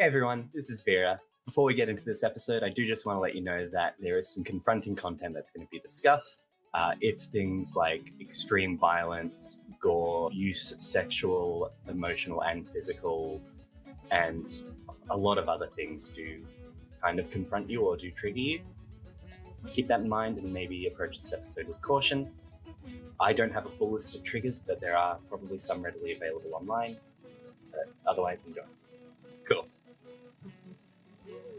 Hey everyone, this is Vera. Before we get into this episode, I do just want to let you know that there is some confronting content that's going to be discussed. If things like extreme violence, gore, abuse, sexual, emotional, and physical, and a lot of other things do kind of confront you or do trigger you, keep that in mind and maybe approach this episode with caution. I don't have a full list of triggers, but there are probably some readily available online. But otherwise, enjoy. Cool.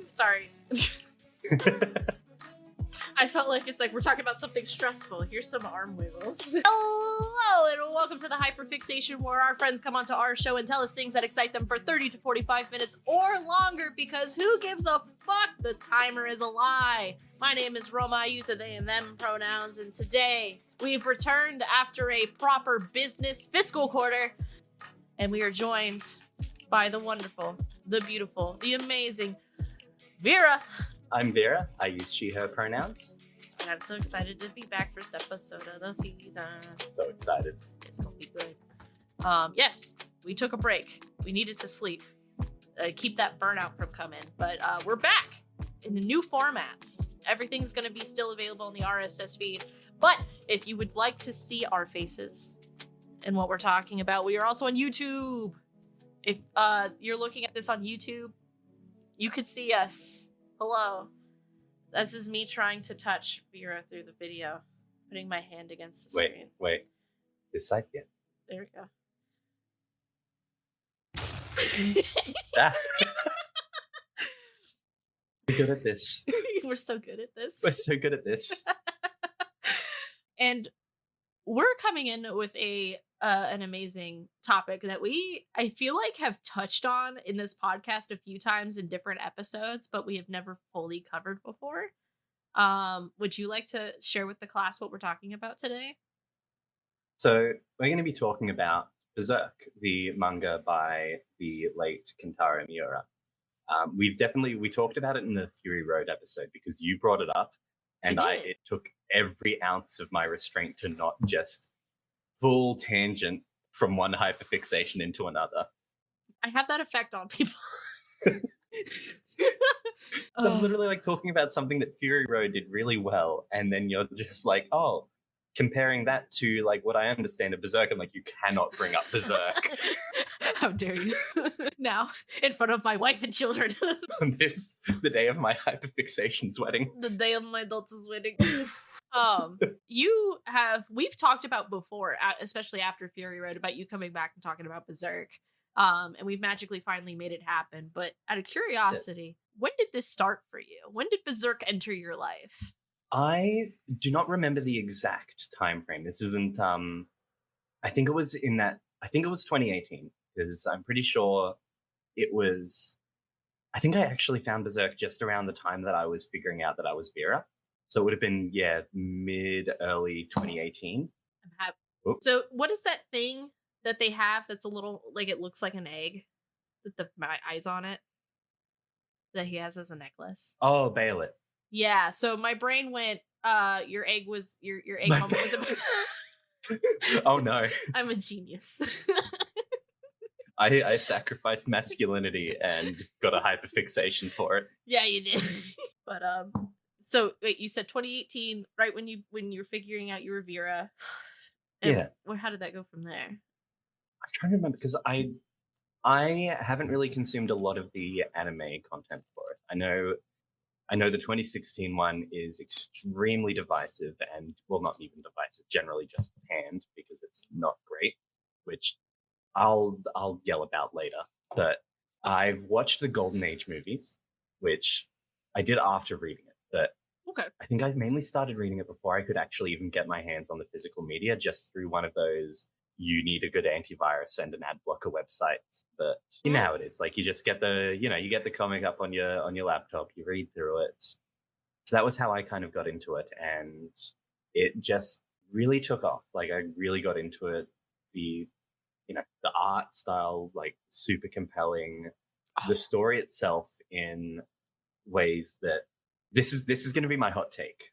Sorry. I felt like it's like we're talking about something stressful. Here's some arm wiggles. Hello, and welcome to the Hyperfixation, where our friends come onto our show and tell us things that excite them for 30 to 45 minutes or longer, because who gives a fuck? The timer is a lie. My name is Roma. I use a they and them pronouns, and today we've returned after a proper business fiscal quarter, and we are joined by the wonderful, the beautiful, the amazing Vera. I'm Vera. I use she, her pronouns. And I'm so excited to be back for this episode of the season. So excited. It's gonna be good. Yes, we took a break. We needed to sleep. Keep that burnout from coming. But we're back in the new formats. Everything's gonna be still available in the RSS feed. But if you would like to see our faces and what we're talking about, we are also on YouTube. If you're looking at this on YouTube, you could see us. Hello. This is me trying to touch Vera through the video. Putting my hand against the screen. Wait. This side yet? There we go. We're good at this. We're so good at this. We're so good at this. And we're coming in with an amazing topic that I feel like have touched on in this podcast a few times in different episodes, but we have never fully covered before. Would you like to share with the class what we're talking about today? So we're going to be talking about Berserk, the manga by the late Kentaro Miura. We talked about it in the Fury Road episode because you brought it up, and it took every ounce of my restraint to not just full tangent from one hyperfixation into another. I have that effect on people. So I'm literally like talking about something that Fury Road did really well, and then you're just like, oh, comparing that to like what I understand of Berserk, I'm like, you cannot bring up Berserk. How dare you? Now, in front of my wife and children. On the day of my hyperfixation's wedding. The day of my daughter's wedding. We've talked about before, especially after Fury Road, about you coming back and talking about Berserk. And we've magically finally made it happen. But out of curiosity, when did this start for you? When did Berserk enter your life? I do not remember the exact time frame. This isn't I think it was 2018, because I'm pretty sure it was. I think I actually found Berserk just around the time that I was figuring out that I was Vera. So it would have been, mid-early 2018. So what is that thing that they have that's a little, like, it looks like an egg with my eyes on it that he has as a necklace? Oh, Bail It. Yeah, so my brain went, your egg was, your egg moment was a... Oh, no. I'm a genius. I sacrificed masculinity and got a hyperfixation for it. Yeah, you did. But, so wait, you said 2018, right when you're figuring out you were Vera. And yeah. How did that go from there? I'm trying to remember, because I haven't really consumed a lot of the anime content for it. I know the 2016 one is extremely divisive, and well, not even divisive, generally just panned because it's not great, which I'll yell about later. But I've watched the Golden Age movies, which I did after reading it. But okay. I think I mainly started reading it before I could actually even get my hands on the physical media, just through one of those you need a good antivirus and an ad blocker websites. But you know how it is. Like, you just get you get the comic up on your laptop, you read through it. So that was how I kind of got into it, and it just really took off. Like, I really got into it. The art style, like, super compelling. The story itself in ways that this is going to be my hot take.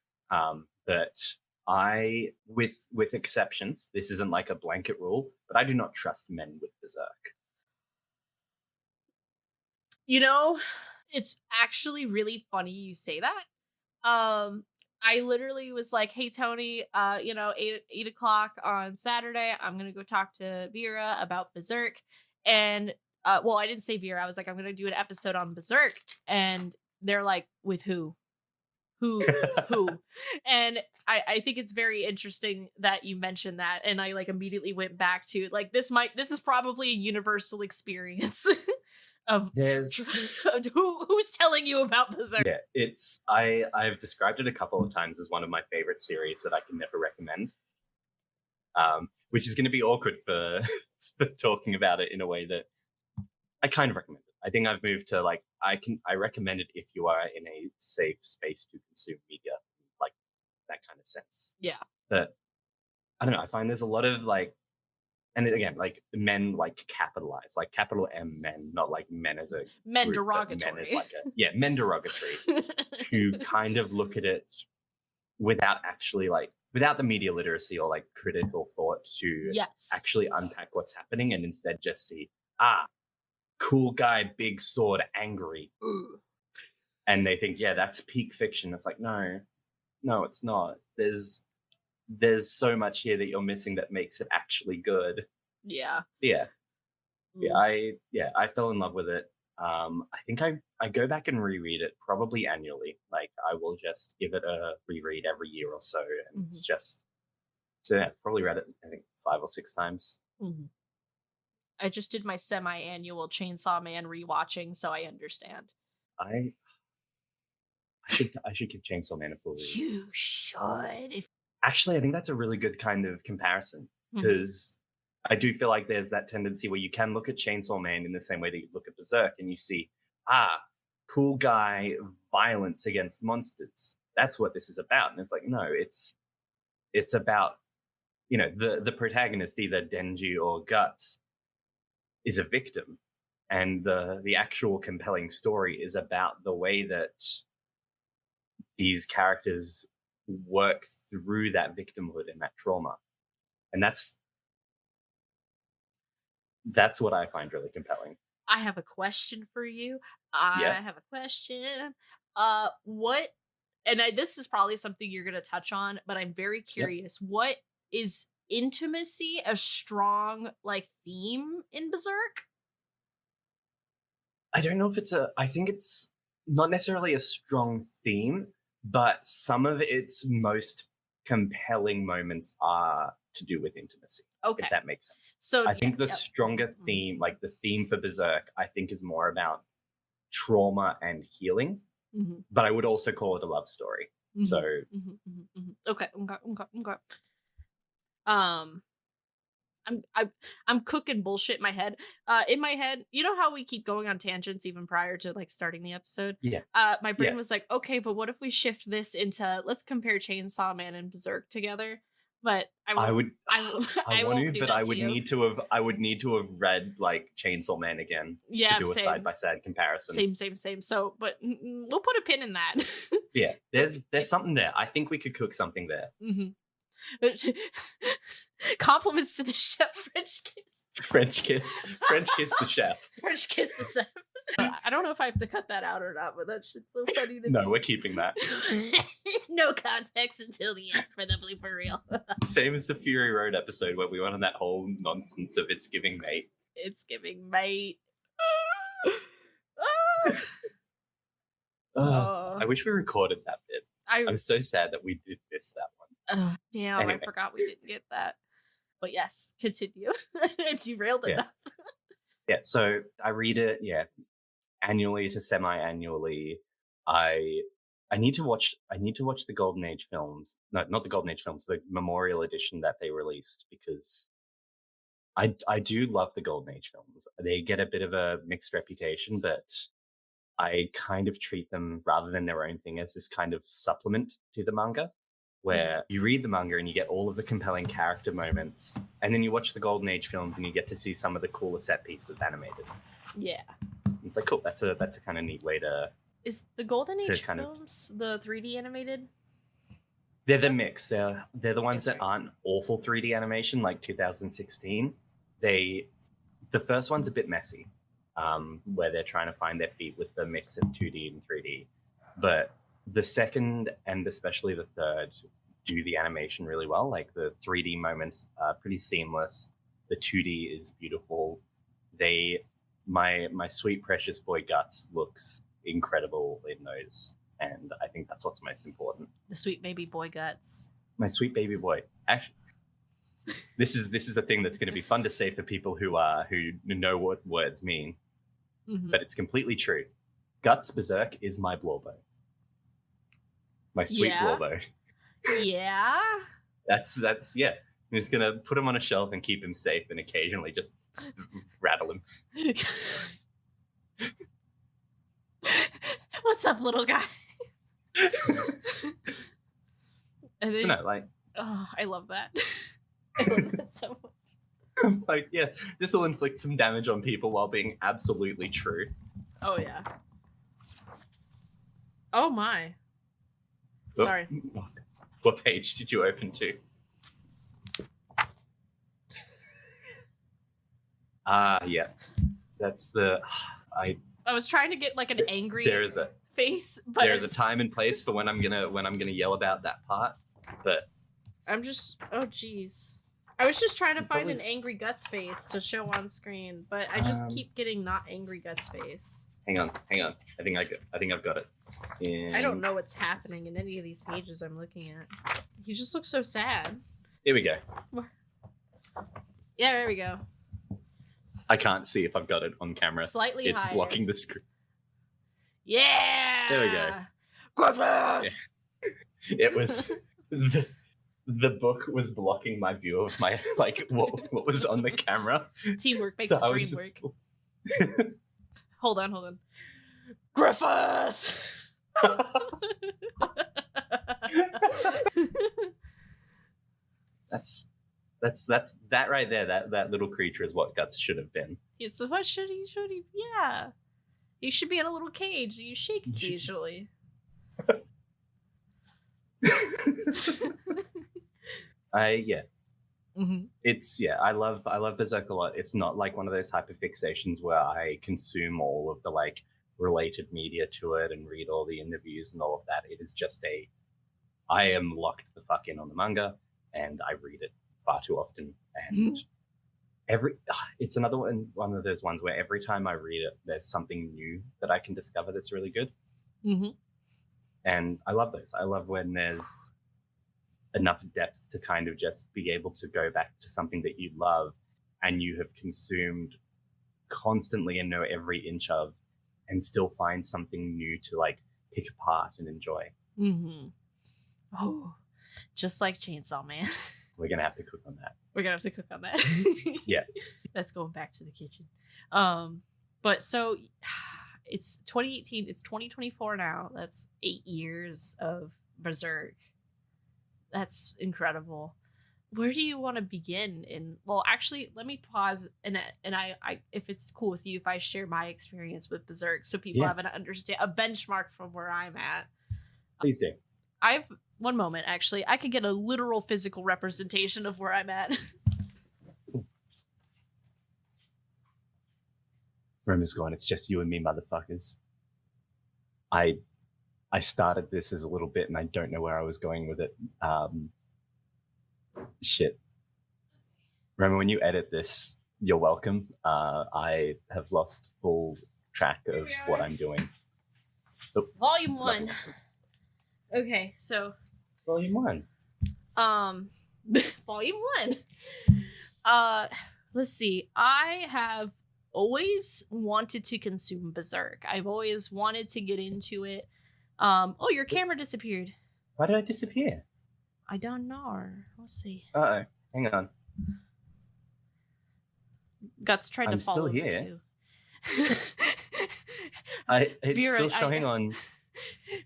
That I, with exceptions, this isn't like a blanket rule, but I do not trust men with Berserk. You know, it's actually really funny you say that. I literally was like, "Hey Tony, 8 o'clock on Saturday, I'm gonna go talk to Vera about Berserk." And well, I didn't say Vera. I was like, "I'm gonna do an episode on Berserk," and they're like, "With who? Who?" And I think it's very interesting that you mentioned that, and I like immediately went back to like this is probably a universal experience of There's who's telling you about Berserk. Yeah, I've described it a couple of times as one of my favorite series that I can never recommend. Which is going to be awkward for, for talking about it in a way that I kind of recommend it. I think I've moved to like I recommend it if you are in a safe space to consume media, like that kind of sense. Yeah. But I don't know. I find there's a lot of like, and again, like men like capitalize, like capital M men, not like men as a Men group, but derogatory. men as like men derogatory, who kind of look at it without actually like without the media literacy or like critical thought to Yes. actually unpack what's happening and instead just see cool guy, big sword, angry. Ooh. And they think, yeah, that's peak fiction. It's like, no, it's not. There's so much here that you're missing that makes it actually good. Yeah. Yeah. Mm. I fell in love with it. I think I go back and reread it probably annually. Like I will just give it a reread every year or so. And it's just, so yeah, I've probably read it, I think 5 or 6 times. Mm-hmm. I just did my semi-annual Chainsaw Man rewatching, so I understand. I should give Chainsaw Man a full read. You should. Actually, I think that's a really good kind of comparison because I do feel like there's that tendency where you can look at Chainsaw Man in the same way that you look at Berserk and you see, cool guy, violence against monsters. That's what this is about. And it's like, no, it's about, the protagonist, either Denji or Guts, is a victim. And the actual compelling story is about the way that these characters work through that victimhood and that trauma. And that's what I find really compelling. I have a question for you. What and this is probably something you're going to touch on, but I'm very curious. What is intimacy a strong like theme in Berserk? I don't know if I think it's not necessarily a strong theme, but some of its most compelling moments are to do with intimacy. Okay. If that makes sense. So I think the stronger theme, like the theme for Berserk, I think is more about trauma and healing. But I would also call it a love story. So okay. I'm cooking bullshit in my head. In my head, you know how we keep going on tangents even prior to like starting the episode? Yeah. My brain was like, okay, but what if we shift this into let's compare Chainsaw Man and Berserk together? But I would need to have read like Chainsaw Man again to do a side by side comparison. Same. So, but we'll put a pin in that. Yeah, there's something there. I think we could cook something there. Compliments to the chef. French kiss the chef. French kiss the chef. I don't know if I have to cut that out or not, but that shit's so funny to me. No, we're keeping that. No context until the end for the blooper reel. Same as the Fury Road episode where we went on that whole nonsense of it's giving mate. It's giving mate. I wish we recorded that bit. I'm so sad that we did miss that one. Damn, anyway. I forgot we didn't get that. But yes, continue. I derailed enough. Yeah, so I read it, annually to semi-annually. I need to watch the Golden Age films. No, not the Golden Age films, the Memorial Edition that they released, because I do love the Golden Age films. They get a bit of a mixed reputation, but I kind of treat them, rather than their own thing, as this kind of supplement to the manga, where you read the manga and you get all of the compelling character moments, and then you watch the Golden Age films and you get to see some of the cooler set pieces animated. Yeah. It's like, cool, that's a kind of neat way to... Is the Golden Age films the 3D animated? They're the mix. They're the ones that aren't awful 3D animation, like 2016. The first one's a bit messy. where they're trying to find their feet with the mix of 2D and 3D. But the second and especially the third do the animation really well. Like the 3D moments are pretty seamless. The 2D is beautiful. My sweet precious boy Guts looks incredible in those, and I think that's what's most important. The sweet baby boy Guts. My sweet baby boy. Actually, this is a thing that's going to be fun to say for people who know what words mean, but it's completely true. Guts Berserk is my Blorbo. My sweet Blorbo. Yeah. That's yeah. I'm just gonna put him on a shelf and keep him safe, and occasionally just rattle him. What's up, little guy? And then, no, like, oh, I love that. I love that so much. Like, yeah, this will inflict some damage on people while being absolutely true. Oh yeah. Oh my. Oh, Sorry. What page did you open to? Yeah. That's the I was trying to get like an angry face, but there's a time and place for when I'm gonna yell about that part. But I'm just geez. I was just trying to find an angry Guts face to show on screen, but I just keep getting not angry Guts face. Hang on. I think I've got it. I don't know what's happening in any of these pages I'm looking at. He just looks so sad. Here we go. Yeah, there we go. I can't see if I've got it on camera. Slightly it's higher. blocking the screen. Yeah. There we go. Griffith! Yeah. It was the book was blocking my view of my what was on the camera. Teamwork makes the dream work. Hold on. Griffith! That's that right there. That little creature is what Guts should have been. Yeah, so what should he? Yeah. He should be in a little cage that you shake occasionally. I love Berserk a lot. It's not like one of those hyperfixations where I consume all of the like related media to it and read all the interviews and all of that. It is just I am locked the fuck in on the manga and I read it far too often, and it's another one of those ones where every time I read it there's something new that I can discover that's really good. And I love those. I love when there's enough depth to kind of just be able to go back to something that you love and you have consumed constantly and know every inch of, and still find something new to like pick apart and enjoy. Oh, just like Chainsaw Man. We're gonna have to cook on that. Yeah. That's going back to the kitchen. But so it's 2018, it's 2024 now. That's 8 years of Berserk. That's incredible. Where do you want to begin? Well, actually, let me pause and I if it's cool with you if I share my experience with Berserk so people have a benchmark from where I'm at. Please do. I've one moment actually. I could get a literal physical representation of where I'm at. Roma's gone. It's just you and me, motherfuckers. I started this as a little bit and I don't know where I was going with it. Shit. Roma, when you edit this, you're welcome. I have lost full track of what I'm doing. Oh, Volume 1. Okay, so Volume 1. Volume 1. Let's see. I have always wanted to consume Berserk. I've always wanted to get into it. Oh, your camera disappeared. Why did I disappear? I don't know. Let's see. Uh-oh. Hang on. Guts tried to follow me too. It's Vera, still showing on.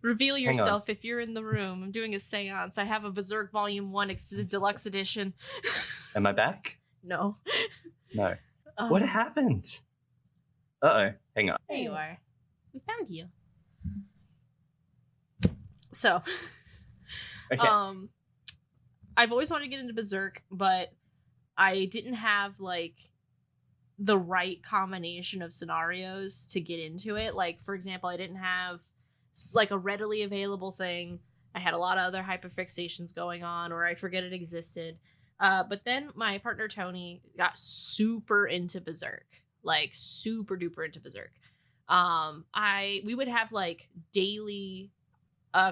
Reveal yourself if you're in the room. I'm doing a seance. I have a Berserk Volume 1 Deluxe Edition. Am I back? No. No. What happened? Uh-oh. Hang on. There you are. We found you. So, okay. I've always wanted to get into Berserk, but I didn't have like the right combination of scenarios to get into it. Like, for example, I didn't have like a readily available thing. I had a lot of other hyperfixations going on, or I forget it existed. But then my partner Tony got super into Berserk, like super duper into Berserk. We would have like daily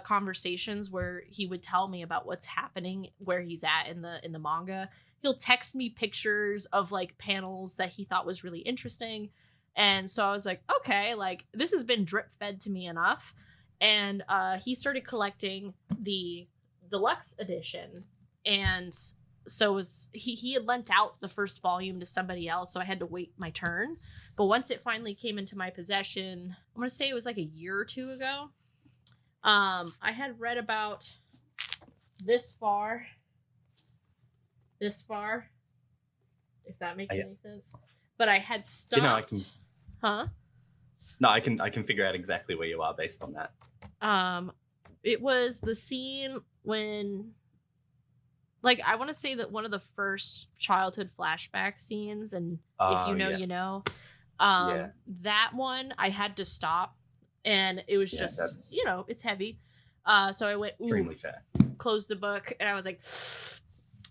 conversations where he would tell me about what's happening, where he's at in the manga. He'll text me pictures of like panels that he thought was really interesting. And so I was like, okay, like this has been drip fed to me enough. And he started collecting the deluxe edition. And so he had lent out the first volume to somebody else, so I had to wait my turn. But once it finally came into my possession, I'm gonna say it was like a year or two ago. I had read about this far, if that makes any sense. But I had stopped. I can. Huh? No, I can figure out exactly where you are based on that. It was the scene when, like, I want to say that one of the first childhood flashback scenes, and if you know, you know. That one I had to stop, and it was just, it's heavy. So I went, extremely fair. Closed the book, and I was like,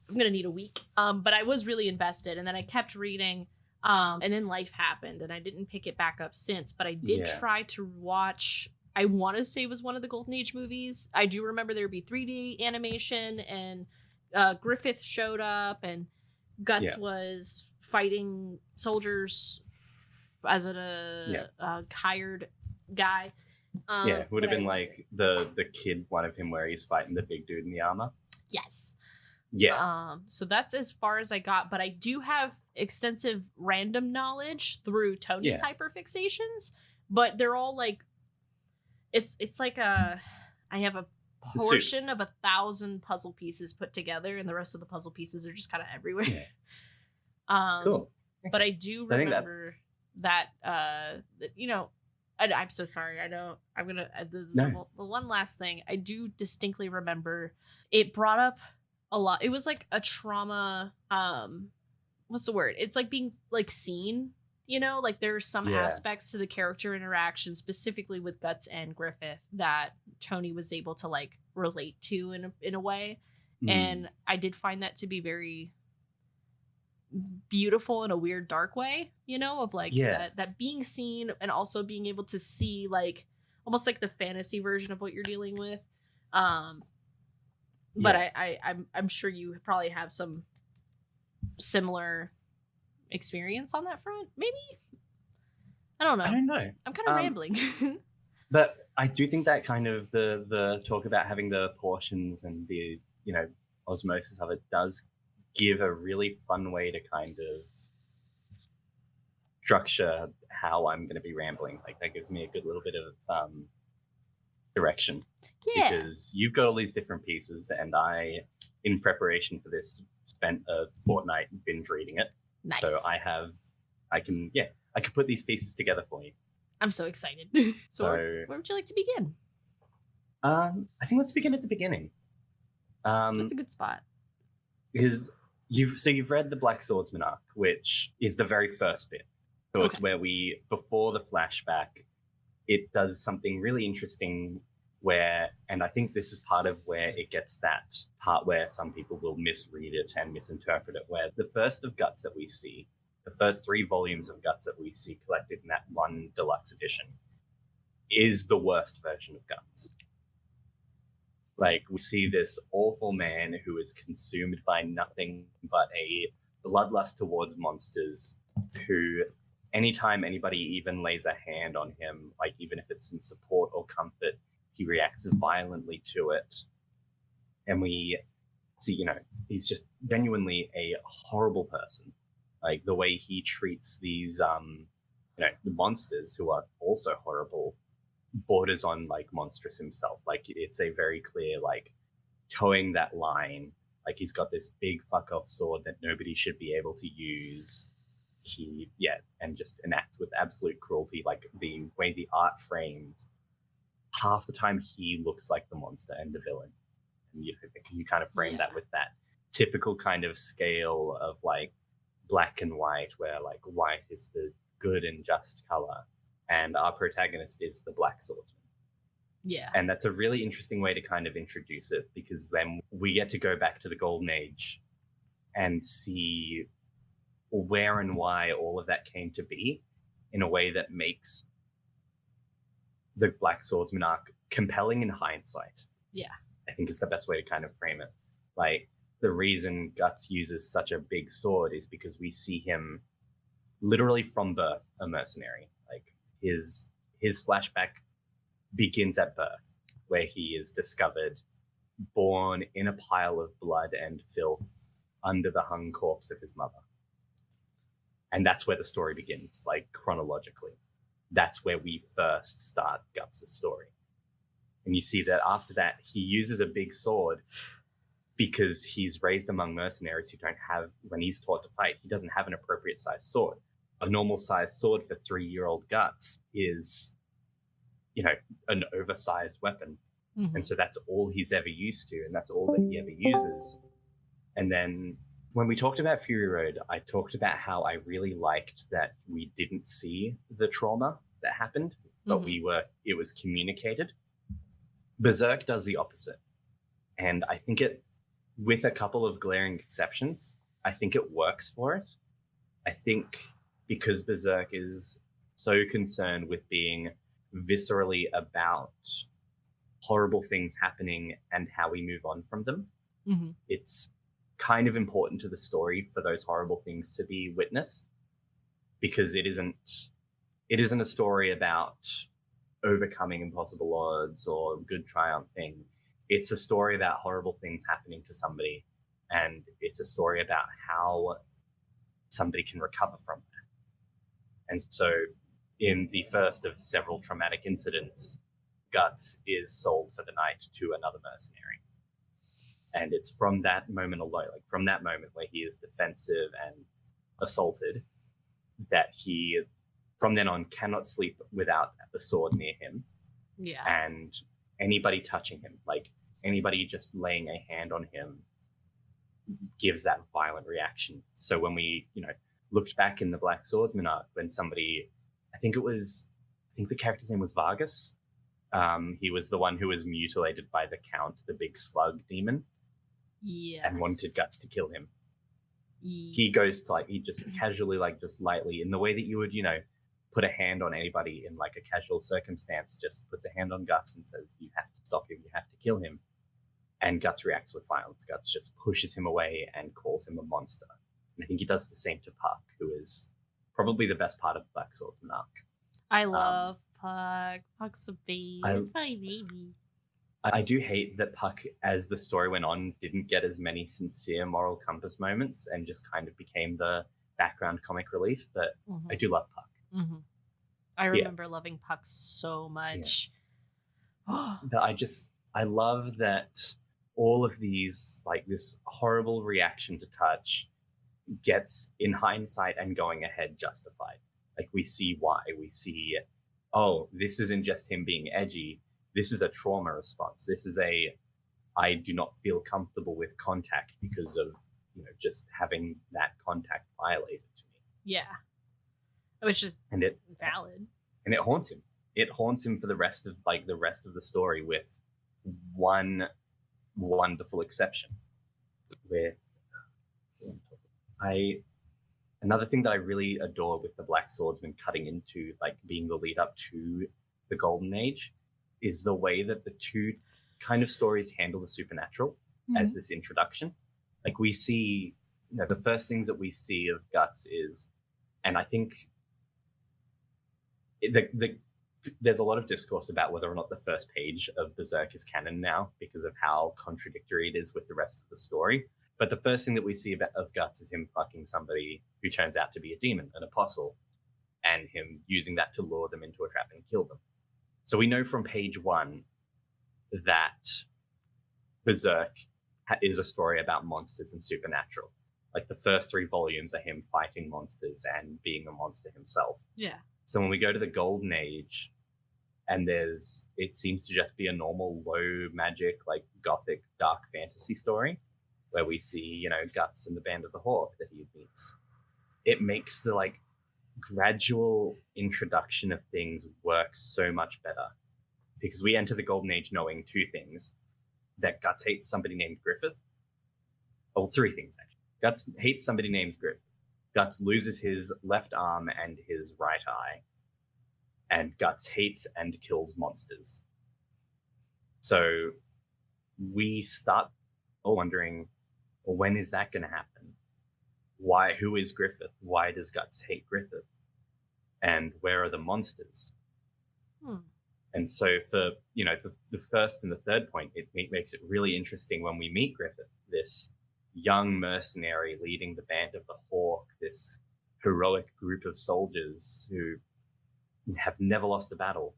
I'm gonna need a week. But I was really invested, and then I kept reading. And then life happened, and I didn't pick it back up since. But I did try to watch. I want to say it was one of the Golden Age movies. I do remember there would be 3D animation, and Griffith showed up, and Guts was fighting soldiers as a hired guy. It would have been like the kid one of him where he's fighting the big dude in the armor. Yes. Yeah. So that's as far as I got, but I do have extensive random knowledge through Tony's hyperfixations, but they're all like, it's like I have a portion of 1,000 puzzle pieces put together, and the rest of the puzzle pieces are just kind of everywhere. Yeah. Cool. But I do remember that I'm so sorry. I know I'm gonna the one last thing I do distinctly remember. It brought up a lot. It was like a trauma. What's the word? It's like being like seen. Like there's some aspects to the character interaction, specifically with Guts and Griffith, that Tony was able to like relate to in a way, and I did find that to be very beautiful in a weird dark way, of like that being seen, and also being able to see like almost like the fantasy version of what you're dealing with. But I'm sure you probably have some similar experience on that front. Maybe, I don't know. I'm kind of rambling. But I do think that kind of the talk about having the portions and the osmosis of it does give a really fun way to kind of structure how I'm going to be rambling. Like that gives me a good little bit of direction. Because you've got all these different pieces, and I, in preparation for this, spent a fortnight binge reading it. Nice. So I can put these pieces together for you. I'm so excited. So where would you like to begin? I think let's begin at the beginning. That's a good spot. Because you've read the Black Swordsman arc, which is the very first bit. So it's where before the flashback, it does something really interesting and I think this is part of where it gets that part where some people will misread it and misinterpret it, where the first of Guts that we see, the first 3 volumes of Guts that we see collected in that one deluxe edition, is the worst version of Guts. Like, we see this awful man who is consumed by nothing but a bloodlust towards monsters, who anytime anybody even lays a hand on him, like even if it's in support or comfort, he reacts violently to it. And we see, he's just genuinely a horrible person. Like the way he treats these, the monsters, who are also horrible, borders on like monstrous himself. Like it's a very clear, like towing that line. Like he's got this big fuck off sword that nobody should be able to use. And just enacts with absolute cruelty. Like the way the art frames, half the time he looks like the monster and the villain. And you kind of frame that with that typical kind of scale of like black and white, where like white is the good and just color, and our protagonist is the black swordsman. Yeah. And that's a really interesting way to kind of introduce it, because then we get to go back to the Golden Age and see where and why all of that came to be in a way that makes the Black Swordsman arc compelling in hindsight. Yeah. I think is the best way to kind of frame it. Like, the reason Guts uses such a big sword is because we see him literally from birth a mercenary. Like, his flashback begins at birth, where he is discovered born in a pile of blood and filth under the hung corpse of his mother. And that's where the story begins, like, chronologically. That's where we first start Guts' story. And you see that after that, he uses a big sword because he's raised among mercenaries who don't have, when he's taught to fight, he doesn't have an appropriate sized sword. A normal sized sword for 3-year-old Guts is, you know, an oversized weapon. Mm-hmm. And so that's all he's ever used to, and that's all that he ever uses. And then when we talked about Fury Road, I talked about how I really liked that we didn't see the trauma that happened, but it was communicated. Berserk does the opposite. And I think it, with a couple of glaring exceptions, I think it works for it. I think because Berserk is so concerned with being viscerally about horrible things happening and how we move on from them, it's kind of important to the story for those horrible things to be witnessed, because it isn't a story about overcoming impossible odds or good triumphing. It's a story about horrible things happening to somebody, and it's a story about how somebody can recover from that. And so in the first of several traumatic incidents, Guts is sold for the night to another mercenary. And it's from that moment alone, like from that moment where he is defensive and assaulted, that he, from then on, cannot sleep without a sword near him. Yeah. And anybody touching him, like anybody just laying a hand on him, gives that violent reaction. So when we, looked back in the Black Swordsman arc, when somebody, I think the character's name was Vargas. He was the one who was mutilated by the Count, the big slug demon. Yes. And wanted Guts to kill him. He goes to, he just casually, just lightly, in the way that you would, put a hand on anybody in a casual circumstance, just puts a hand on Guts and says, you have to stop him, you have to kill him. And Guts reacts with violence. Guts just pushes him away and calls him a monster. And I think he does the same to Puck, who is probably the best part of the Black Swordsman arc. I love Puck. Puck's a baby. He's my baby. I do hate that Puck, as the story went on, didn't get as many sincere moral compass moments and just kind of became the background comic relief, but I do love Puck. I remember loving Puck so much. Yeah. But I love that all of these, this horrible reaction to touch gets, in hindsight and going ahead, justified. We see why. We see, this isn't just him being edgy. This is a trauma response. This is I do not feel comfortable with contact because of, just having that contact violated to me. Yeah. Which is valid. And it haunts him. It haunts him for the rest of the story, with one wonderful exception. Another thing that I really adore with the Black Swordsman cutting into being the lead up to the Golden Age is the way that the two kind of stories handle the supernatural as this introduction. We see, the first things that we see of Guts is, and I think there's a lot of discourse about whether or not the first page of Berserk is canon now because of how contradictory it is with the rest of the story. But the first thing that we see of Guts is him fucking somebody who turns out to be a demon, an apostle, and him using that to lure them into a trap and kill them. So we know from page 1 that Berserk is a story about monsters and supernatural. The first 3 volumes are him fighting monsters and being a monster himself. Yeah. So when we go to the Golden Age, and it seems to just be a normal low magic, gothic, dark fantasy story, where we see, Guts and the Band of the Hawk that he meets. it makes the like gradual introduction of things work so much better, because we enter the Golden Age knowing two things: that Guts hates somebody named Griffith. Oh, three things actually. Guts hates somebody named Griffith. Guts loses his left arm and his right eye. And Guts hates and kills monsters. So we start wondering, well, when is that going to happen? Why? Who is Griffith? Why does Guts hate Griffith? And where are the monsters? And so for, the first and the third point, it makes it really interesting when we meet Griffith, this young mercenary leading the band of the Hawk, this heroic group of soldiers who have never lost a battle.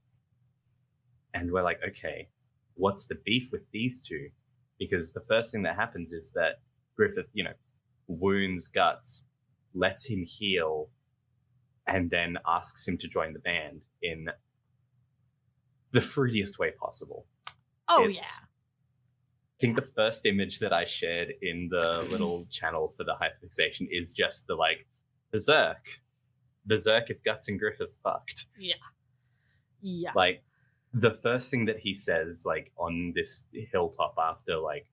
And we're like, okay, what's the beef with these two? Because the first thing that happens is that Griffith, wounds Guts, lets him heal, and then asks him to join the band in the fruitiest way possible. Oh, I think the first image that I shared in the little channel for the Hyperfixation is just the like, Berserk if Guts and Griffith fucked. Yeah. Like, the first thing that he says, like, on this hilltop after, like,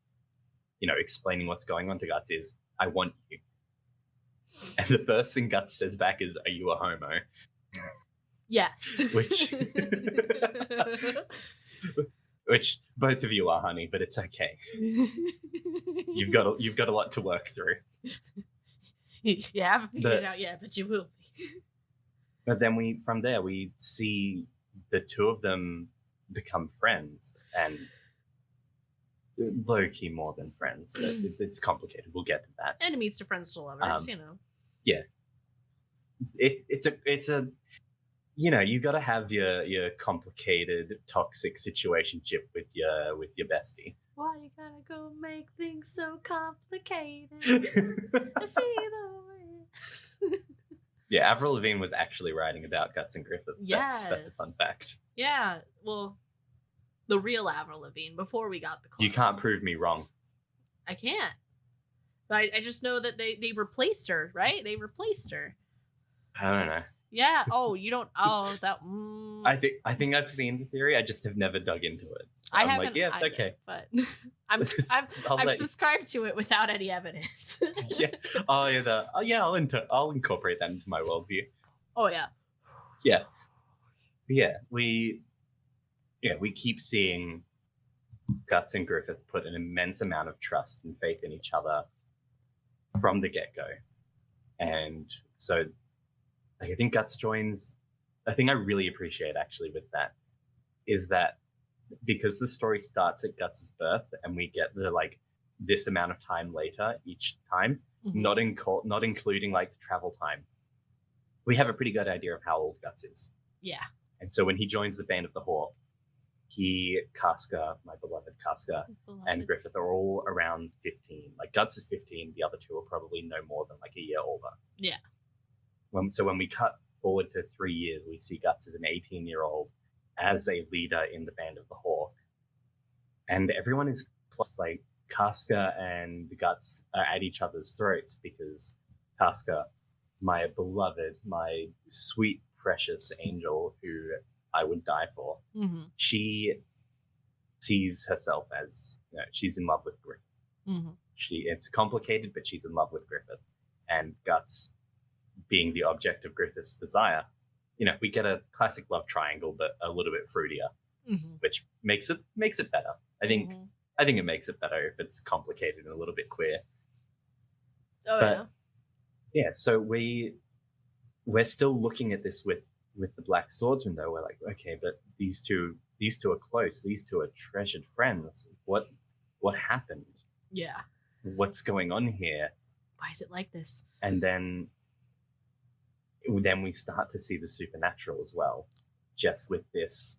explaining what's going on to Guts is, I want you. And the first thing Guts says back is, are you a homo? Yes. Which both of you are, honey, but it's okay. You've got a lot to work through. You haven't figured it out yet, but you will be. But then from there we see the two of them become friends, and low-key more than friends, but it's complicated. We'll get to that. Enemies to friends to lovers, Yeah. It's a you got to have your complicated, toxic situationship with your bestie. Why you gotta go make things so complicated? I see the way. Yeah, Avril Lavigne was actually writing about Guts and Griffith. Yes. That's a fun fact. Yeah, well, the real Avril Lavigne, before we got the clone. You can't prove me wrong. I can't. But I just know that they replaced her, right? They replaced her. I don't know. Yeah. Oh, you don't. Oh, that. I think I've seen the theory. I just have never dug into it. I I'm haven't. like, yeah, either, okay. But I've subscribed to it without any evidence. Yeah. Oh yeah. I'll incorporate that into my worldview. Oh yeah. Yeah. Yeah. We keep seeing Guts and Griffith put an immense amount of trust and faith in each other from the get-go, and so. Like, I think Guts joins. A thing I really appreciate actually with that is that because the story starts at Guts' birth and we get the like this amount of time later each time, not including like travel time, we have a pretty good idea of how old Guts is. Yeah. And so when he joins the Band of the Hawk, Casca, my beloved Casca, and Griffith are all around 15. Like Guts is 15, the other two are probably no more than like a year older. Yeah. So when we cut forward to 3 years, we see Guts as an 18-year-old as a leader in the Band of the Hawk. And everyone is close. Like, Casca and Guts are at each other's throats because Casca, my beloved, my sweet, precious angel who I would die for, she sees herself as, she's in love with Griffith. It's complicated, but she's in love with Griffith. And Guts, being the object of Griffith's desire, we get a classic love triangle, but a little bit fruitier, which makes it better. I think it makes it better if it's complicated and a little bit queer. Yeah. So we're still looking at this with the Black Swordsman, though. We're like, okay, but these two are close. These two are treasured friends. What happened? Yeah. What's going on here? Why is it like this? And then we start to see the supernatural as well, just with this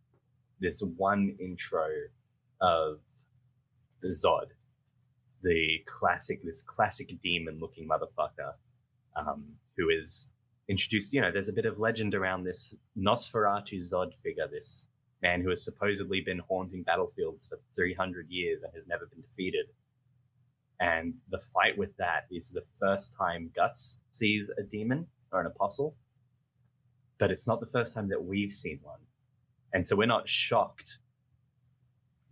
one intro of the Zod, this classic demon-looking motherfucker, who is introduced. There's a bit of legend around this Nosferatu Zod figure, this man who has supposedly been haunting battlefields for 300 years and has never been defeated. And the fight with that is the first time Guts sees a demon or an apostle, but it's not the first time that we've seen one. And so we're not shocked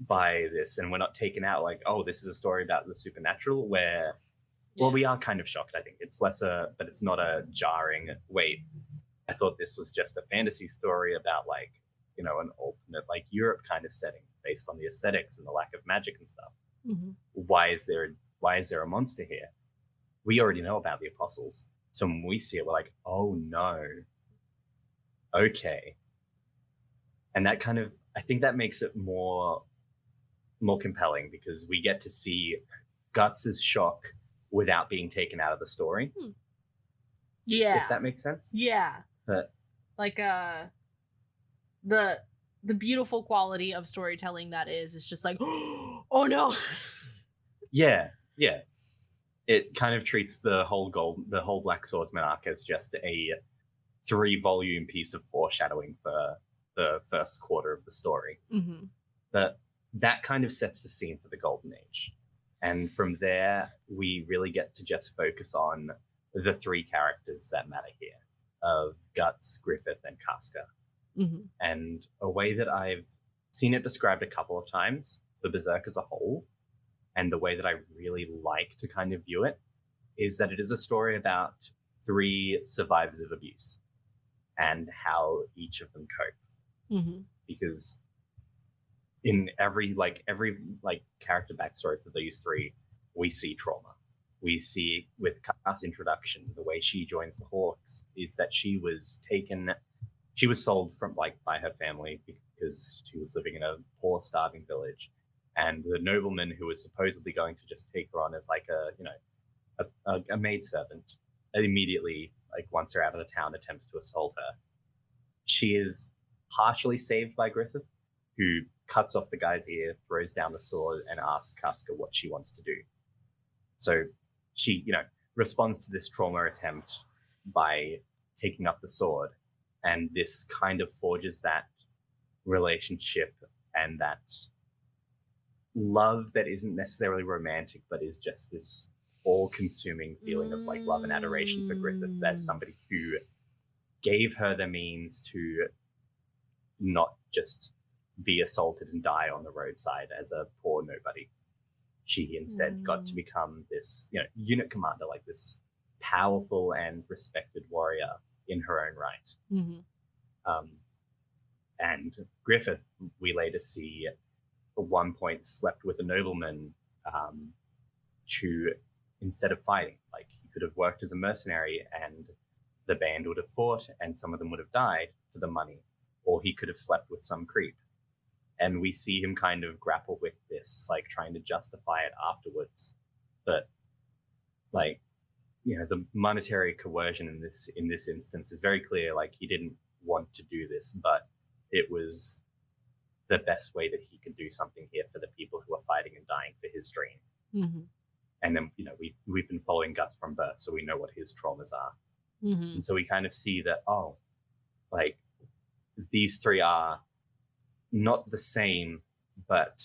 by this, and we're not taken out like, oh, this is a story about the supernatural, where, well, we are kind of shocked. I think it's but it's not a jarring, wait, I thought this was just a fantasy story about like, you know, an alternate like Europe kind of setting based on the aesthetics and the lack of magic and stuff. Mm-hmm. Why is there a monster here? We already know about the apostles. So when we see it, we're like, oh no. Okay. And that kind of, I think that makes it more compelling, because we get to see Guts' shock without being taken out of the story. Yeah. If that makes sense. Yeah. But like the beautiful quality of storytelling that is just like, oh no. Yeah. It kind of treats the whole Black Swordsman arc as just a 3-volume piece of foreshadowing for the first quarter of the story. Mm-hmm. But that kind of sets the scene for the Golden Age. And from there, we really get to just focus on the 3 characters that matter here, of Guts, Griffith, and Casca. Mm-hmm. And a way that I've seen it described a couple of times for Berserk as a whole, and the way that I really like to kind of view it, is that it is a story about 3 survivors of abuse and how each of them cope. Mm-hmm. Because in every character backstory for these 3, we see trauma. We see with Cass' introduction, the way she joins the Hawks is that she was sold from by her family because she was living in a poor, starving village, and the nobleman who was supposedly going to just take her on as like a maidservant immediately, like once they're out of the town, attempts to assault her. She is partially saved by Griffith, who cuts off the guy's ear, throws down the sword, and asks Casca what she wants to do. So she, responds to this trauma attempt by taking up the sword, and this kind of forges that relationship and that love that isn't necessarily romantic, but is just this all-consuming feeling of like love and adoration for Griffith as somebody who gave her the means to not just be assaulted and die on the roadside as a poor nobody. She instead got to become this, unit commander, like this powerful and respected warrior in her own right. Mm-hmm. And Griffith, we later see at one point slept with a nobleman to, instead of fighting, like he could have worked as a mercenary and the band would have fought and some of them would have died for the money, or he could have slept with some creep. And we see him kind of grapple with this, like trying to justify it afterwards. But the monetary coercion in this instance is very clear. Like he didn't want to do this, but it was the best way that he could do something here for the people who are fighting and dying for his dream. Mm-hmm. And then, we've been following Guts from birth, so we know what his traumas are. Mm-hmm. And so we kind of see that, these 3 are not the same, but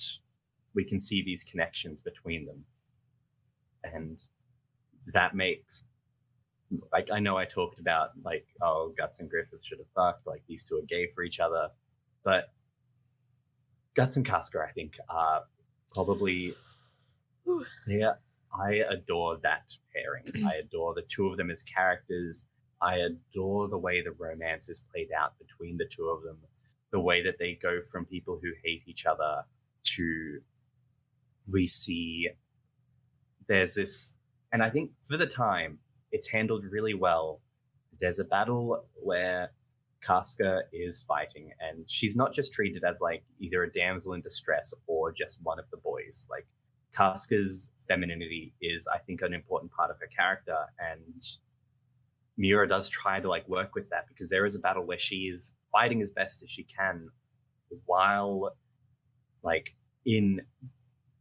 we can see these connections between them. And that makes, I know I talked about Guts and Griffith should have fucked, these 2 are gay for each other, but Guts and Casca, I think, are probably, I adore that pairing. I adore the 2 of them as characters. I adore the way the romance is played out between the 2 of them. The way that they go from people who hate each other to, we see there's this, and I think for the time it's handled really well. There's a battle where Casca is fighting, and she's not just treated as either a damsel in distress or just one of the boys. Casca's femininity is, I think, an important part of her character, and Miura does try to work with that, because there is a battle where she is fighting as best as she can while in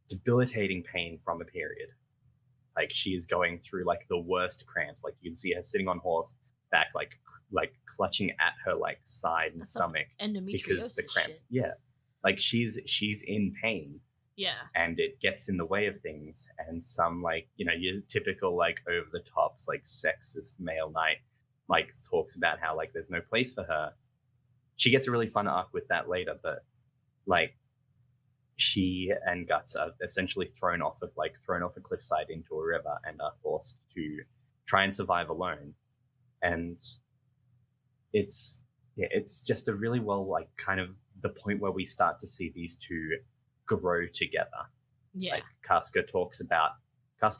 debilitating pain from a period. She is going through the worst cramps. You can see her sitting on horseback, clutching at her side and stomach because the cramps. Shit. Yeah, she's in pain. Yeah. and it gets in the way of things. And some, like, your typical, like, over the tops, like, sexist male knight, like, talks about how, like, there's no place for her. She gets a really fun arc with that later, but, like, she and Guts are essentially thrown off a cliffside into a river and are forced to try and survive alone. And it's just a really well, like, kind of the point where we start to see these two grow together. Yeah. Like, Casca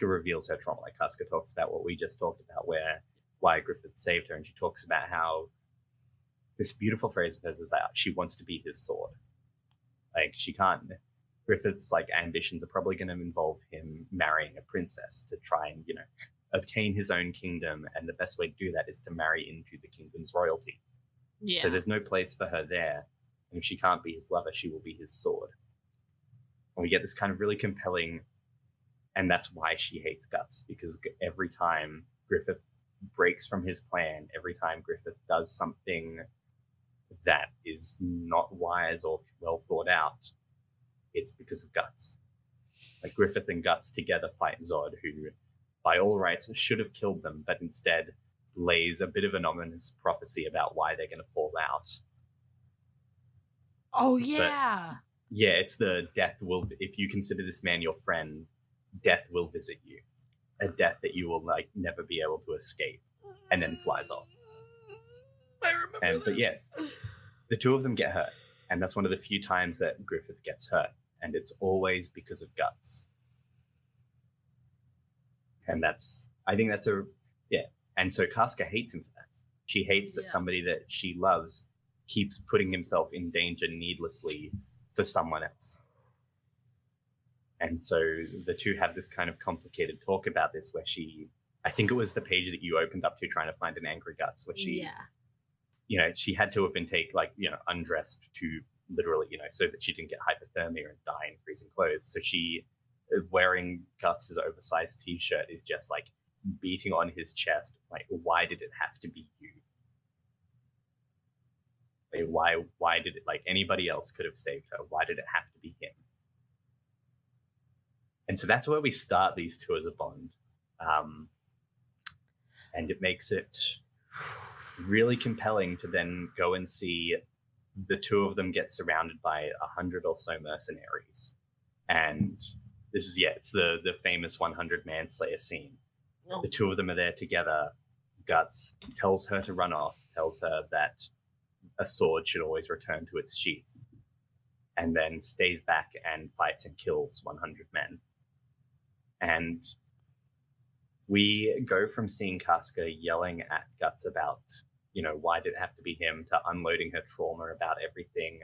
reveals her trauma. Like, Casca talks about what we just talked about, why Griffith saved her, and she talks about how this beautiful phrase of hers is that she wants to be his sword. Like, she can't. Griffith's, like, ambitions are probably going to involve him marrying a princess to try and, obtain his own kingdom, and the best way to do that is to marry into the kingdom's royalty. Yeah. So there's no place for her there, and if she can't be his lover, she will be his sword. And we get this kind of really compelling, and that's why she hates Guts, because every time Griffith breaks from his plan, every time Griffith does something that is not wise or well thought out, it's because of Guts. Like, Griffith and Guts together fight Zod, who by all rights should have killed them, but instead lays a bit of an ominous prophecy about why they're going to fall out. Oh, yeah. But, yeah, it's the death will, if you consider this man your friend, death will visit you. A death that you will, like, never be able to escape, and then flies off. I remember But yeah, the two of them get hurt, and that's one of the few times that Griffith gets hurt, and it's always because of Guts. And I think that's and so Casca hates him for that. She hates that somebody that she loves keeps putting himself in danger needlessly for someone else. And so the two have this kind of complicated talk about this, where I think it was the page that you opened up to trying to find an angry Guts, where she she had to have been undressed to literally, so that she didn't get hypothermia and die in freezing clothes. So she, wearing Guts' oversized t-shirt, is just like beating on his chest, like, why did it have to be you? Like, why did it, like, anybody else could have saved her? Why did it have to be him? And so that's where we start these two as a bond. And it makes it really compelling to then go and see the two of them get surrounded by 100 or so mercenaries. And this is, it's the famous 100 manslayer scene. The two of them are there together. Guts tells her to run off, tells her that a sword should always return to its sheath, and then stays back and fights and kills 100 men. And we go from seeing Casca yelling at Guts about, why did it have to be him, to unloading her trauma about everything,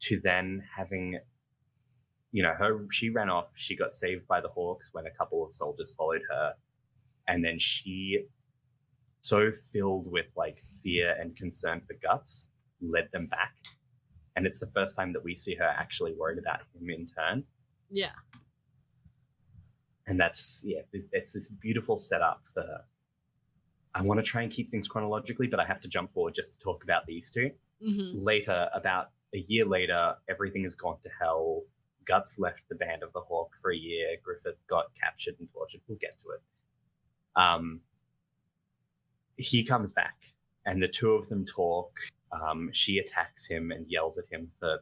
to then having, she ran off, she got saved by the Hawks when a couple of soldiers followed her. And then she, so filled with, like, fear and concern for Guts, led them back. And it's the first time that we see her actually worried about him in turn. Yeah. And that's, it's this beautiful setup for, I want to try and keep things chronologically, but I have to jump forward just to talk about these two. Mm-hmm. Later, about a year later, everything has gone to hell. Guts left the Band of the Hawk for a year. Griffith got captured and tortured. We'll get to it. He comes back, and the two of them talk. She attacks him and yells at him for,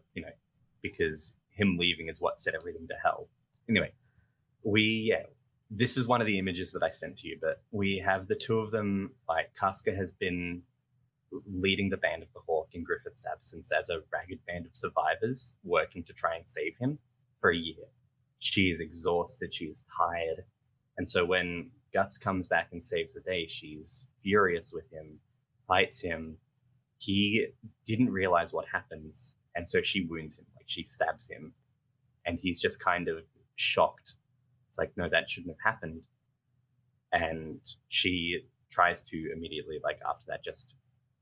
because him leaving is what set everything to hell. Anyway, this is one of the images that I sent to you, but we have the two of them fight. Casca has been leading the Band of the Hawk in Griffith's absence as a ragged band of survivors working to try and save him for a year. She is exhausted, she is tired. And so when Guts comes back and saves the day, she's furious with him, fights him. He didn't realize what happens, and so she wounds him, like, she stabs him. And he's just kind of shocked. It's like, no, that shouldn't have happened. And she tries to immediately, like, after that, just,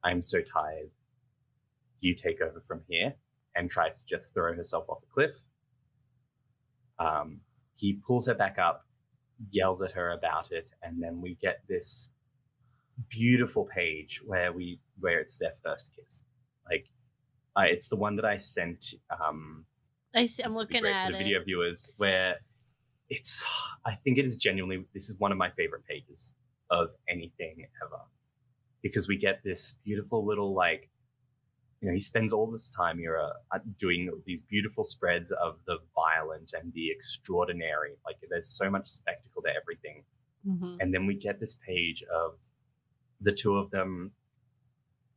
I'm so tired, you take over from here, and tries to just throw herself off a cliff. He pulls her back up, yells at her about it, and then we get this beautiful page where it's their first kiss. Like, it's the one that I sent I'm This would be looking great at for the it. video viewers, where I think it is genuinely, this is one of my favorite pages of anything ever, because we get this beautiful little, like, he spends all this time here doing these beautiful spreads of the violent and the extraordinary. Like, there's so much spectacle to everything. Mm-hmm. And then we get this page of the two of them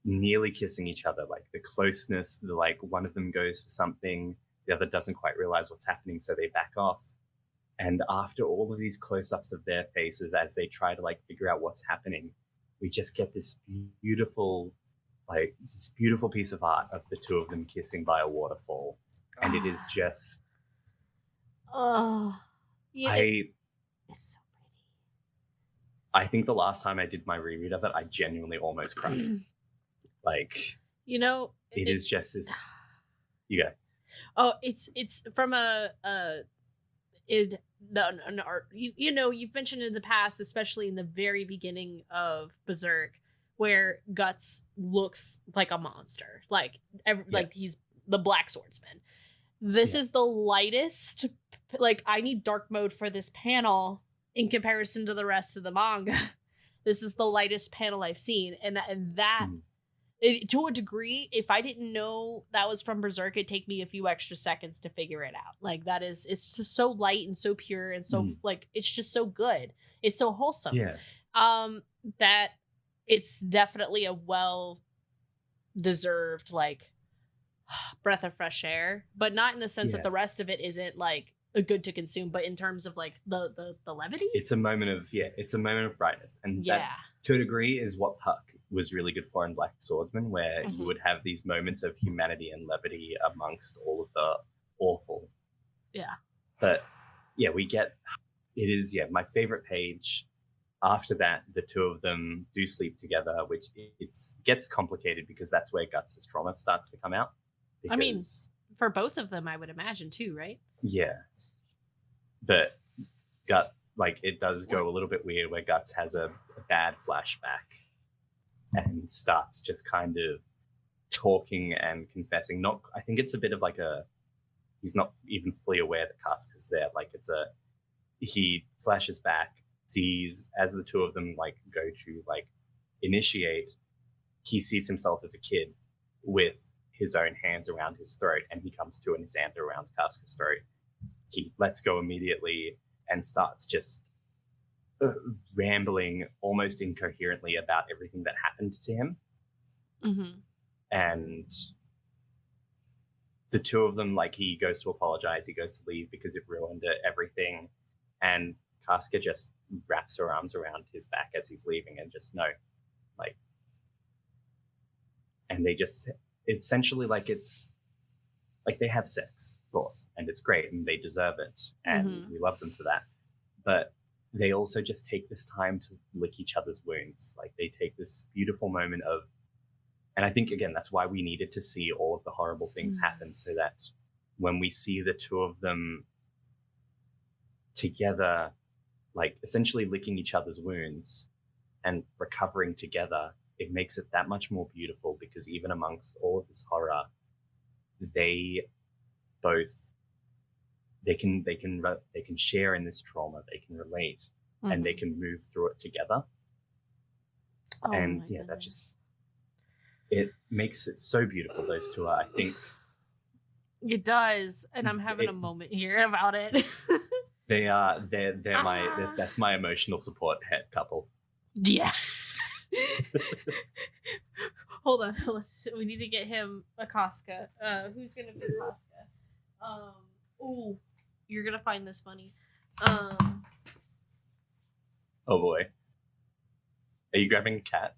nearly kissing each other, like the closeness, like one of them goes for something, the other doesn't quite realize what's happening, so they back off. And after all of these close-ups of their faces as they try to like figure out what's happening, we just get this beautiful piece of art of the two of them kissing by a waterfall. And it is just Yeah, it's so I think the last time I did my reread of it, I genuinely almost cried. Like, it is just this. Yeah. Oh, it's from an art. You've mentioned in the past, especially in the very beginning of Berserk, where Guts looks like a monster, like he's the Black Swordsman. This is the lightest. Like, I need dark mode for this panel in comparison to the rest of the manga. This is the lightest panel I've seen, and that. To a degree, if I didn't know that was from Berserk, it'd take me a few extra seconds to figure it out. Like, it's just so light and so pure and so like, it's just so good. It's so wholesome. Yeah. That it's definitely a well deserved like breath of fresh air, but not in the sense that the rest of it isn't like a good to consume, but in terms of like the levity. It's a moment of brightness, and that to a degree is what Puck was really good for in Black Swordsman, where you would have these moments of humanity and levity amongst all of the awful. Yeah. But we get, it is, my favorite page. After that, the two of them do sleep together, which it gets complicated because that's where Guts' trauma starts to come out. Because, I mean, for both of them, I would imagine too, right? Yeah. But it does go a little bit weird where Guts has a bad flashback and starts just kind of talking and confessing. I think it's a bit of like he's not even fully aware that Casca is there. Like, he flashes back, sees as the two of them like go to like initiate, he sees himself as a kid with his own hands around his throat, and he comes to and his hands are around Casca's throat. He lets go immediately and starts just rambling almost incoherently about everything that happened to him. And the two of them, like, he goes to apologize, he goes to leave because it ruined everything, and Casca just wraps her arms around his back as he's leaving and just and they just essentially it's like they have sex, of course, and it's great and they deserve it, and we love them for that, but they also just take this time to lick each other's wounds. Like, they take this beautiful moment of, and I think, again, that's why we needed to see all of the horrible things happen, so that when we see the two of them together, like, essentially licking each other's wounds and recovering together, it makes it that much more beautiful, because even amongst all of this horror, they can share in this trauma, they can relate, and they can move through it together. And that just, it makes it so beautiful. Those two are, I think, it does, and I'm having a moment here about it. That's my emotional support head couple. Yeah. Hold on. We need to get him a Casca. Who's gonna be Casca? You're gonna find this funny. Oh boy. Are you grabbing a cat?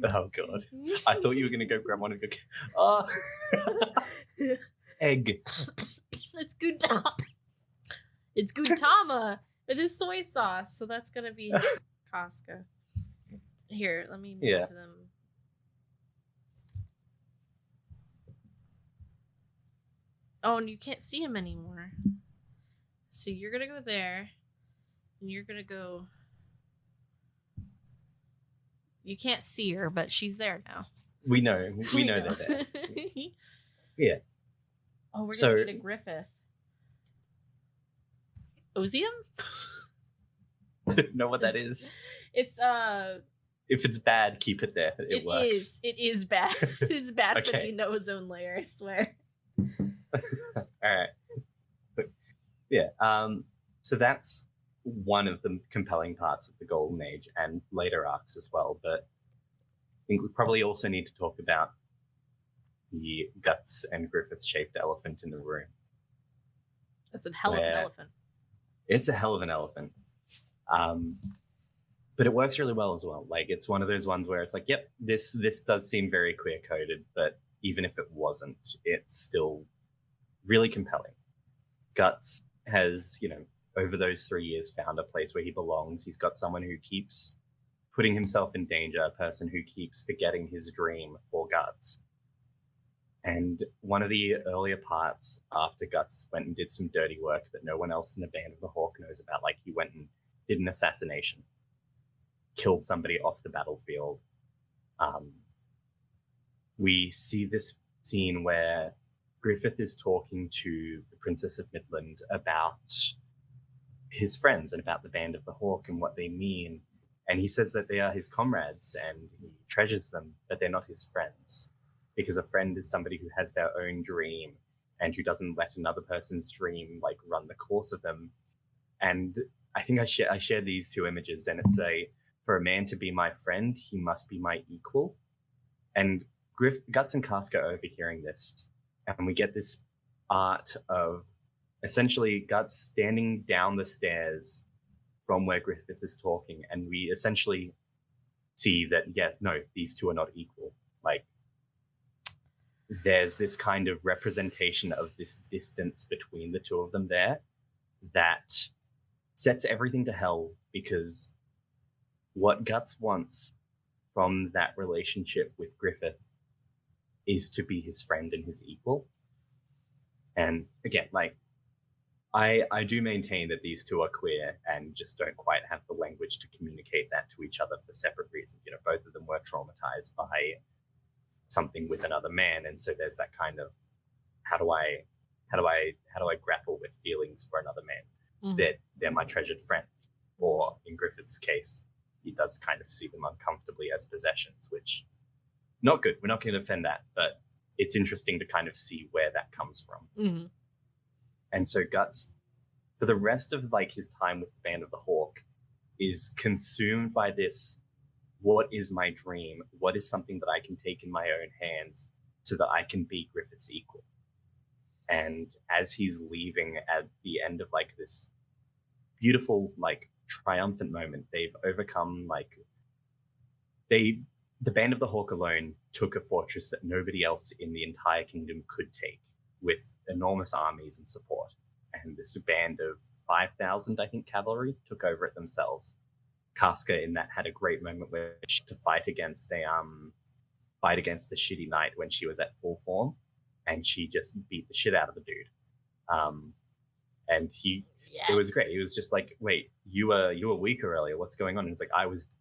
Oh god. I thought you were gonna go grab one of your cats. Oh. Egg. It's Gudama. It's Gudama with his soy sauce, so that's gonna be Casca. Here, let me move them. Oh, and you can't see him anymore. So you're gonna go there, and you're gonna go You can't see her, but she's there now. We know they're there. Yeah. Oh, we're gonna meet a Griffith. Osium? I don't know what that is. It's If it's bad, keep it there. It works. It is bad. It's bad Okay. for the ozone layer, I swear. All right. But, yeah. So that's one of the compelling parts of the Golden Age and later arcs as well. But I think we probably also need to talk about the Guts and Griffith shaped elephant in the room. That's a hell of an elephant. It's a hell of an elephant. But it works really well as well. Like, it's one of those ones where it's like, yep, this does seem very queer coded, but even if it wasn't, it's still really compelling. Guts has, over those 3 years found a place where he belongs. He's got someone who keeps putting himself in danger, a person who keeps forgetting his dream for Guts. And one of the earlier parts after Guts went and did some dirty work that no one else in the Band of the Hawk knows about, like he went and did an assassination, killed somebody off the battlefield. We see this scene where Griffith is talking to the Princess of Midland about his friends and about the Band of the Hawk and what they mean. And he says that they are his comrades and he treasures them, but they're not his friends. Because a friend is somebody who has their own dream and who doesn't let another person's dream like run the course of them. And I think I shared these two images, and it's for a man to be my friend, he must be my equal. And Guts and Casca are overhearing this, and we get this art of essentially Guts standing down the stairs from where Griffith is talking, and we essentially see that, yes, no, these two are not equal. Like, there's this kind of representation of this distance between the two of them there that sets everything to hell, because what Guts wants from that relationship with Griffith is to be his friend and his equal. And again, like, I do maintain that these two are queer and just don't quite have the language to communicate that to each other for separate reasons. Both of them were traumatized by something with another man, and so there's that kind of how do I grapple with feelings for another man? Mm-hmm. That they're my treasured friend, or in Griffith's case, he does kind of see them uncomfortably as possessions, which not good. We're not going to defend that, but it's interesting to kind of see where that comes from. Mm-hmm. And so Guts, for the rest of like his time with the Band of the Hawk, is consumed by this. What is my dream? What is something that I can take in my own hands so that I can be Griffith's equal? And as he's leaving at the end of like this beautiful, like triumphant moment, they've overcome the Band of the Hawk alone took a fortress that nobody else in the entire kingdom could take, with enormous armies and support. And this band of 5,000, I think, cavalry took over it themselves. Casca in that had a great moment where she had to fight against the shitty knight when she was at full form, and she just beat the shit out of the dude. And it was great. He was just like, "Wait, you were weaker earlier. What's going on?" And it's like,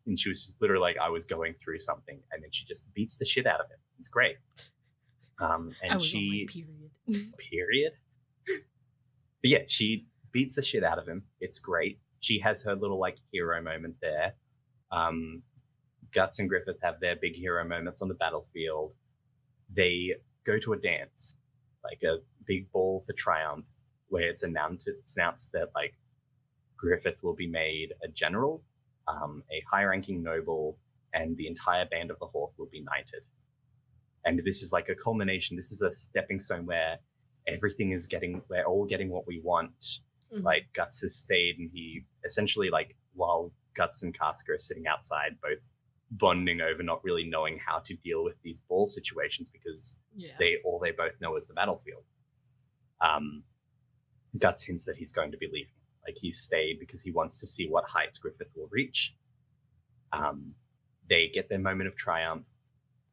and she was just literally like, "I was going through something," and then she just beats the shit out of him. It's great. And period. But yeah, she beats the shit out of him. It's great. She has her little like hero moment there. Guts and Griffith have their big hero moments on the battlefield. They go to a dance, like a big ball for triumph, where it's announced that like Griffith will be made a general, a high-ranking noble, and the entire Band of the Hawk will be knighted. And this is like a culmination. This is a stepping stone where we're all getting what we want. Mm-hmm. Like Guts has stayed, and he essentially, like, while Guts and Casca are sitting outside, both bonding over not really knowing how to deal with these ball situations, because they both know is the battlefield. Guts hints that he's going to be leaving. Like, he's stayed because he wants to see what heights Griffith will reach. They get their moment of triumph.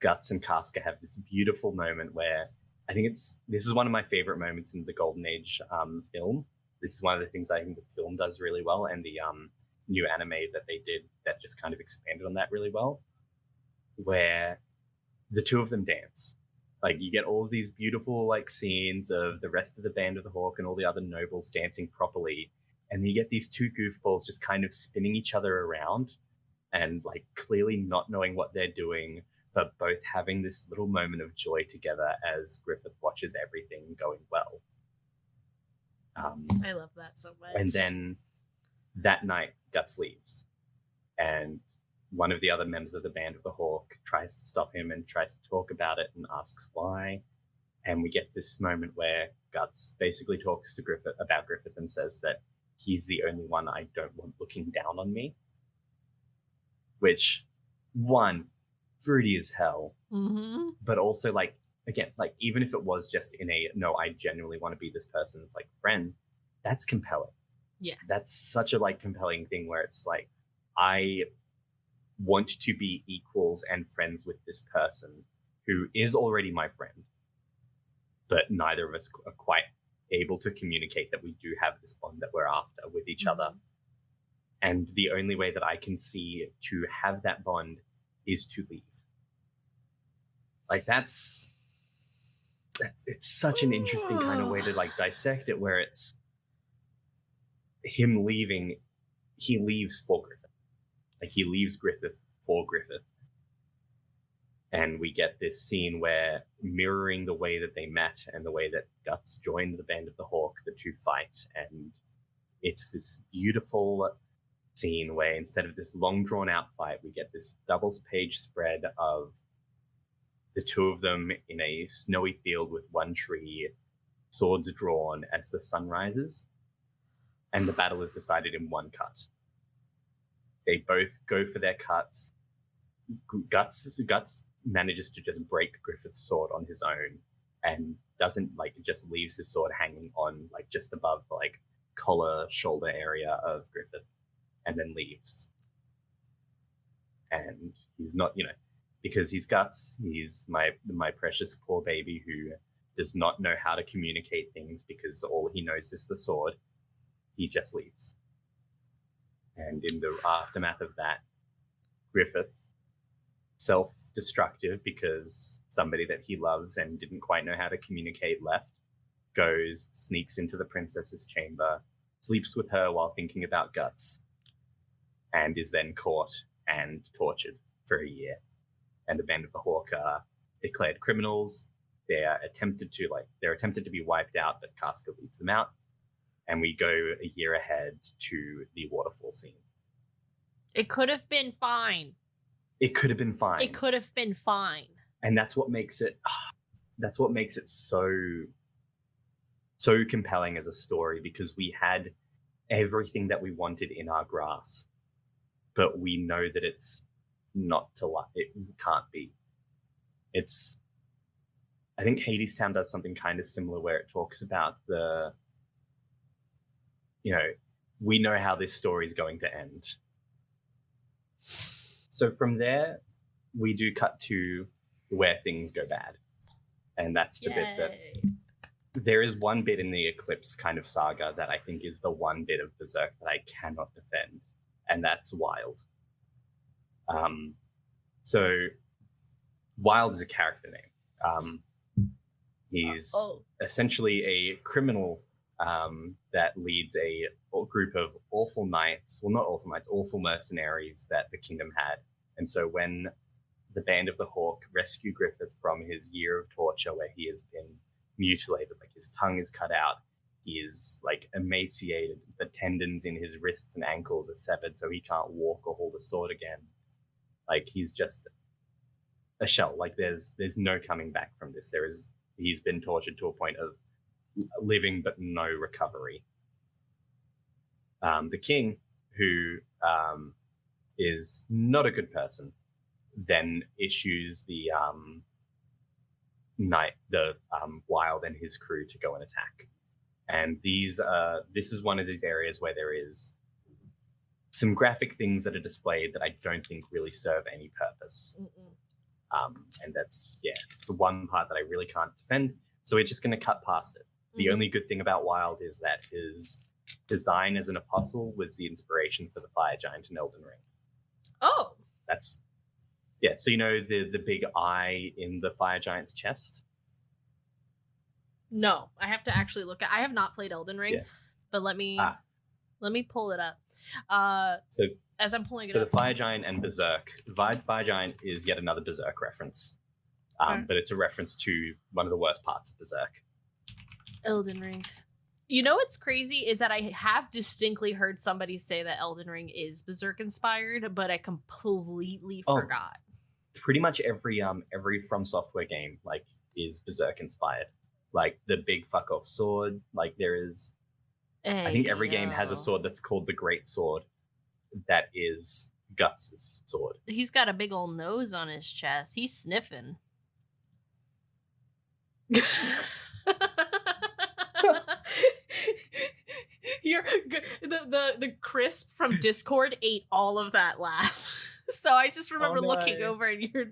Guts and Casca have this beautiful moment where I think this is one of my favorite moments in the Golden Age film. This is one of the things I think the film does really well, and the new anime that they did that just kind of expanded on that really well. where the two of them dance. Like, you get all of these beautiful like scenes of the rest of the band of the Hawk and all the other nobles dancing properly, and then you get these two goofballs just kind of spinning each other around and like clearly not knowing what they're doing, but both having this little moment of joy together as Griffith watches everything going well. I love that so much. And then that night, Guts leaves, and one of the other members of the Band of the Hawk tries to stop him and tries to talk about it and asks why. And we get this moment where Guts basically talks to Griffith about Griffith and says that he's the only one I don't want looking down on me. Which, one, fruity as hell, but also like, again, like even if it was just in a no, I genuinely want to be this person's like friend, that's compelling. Yes. That's such a like compelling thing where it's like, I want to be equals and friends with this person who is already my friend, but neither of us are quite able to communicate that we do have this bond that we're after with each other. And the only way that I can see to have that bond is to leave. Like it's such an interesting kind of way to like dissect it, where it's him leaving, he leaves for Griffith. Like he leaves Griffith for Griffith. And we get this scene where, mirroring the way that they met and the way that Guts joined the Band of the Hawk, the two fight. And it's this beautiful scene where instead of this long drawn out fight, we get this doubles page spread of the two of them in a snowy field with one tree, swords drawn as the sun rises. And the battle is decided in one cut. They both go for their cuts. Guts manages to just break Griffith's sword on his own and doesn't like, just leaves his sword hanging on like just above the like collar shoulder area of Griffith, and then leaves. And he's not, because he's Guts, he's my precious poor baby who does not know how to communicate things because all he knows is the sword. He just leaves. And in the aftermath of that, Griffith, self-destructive because somebody that he loves and didn't quite know how to communicate left, goes, sneaks into the princess's chamber, sleeps with her while thinking about Guts, and is then caught and tortured for a year. And the Band of the Hawk are declared criminals. They're attempted to be wiped out, but Casca leads them out. And we go a year ahead to the waterfall scene. It could have been fine. It could have been fine. It could have been fine. And that's what makes it so compelling as a story, because we had everything that we wanted in our grasp, but we know that it's not to like, it can't be. I think Hadestown does something kind of similar where it talks about we know how this story is going to end. So from there, we do cut to where things go bad. And that's the bit that there is one bit in the Eclipse kind of saga that I think is the one bit of Berserk that I cannot defend. And that's Wild. So Wild is a character name. He's essentially a criminal that leads a group of awful mercenaries that the kingdom had. And so when the Band of the Hawk rescue Griffith from his year of torture, where he has been mutilated, like his tongue is cut out, he is like emaciated, the tendons in his wrists and ankles are severed, so he can't walk or hold a sword again. Like, he's just a shell. Like, there's no coming back from this. He's been tortured to a point of living but no recovery. The king, who is not a good person, then issues the Wild and his crew to go and attack. And this is one of these areas where there is some graphic things that are displayed that I don't think really serve any purpose. And that's it's the one part that I really can't defend. So we're just going to cut past it. The only good thing about Wild is that his design as an apostle was the inspiration for the Fire Giant in Elden Ring. Oh. Yeah, so you know the big eye in the fire giant's chest? No, I have to actually look at. I have not played Elden Ring, Yeah. but let me Ah, pull it up. Uh, so as I'm pulling it so the up. fire giant and Berserk. Fire giant is yet another Berserk reference. But it's a reference to one of the worst parts of Berserk. Elden Ring. You know what's crazy is that I have distinctly heard somebody say that Elden Ring is Berserk inspired, but I completely Oh. forgot. Pretty much every From Software game like is Berserk inspired. Like the big fuck off sword. Like there is, I think every game has a sword that's called the Great Sword. That is Guts' sword. He's got a big old nose on his chest. He's sniffing. You're the crisp from Discord ate all of that laugh. So I just remember looking over and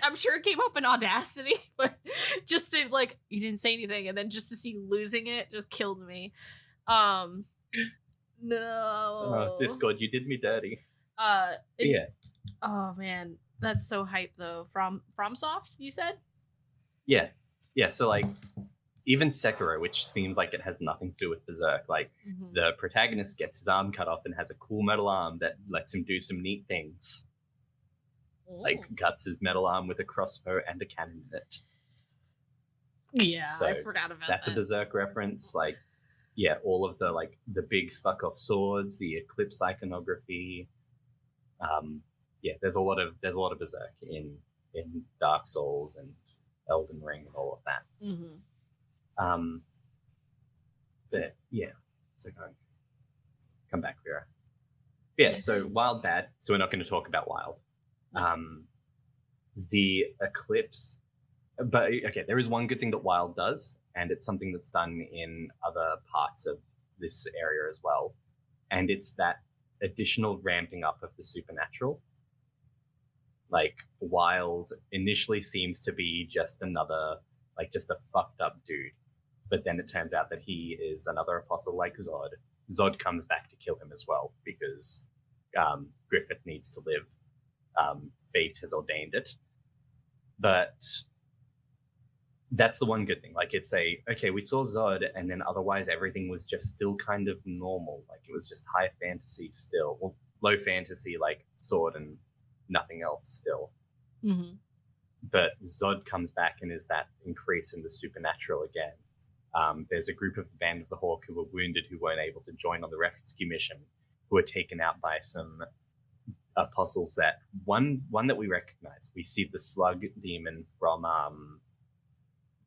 I'm sure it came up in Audacity, but just to like, you didn't say anything, and then just to see you losing it just killed me. No. Discord, you did me dirty. Yeah. Oh man, that's so hype though. From FromSoft, you said? Yeah. So like even Sekiro, which seems like it has nothing to do with Berserk, like the protagonist gets his arm cut off and has a cool metal arm that lets him do some neat things. Like Guts' metal arm with a crossbow and a cannon in it. Yeah, so I forgot about that. That's a Berserk reference. Like, yeah, all of the like the big fuck off swords, the eclipse iconography. Yeah, there's a lot of Berserk in Dark Souls and Elden Ring and all of that. But yeah, so come back, Vera. Yeah, so Wild bad. So we're not going to talk about Wild. The eclipse, but okay, there is one good thing that Wild does, and it's something that's done in other parts of this area as well, and it's that additional ramping up of the supernatural. Like Wild initially seems to be just another, like just a fucked up dude, but then it turns out that he is another apostle like Zod. Zod comes back to kill him as well because Griffith needs to live. Fate has ordained it. But that's the one good thing. Like it's okay, we saw Zod, and then otherwise everything was just still kind of normal. Like it was just high fantasy still, well, low fantasy, like sword and nothing else still. But Zod comes back and is that increase in the supernatural again. There's a group of the Band of the Hawk who were wounded, who weren't able to join on the rescue mission, who were taken out by some apostles. That one that we recognize. We see the slug demon from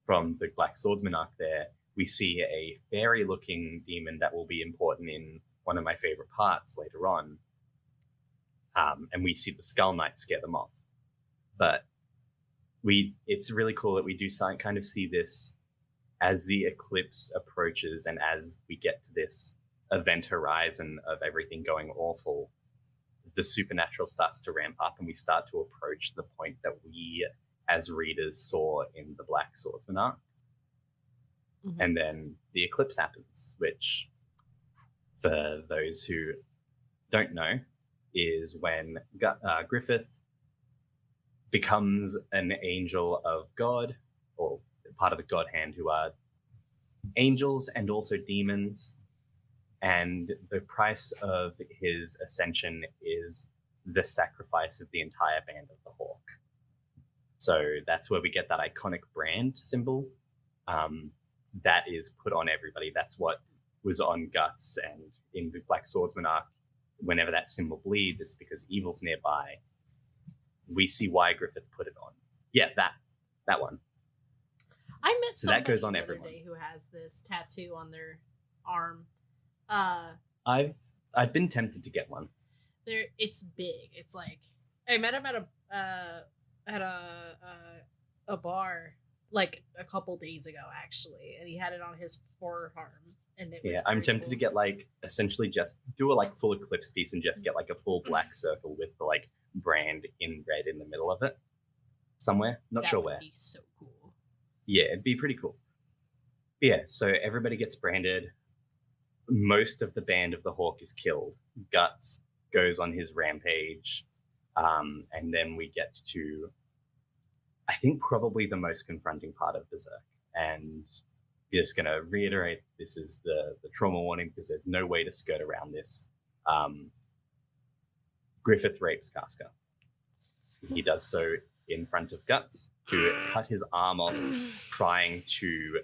the Black Swordsman arc there. We see a fairy looking demon that will be important in one of my favorite parts later on. And we see the Skull Knight scare them off. But it's really cool that we do kind of see this as the eclipse approaches, and as we get to this event horizon of everything going awful, the supernatural starts to ramp up, and we start to approach the point that we as readers saw in the Black Swordsman arc. And then the eclipse happens, which, for those who don't know, is when Griffith becomes an angel of God, or part of the God Hand, who are angels and also demons. And the price of his ascension is the sacrifice of the entire Band of the Hawk. So that's where we get that iconic brand symbol that is put on everybody. That's what was on Guts, and in the Black Swordsman arc, whenever that symbol bleeds, it's because evil's nearby. We see why Griffith put it on. Yeah, that one. I met somebody that goes on the other everyone. day who has this tattoo on their arm. I've been tempted to get one. It's big. It's like I met him at a bar like a couple days ago actually, and he had it on his forearm. And it was I'm tempted cool. to get like essentially just do a like full eclipse piece and just get like a full black circle with the like brand in red in the middle of it somewhere. Not sure where. That would be so cool. Yeah, it'd be pretty cool. But yeah, so everybody gets branded. Most of the Band of the Hawk is killed. Guts goes on his rampage. And then we get to, I think, probably the most confronting part of Berserk. And just going to reiterate, this is the trauma warning because there's no way to skirt around this. Griffith rapes Casca. He does so in front of Guts, who cut his arm off trying to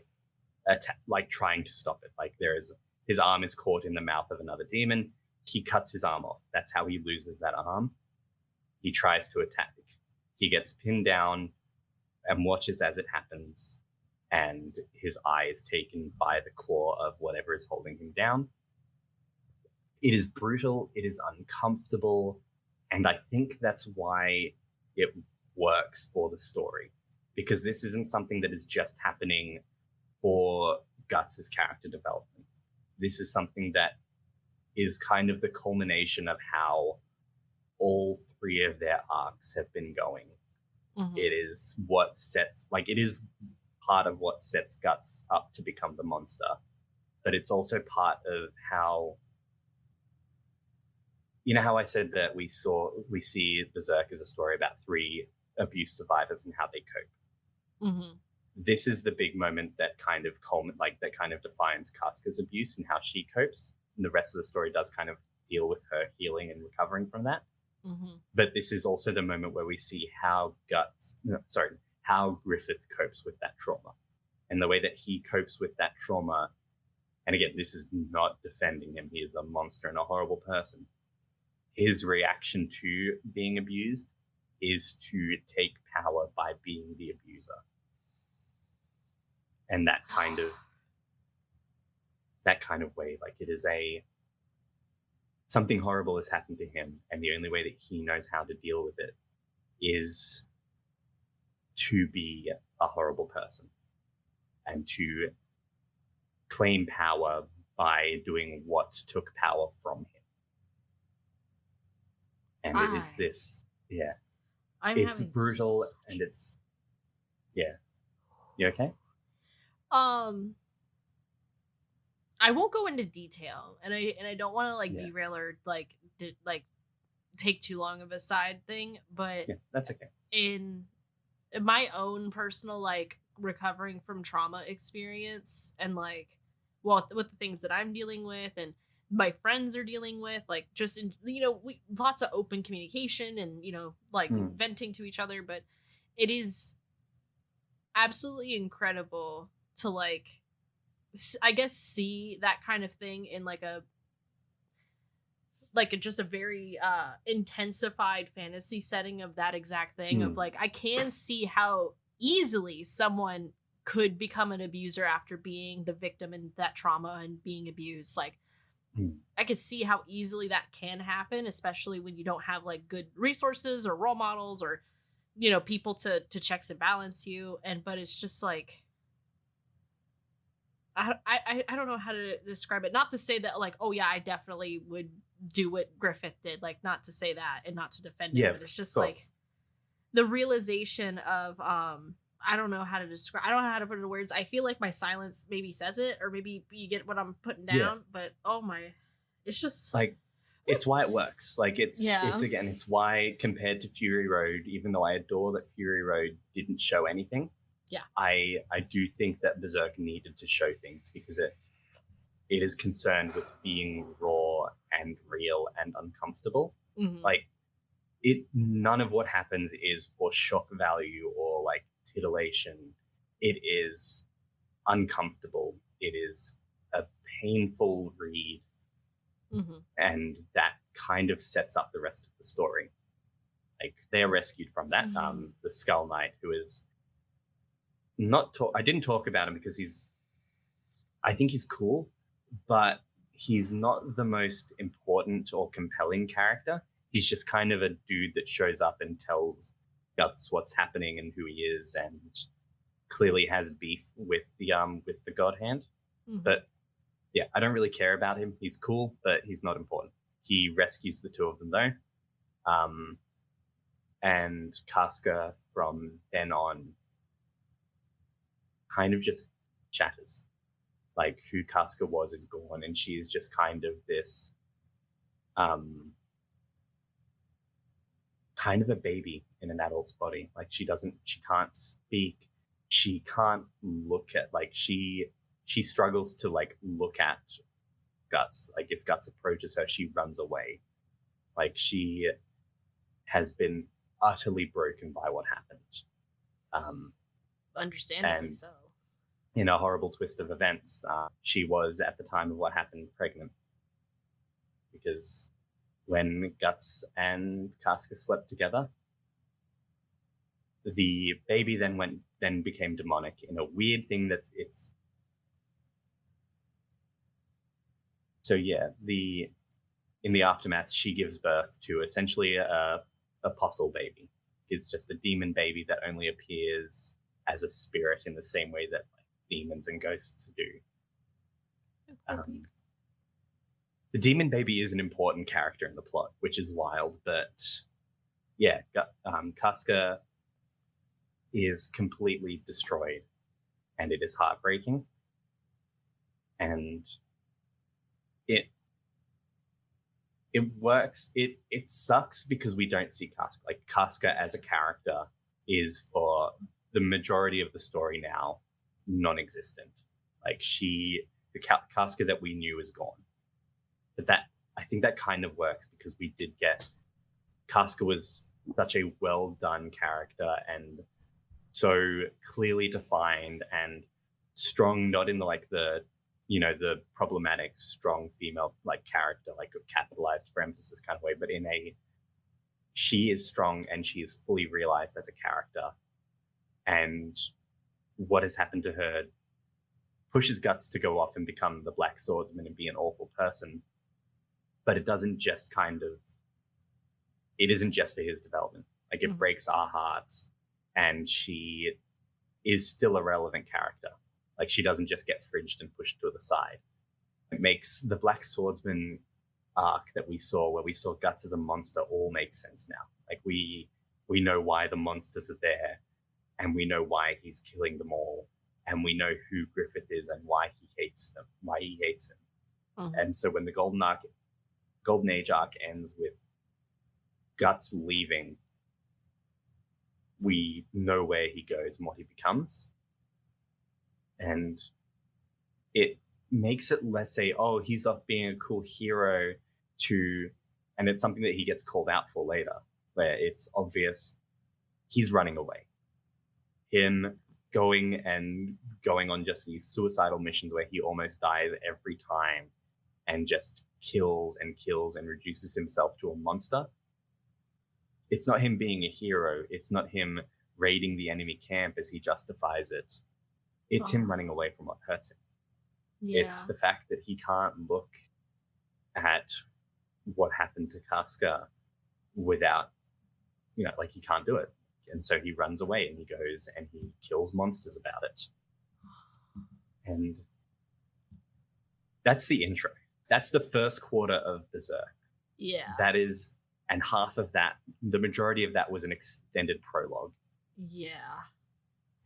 trying to stop it. Like his arm is caught in the mouth of another demon. He cuts his arm off. That's how he loses that arm. He tries to attack. He gets pinned down and watches as it happens, and his eye is taken by the claw of whatever is holding him down. It is brutal. It is uncomfortable. And I think that's why it works for the story, because this isn't something that is just happening for Guts' character development. This is something that is kind of the culmination of how all three of their arcs have been going. Mm-hmm. It is part of what sets Guts up to become the monster, but it's also part of how, you know how I said that we see Berserk as a story about three abuse survivors and how they cope. Mm-hmm. This is the big moment that kind of defines Casca's abuse and how she copes. And the rest of the story does kind of deal with her healing and recovering from that. Mm-hmm. But this is also the moment where we see how Griffith copes with that trauma, and the way that he copes with that trauma. And again, this is not defending him. He is a monster and a horrible person. His reaction to being abused is to take power by being the abuser. And that kind of way, like, it is something horrible has happened to him, and the only way that he knows how to deal with it is to be a horrible person and to claim power by doing what took power from him. And it is this, it's brutal, and it's, You okay? I won't go into detail, and I don't want to derail or take too long of a side thing, but that's okay. In my own personal recovering from trauma experience, and with the things that I'm dealing with and my friends are dealing with, just in lots of open communication and venting to each other, but it is absolutely incredible to I guess see that kind of thing in just a very intensified fantasy setting of that exact thing of I can see how easily someone could become an abuser after being the victim in that trauma and being abused. I could see how easily that can happen, especially when you don't have good resources or role models or people to checks and balance you. But it's just I don't know how to describe it. Not to say that oh yeah, I definitely would do what Griffith did. Not to say that and not to defend him, but it's just the realization of I don't know how to describe. I don't know how to put it in words. I feel like my silence maybe says it, or maybe you get what I'm putting down. But oh my, it's just it's why it works. It's why, compared to Fury Road, even though I adore that Fury Road didn't show anything. Yeah, I do think that Berserk needed to show things because it is concerned with being raw and real and uncomfortable. Mm-hmm. None of what happens is for shock value or titillation. It is uncomfortable. It is a painful read. Mm-hmm. And that kind of sets up the rest of the story. They are rescued from that. Mm-hmm. The Skull Knight, who is I didn't talk about him because I think he's cool, but he's not the most important or compelling character. He's just kind of a dude that shows up and tells Guts what's happening and who he is, and clearly has beef with the God Hand. Mm-hmm. But yeah, I don't really care about him. He's cool, but he's not important. He rescues the two of them though. And Casca from then on kind of just shatters. Who Casca was is gone, and she is just kind of this kind of a baby in an adult's body. Like she can't speak, she can't look at, like she struggles to like look at Guts. Like if Guts approaches her, she runs away. Like she has been utterly broken by what happened. Understandably and so. in a horrible twist of events, she was at the time of what happened pregnant, because when Guts and Casca slept together, the baby then became demonic in a weird thing it's so yeah, in the aftermath she gives birth to essentially a apostle baby. It's just a demon baby that only appears as a spirit in the same way that like demons and ghosts do. The demon baby is an important character in the plot, which is wild, but yeah, Casca is completely destroyed, and it is heartbreaking. And it works. It sucks because we don't see Casca. Like Casca as a character is, for the majority of the story now, non-existent. Like the Casca that we knew is gone. But I think that kind of works because we did get, Casca was such a well done character and so clearly defined and strong, not in the problematic strong female like character, like capitalized for emphasis kind of way, but in a, she is strong and she is fully realized as a character. And what has happened to her pushes Guts to go off and become the Black Swordsman and be an awful person. But it doesn't just it isn't just for his development. Like it breaks our hearts, and she is still a relevant character. Like she doesn't just get fridged and pushed to the side. It makes the Black Swordsman arc that we saw, where we saw Guts as a monster, all makes sense now. Like we know why the monsters are there, and we know why he's killing them all, and we know who Griffith is and why he hates them, why he hates him. And so when the Golden Age arc ends with Guts leaving, we know where he goes and what he becomes. And it makes it less he's off being a cool hero and it's something that he gets called out for later, where it's obvious he's running away. Him going on just these suicidal missions where he almost dies every time and just kills and reduces himself to a monster. It's not him being a hero. It's not him raiding the enemy camp as he justifies it. It's him running away from what hurts him. Yeah. It's the fact that he can't look at what happened to Casca without, like he can't do it. And so he runs away and he goes and he kills monsters about it. And that's the intro. That's the first quarter of Berserk. Yeah. That is, and half of that, the majority of that was an extended prologue. Yeah.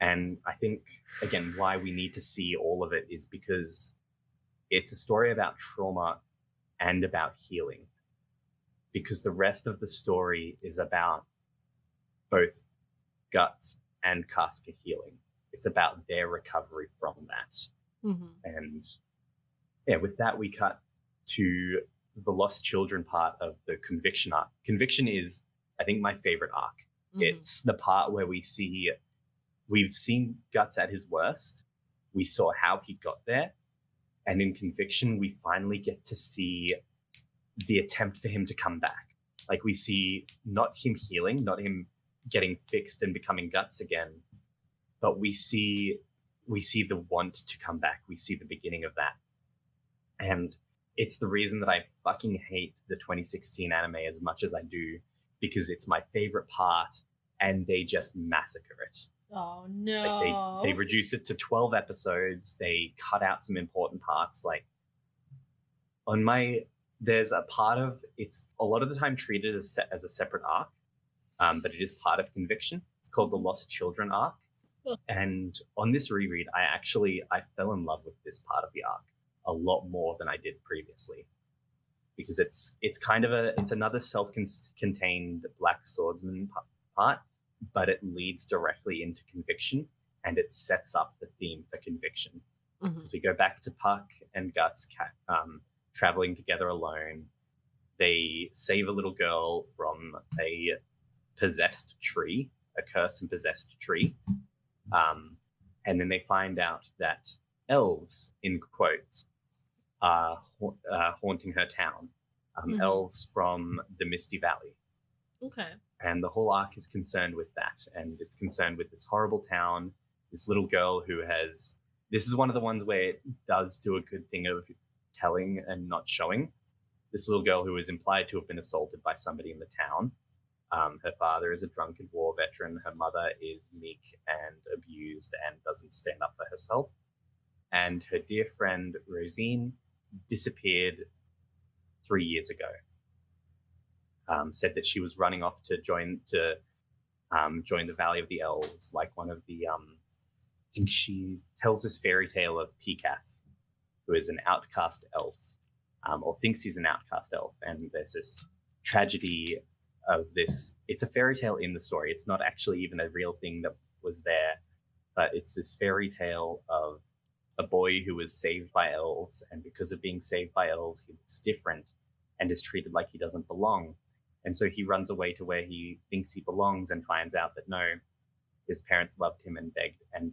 And I think, again, why we need to see all of it is because it's a story about trauma and about healing. Because the rest of the story is about both Guts and Casca healing. It's about their recovery from that. And yeah, with that, we cut to the Lost Children part of the Conviction arc. Conviction is, I think, my favorite arc. It's the part where we've seen Guts at his worst. We saw how he got there. And in Conviction, we finally get to see the attempt for him to come back. Like we see not him healing, not him getting fixed and becoming Guts again, but we see the want to come back. We see the beginning of that. And it's the reason that I fucking hate the 2016 anime as much as I do, because it's my favorite part and they just massacre it. Oh no. Like they reduce it to 12 episodes. They cut out some important parts. Like there's a part of, it's a lot of the time treated as a separate arc, but it is part of Conviction. It's called the Lost Children arc. And on this reread, I fell in love with this part of the arc a lot more than I did previously, because it's another self-contained black swordsman part, but it leads directly into conviction, and it sets up the theme for conviction. So we go back to Puck and Guts traveling together alone. They save a little girl from a possessed tree, a curse and possessed tree. And then they find out that elves, in quotes, are haunting her town. Elves from the Misty Valley. Okay. And the whole arc is concerned with that. And it's concerned with this horrible town, this little girl who has... This is one of the ones where it does do a good thing of telling and not showing. This little girl who is implied to have been assaulted by somebody in the town. Her father is a drunken war veteran. Her mother is meek and abused and doesn't stand up for herself. And her dear friend, Rosine, disappeared 3 years ago. Said that she was running off to join the Valley of the Elves, like one of the... I think she tells this fairy tale of Pekath, who is an outcast elf, or thinks he's an outcast elf. And there's this tragedy of this. It's a fairy tale in the story. It's not actually even a real thing that was there, but it's this fairy tale of a boy who was saved by elves, and because of being saved by elves, he looks different and is treated like he doesn't belong. And so he runs away to where he thinks he belongs and finds out that no, his parents loved him and begged, and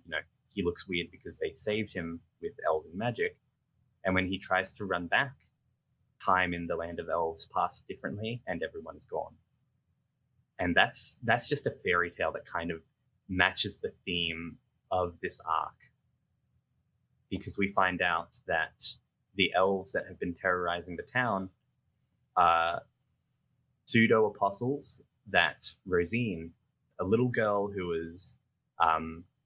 he looks weird because they saved him with elven magic. And when he tries to run back, time in the land of elves passed differently and everyone's gone. And that's just a fairy tale that kind of matches the theme of this arc, because we find out that the elves that have been terrorizing the town are pseudo-apostles that Rosine, a little girl who was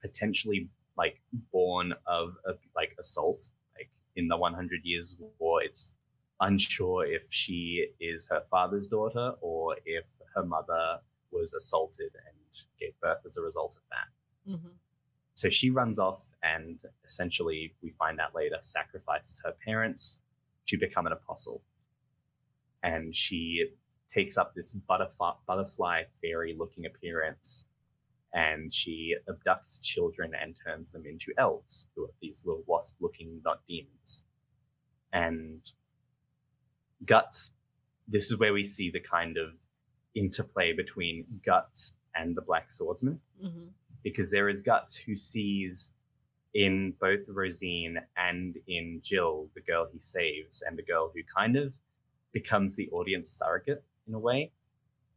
potentially born of assault, in the 100 Years' War, it's unsure if she is her father's daughter or if her mother was assaulted and gave birth as a result of that. So she runs off and essentially, we find out later, sacrifices her parents to become an apostle. And she takes up this butterfly fairy-looking appearance, and she abducts children and turns them into elves, who are these little wasp-looking, not demons. And Guts, this is where we see the kind of interplay between Guts and the Black Swordsman, because there is Guts who sees in both Rosine and in Jill, the girl he saves, and the girl who kind of becomes the audience surrogate in a way.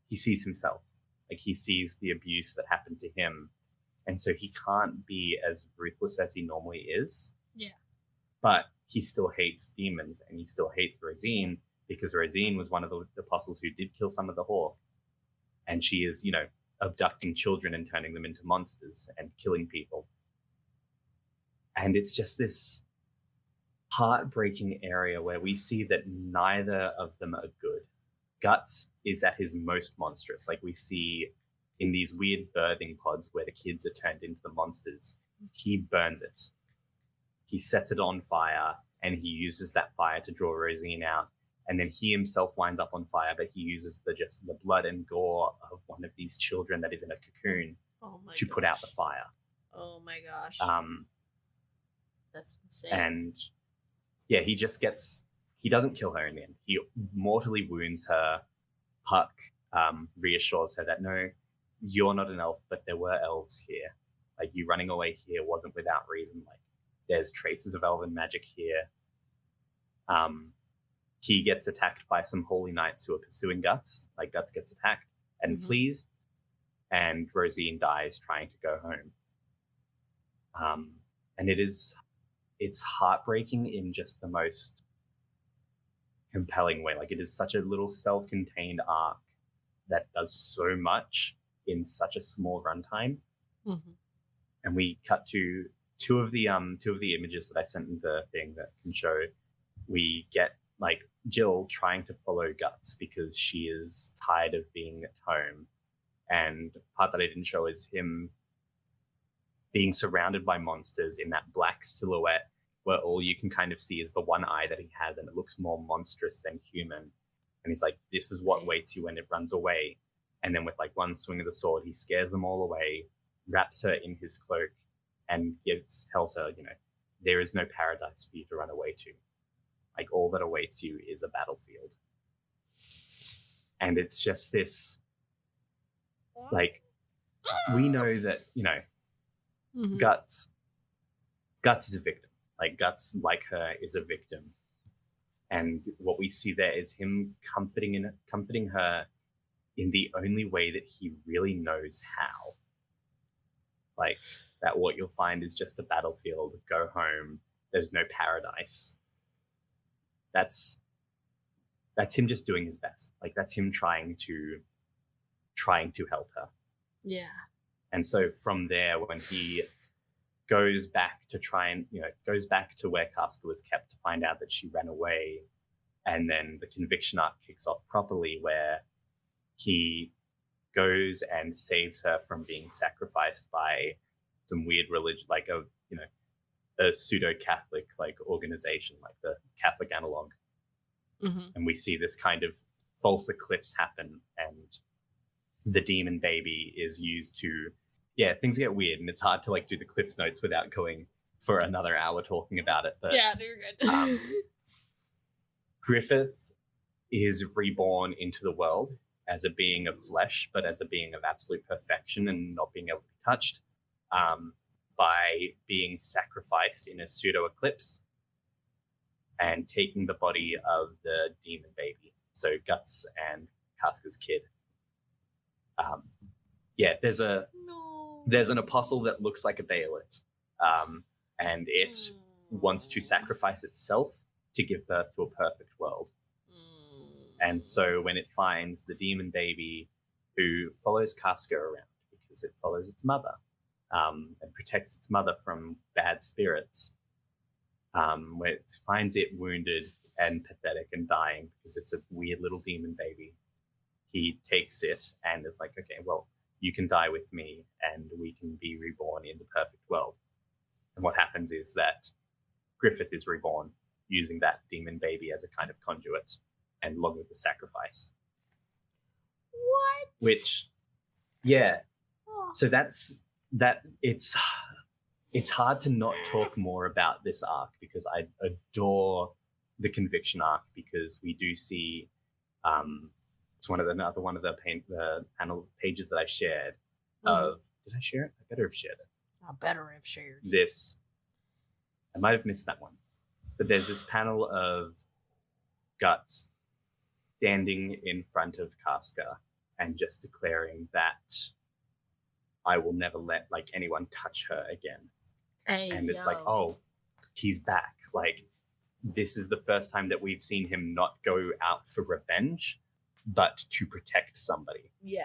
He sees himself. He sees the abuse that happened to him. And so he can't be as ruthless as he normally is. Yeah. But he still hates demons, and he still hates Rosine, because Rosine was one of the apostles who did kill some of the Hawk. And she is, abducting children and turning them into monsters and killing people. And it's just this heartbreaking area where we see that neither of them are good. Guts is at his most monstrous. We see in these weird birthing pods where the kids are turned into the monsters, he burns it. He sets it on fire, and he uses that fire to draw Rosine out. And then he himself winds up on fire, but he uses the blood and gore of one of these children that is in a cocoon to put out the fire. Oh my gosh. That's insane. And yeah, he doesn't kill her in the end. He mortally wounds her. Puck reassures her that no, you're not an elf, but there were elves here. You running away here wasn't without reason. There's traces of elven magic here. He gets attacked by some holy knights who are pursuing Guts. Guts gets attacked and flees, and Rosine dies trying to go home. And it's heartbreaking in just the most compelling way. It is such a little self-contained arc that does so much in such a small runtime. And we cut to two of the images that I sent in the thing that can show. We get Jill trying to follow Guts because she is tired of being at home, and the part that I didn't show is him being surrounded by monsters in that black silhouette where all you can kind of see is the one eye that he has, and it looks more monstrous than human. And he's like, this is what waits you when it runs away. And then with like one swing of the sword, he scares them all away, wraps her in his cloak, and tells her, there is no paradise for you to run away to. Like, all that awaits you is a battlefield. And it's just this, like, we know that, Guts is a victim. Like, Guts, like her, is a victim. And what we see there is him comforting her in the only way that he really knows how. Like, that what you'll find is just a battlefield. Go home. There's no paradise. That's him just doing his best. Like, that's him trying to help her. Yeah. And so from there, when he goes back to goes back to where Casca was kept to find out that she ran away, and then the conviction arc kicks off properly, where he goes and saves her from being sacrificed by some weird religion, like a pseudo-Catholic like organization, like the Catholic analog. And we see this kind of false eclipse happen, and the demon baby is used to, things get weird, and it's hard to like do the Cliff's Notes without going for another hour talking about it. But yeah, you're good. Griffith is reborn into the world as a being of flesh, but as a being of absolute perfection and not being able to be touched, by being sacrificed in a pseudo eclipse and taking the body of the demon baby. So Guts and Casca's kid. There's an apostle that looks like a Baelit, and it wants to sacrifice itself to give birth to a perfect world. And so when it finds the demon baby, who follows Casca around because it follows its mother, and protects its mother from bad spirits, when it finds it wounded and pathetic and dying because it's a weird little demon baby, he takes it and is like, okay, well, you can die with me and we can be reborn in the perfect world. And what happens is that Griffith is reborn using that demon baby as a kind of conduit, and along with the sacrifice. What? Which, so that's that. It's hard to not talk more about this arc, because I adore the conviction arc, because we do see it's another one of the panels pages that I shared of. Did I share it? I better have shared it. I better have shared this. I might have missed that one, but there's this panel of Guts standing in front of Casca and just declaring that I will never let like anyone touch her again. And it's like, oh, he's back. Like, this is the first time that we've seen him not go out for revenge, but to protect somebody. Yeah.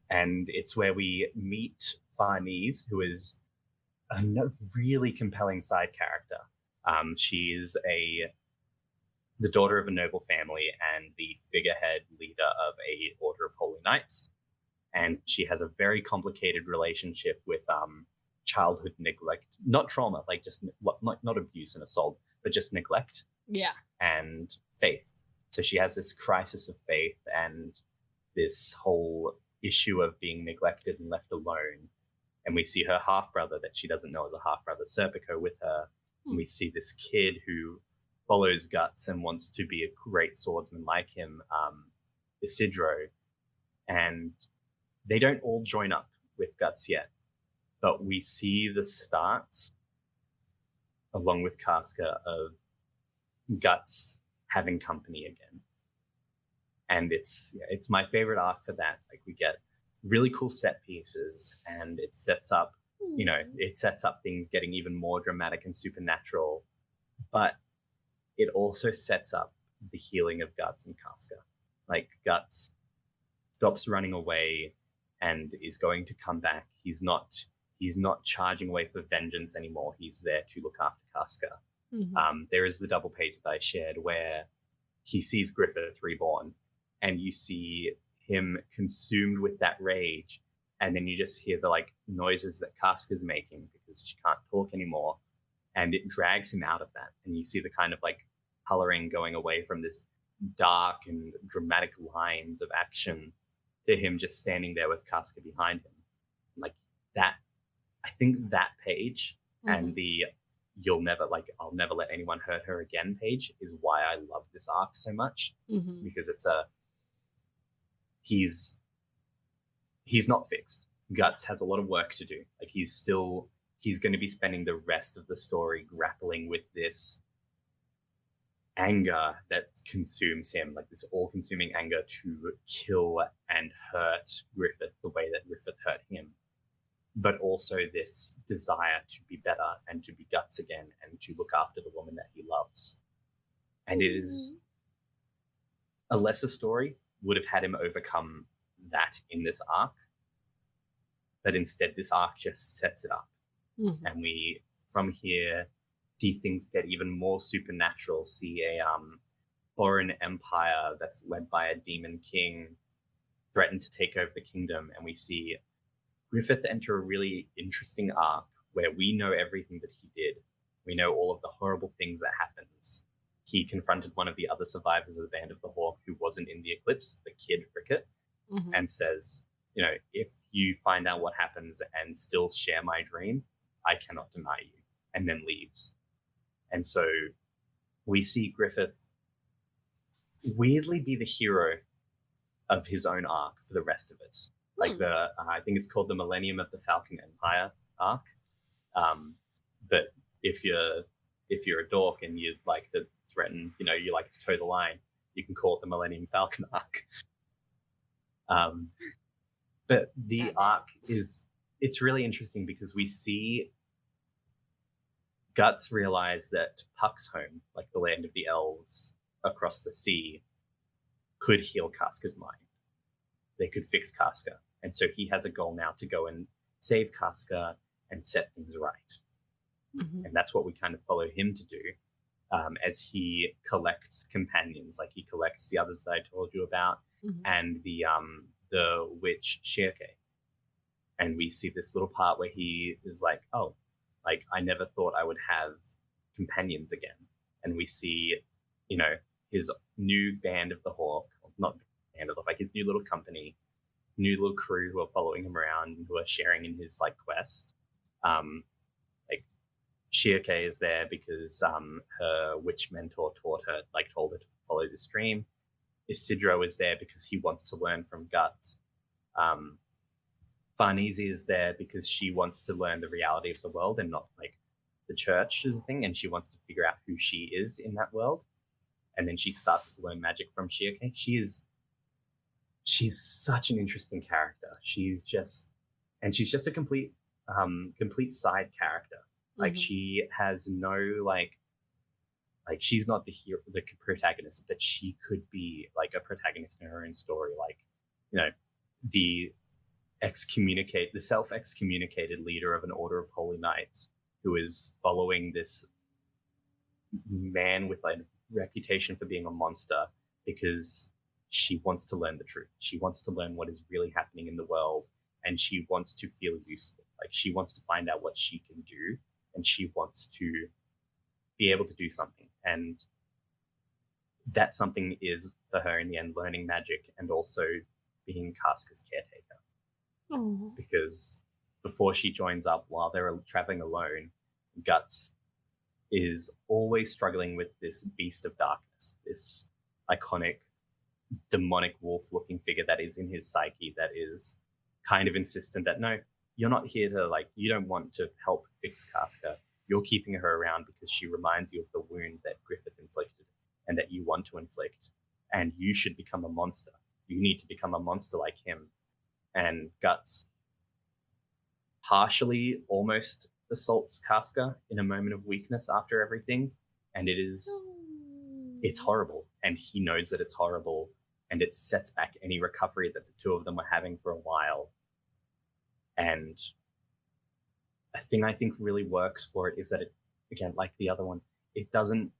And it's where we meet Farnese, who is a really compelling side character. She is the daughter of a noble family and the figurehead leader of a Order of Holy Knights. And she has a very complicated relationship with childhood neglect, not trauma, like just not abuse and assault, but just neglect. Yeah. And faith. So she has this crisis of faith and this whole issue of being neglected and left alone. And we see her half-brother that she doesn't know as a half-brother, Serpico, with her. And we see this kid who follows Guts and wants to be a great swordsman like him, Isidro. And they don't all join up with Guts yet, but we see the starts, along with Casca, of Guts having company again. And it's my favorite arc for that. Like, we get really cool set pieces, and it sets up things getting even more dramatic and supernatural, but it also sets up the healing of Guts and Casca. Like, Guts stops running away and is going to come back. He's not charging away for vengeance anymore. He's there to look after Casca. There is the double page that I shared where he sees Griffith reborn, and you see him consumed with that rage, and then you just hear the like noises that Casca's making because she can't talk anymore, and it drags him out of that. And you see the kind of like coloring going away from this dark and dramatic lines of action to him just standing there with Casca behind him. Like that, I think that page and the "you'll never like I'll never let anyone hurt her again" page is why I love this arc so much, because it's he's not fixed. Guts has a lot of work to do. Like he's going to be spending the rest of the story grappling with this anger that consumes him, like this all-consuming anger to kill and hurt Griffith the way that Griffith hurt him, but also this desire to be better and to be Guts again and to look after the woman that he loves. And it is a lesser story would have had him overcome that in this arc, but instead this arc just sets it up. And we, from here, see things get even more supernatural, see a foreign empire that's led by a demon king threaten to take over the kingdom, and we see Griffith enter a really interesting arc where we know everything that he did. We know all of the horrible things that happens. He confronted one of the other survivors of the Band of the Hawk who wasn't in the eclipse, the kid Rickett, and says, you know, if you find out what happens and still share my dream, I cannot deny you, and then leaves. And so we see Griffith weirdly be the hero of his own arc for the rest of it. Like I think it's called the Millennium of the Falcon Empire arc. But if you're a dork and you like to threaten, you know, you like to toe the line, you can call it the Millennium Falcon arc. But the arc it's really interesting because we see Guts realize that Puck's home, like the land of the elves across the sea, could heal Casca's mind. They could fix Casca. And so he has a goal now to go and save Casca and set things right. And that's what we kind of follow him to do as he collects companions. Like he collects the others that I told you about and the witch Shirke. And we see this little part where he is like, oh, like I never thought I would have companions again. And we see, you know, his new Band of the Hawk, not Band of the Hawk, like his new little company, new little crew who are following him around and who are sharing in his like quest. Like Shirke is there because her witch mentor told her to follow this dream. Isidro is there because he wants to learn from Guts. Farnese is there because she wants to learn the reality of the world and not like the church's thing, and she wants to figure out who she is in that world. And then she starts to learn magic from Shirke. She's such an interesting character. She's just a complete side character. Like she has no like she's not the hero, the protagonist, but she could be like a protagonist in her own story. Like, you know, the self-excommunicated leader of an order of holy knights who is following this man with a reputation for being a monster because she wants to learn the truth. She wants to learn what is really happening in the world, and she wants to feel useful. Like she wants to find out what she can do, and she wants to be able to do something. And that something is for her in the end learning magic and also being Casca's caretaker. Because before she joins up, while they're traveling alone, Guts is always struggling with this beast of darkness, this iconic demonic wolf-looking figure that is in his psyche that is kind of insistent that no, you're not here to like, you don't want to help fix Casca. You're keeping her around because she reminds you of the wound that Griffith inflicted and that you want to inflict. And you should become a monster. You need to become a monster like him. And Guts partially almost assaults Casca in a moment of weakness after everything. And it's horrible. And he knows that it's horrible. And it sets back any recovery that the two of them were having for a while. And a thing I think really works for it is that it, again, like the other ones, it doesn't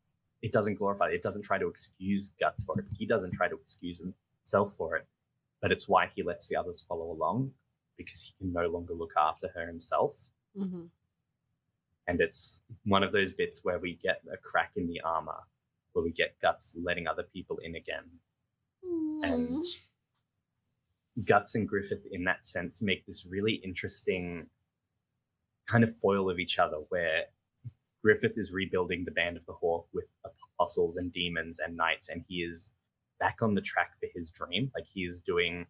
glorify it. It doesn't try to excuse Guts for it. He doesn't try to excuse himself for it. But it's why he lets the others follow along, because he can no longer look after her himself. And it's one of those bits where we get a crack in the armor, where we get Guts letting other people in again. And Guts and Griffith, in that sense, make this really interesting kind of foil of each other, where Griffith is rebuilding the Band of the Hawk with apostles and demons and knights, and he is back on the track for his dream. Like, he is doing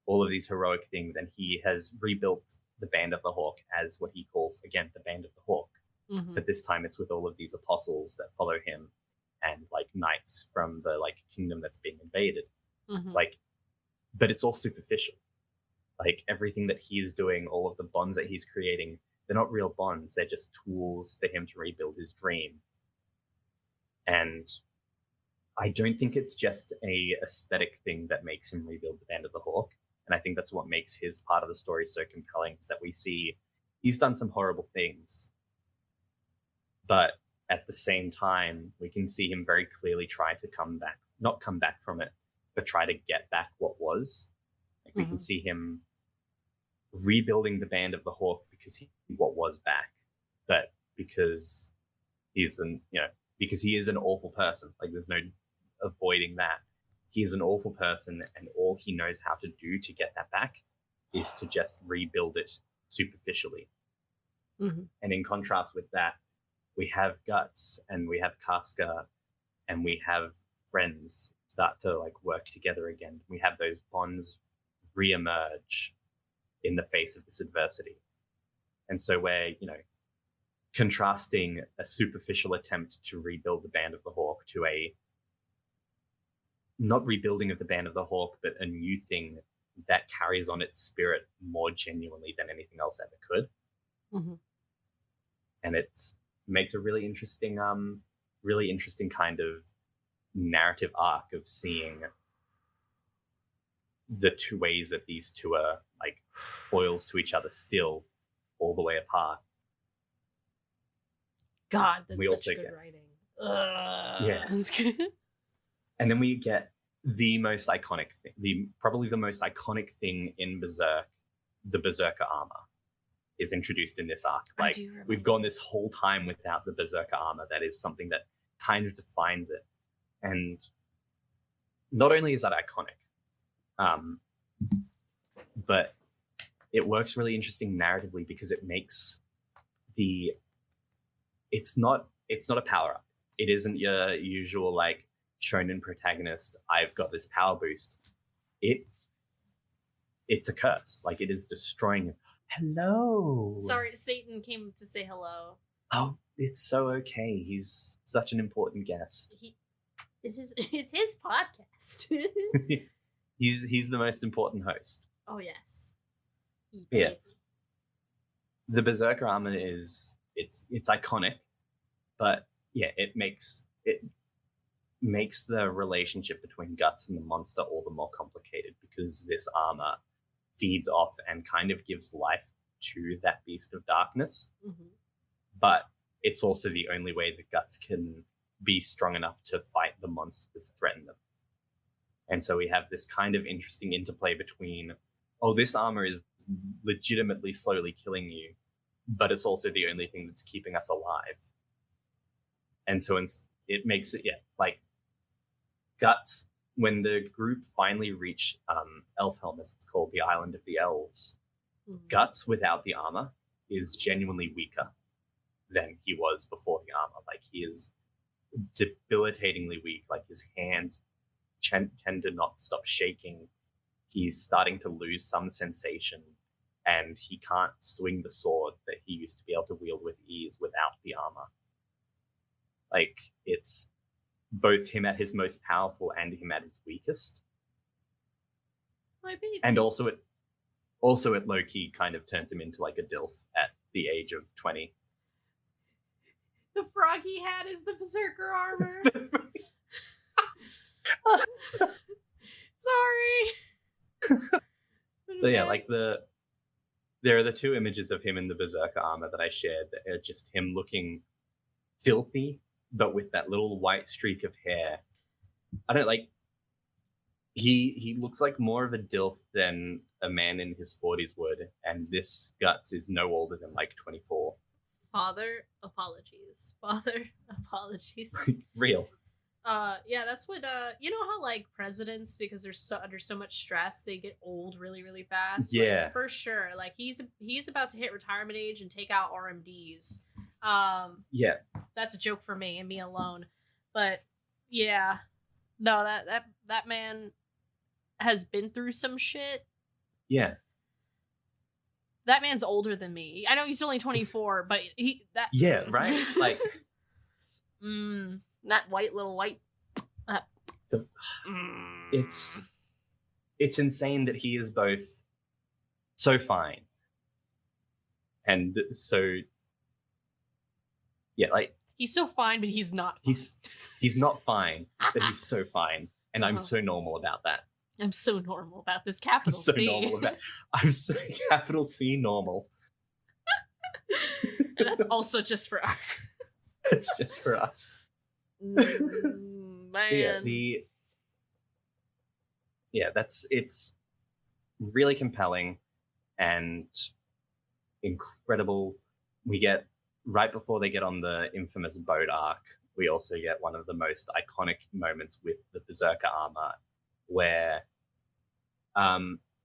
all of these heroic things, and he has rebuilt the Band of the Hawk as what he calls, again, the Band of the Hawk. But this time it's with all of these apostles that follow him and like knights from the like kingdom that's being invaded. Like, but it's all superficial. Like, everything that he is doing, all of the bonds that he's creating, they're not real bonds. They're just tools for him to rebuild his dream. And I don't think it's just a aesthetic thing that makes him rebuild the Band of the Hawk. And I think that's what makes his part of the story so compelling, is that we see he's done some horrible things, but at the same time, we can see him very clearly try to not come back from it, but try to get back what was. Like, we can see him rebuilding the Band of the Hawk because he what was back, but because he is an awful person. Like, there's no avoiding that. He is an awful person, and all he knows how to do to get that back is to just rebuild it superficially. And in contrast with that, we have Guts and we have Casca and we have friends start to like work together again. We have those bonds reemerge in the face of this adversity. And so we're, contrasting a superficial attempt to rebuild the Band of the Hawk to a not rebuilding of the Band of the Hawk, but a new thing that carries on its spirit more genuinely than anything else ever could. And it's makes a really interesting kind of narrative arc of seeing the two ways that these two are like foils to each other still all the way apart. God, that's such good writing. Yeah. And then we get the most iconic thing, probably the most iconic thing in Berserk, the Berserker armor, is introduced in this arc. Like, we've gone this whole time without the Berserker armor. That is something that kind of defines it. And not only is that iconic, but it works really interesting narratively because it makes it's not a power up. It isn't your usual like shonen protagonist, I've got this power boost. It's a curse. Like, it is destroying. Hello. Sorry, Satan came to say hello. Oh, it's so okay. He's such an important guest. It's his podcast. He's the most important host. Oh yes. Yeah. The Berserker armor is it's iconic, but yeah, it makes the relationship between Guts and the monster all the more complicated, because this armor feeds off and kind of gives life to that beast of darkness. But it's also the only way that Guts can be strong enough to fight the monsters that threaten them. And so we have this kind of interesting interplay between, oh, this armor is legitimately slowly killing you, but it's also the only thing that's keeping us alive. And so it makes it, like, Guts, when the group finally reach Elfhelm, as it's called, the island of the elves, Guts without the armor is genuinely weaker than he was before the armor. Like, he is debilitatingly weak. Like, his hands tend to not stop shaking. He's starting to lose some sensation, and he can't swing the sword that he used to be able to wield with ease without the armor. Like, it's both him at his most powerful and him at his weakest. My baby. And also it low-key kind of turns him into like a DILF at the age of 20. The frog he had is the Berserker armor. Sorry. But yeah, like there are the two images of him in the Berserker armor that I shared that are just him looking filthy, but with that little white streak of hair. I don't like. He looks like more of a DILF than a man in his 40s would, and this Guts is no older than like 24. Father apologies. Father apologies. Real. Yeah, that's what you know how like presidents, because they're so under so much stress, they get old really, really fast. Yeah. Like, for sure. Like he's about to hit retirement age and take out RMDs. Yeah. That's a joke for me and me alone. But yeah. No, that man has been through some shit. Yeah. That man's older than me. I know he's only 24, but Yeah, right? Like that little white it's insane that he is both so fine and so like he's so fine, but he's not fine. He's not fine, but he's so fine, and I'm so normal about that. I'm so normal about this, capital so C. Normal about I'm so capital C normal. And that's also just for us. It's just for us. Man. It's really compelling and incredible. We get, right before they get on the infamous boat arc, we also get one of the most iconic moments with the Berserker armor, where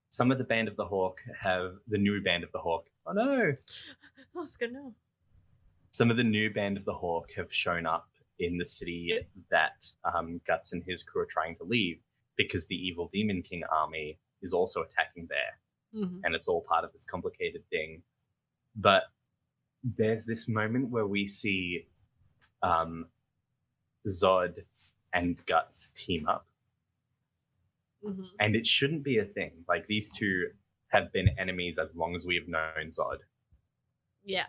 some of the Band of the Hawk have the new Band of the Hawk. Oh no! Oscar, no. Some of the new Band of the Hawk have shown up in the city that Guts and his crew are trying to leave, because the evil Demon King army is also attacking there. Mm-hmm. And it's all part of this complicated thing. But there's this moment where we see Zod and Guts team up. Mm-hmm. And it shouldn't be a thing. Like, these two have been enemies as long as we have known Zod. Yeah.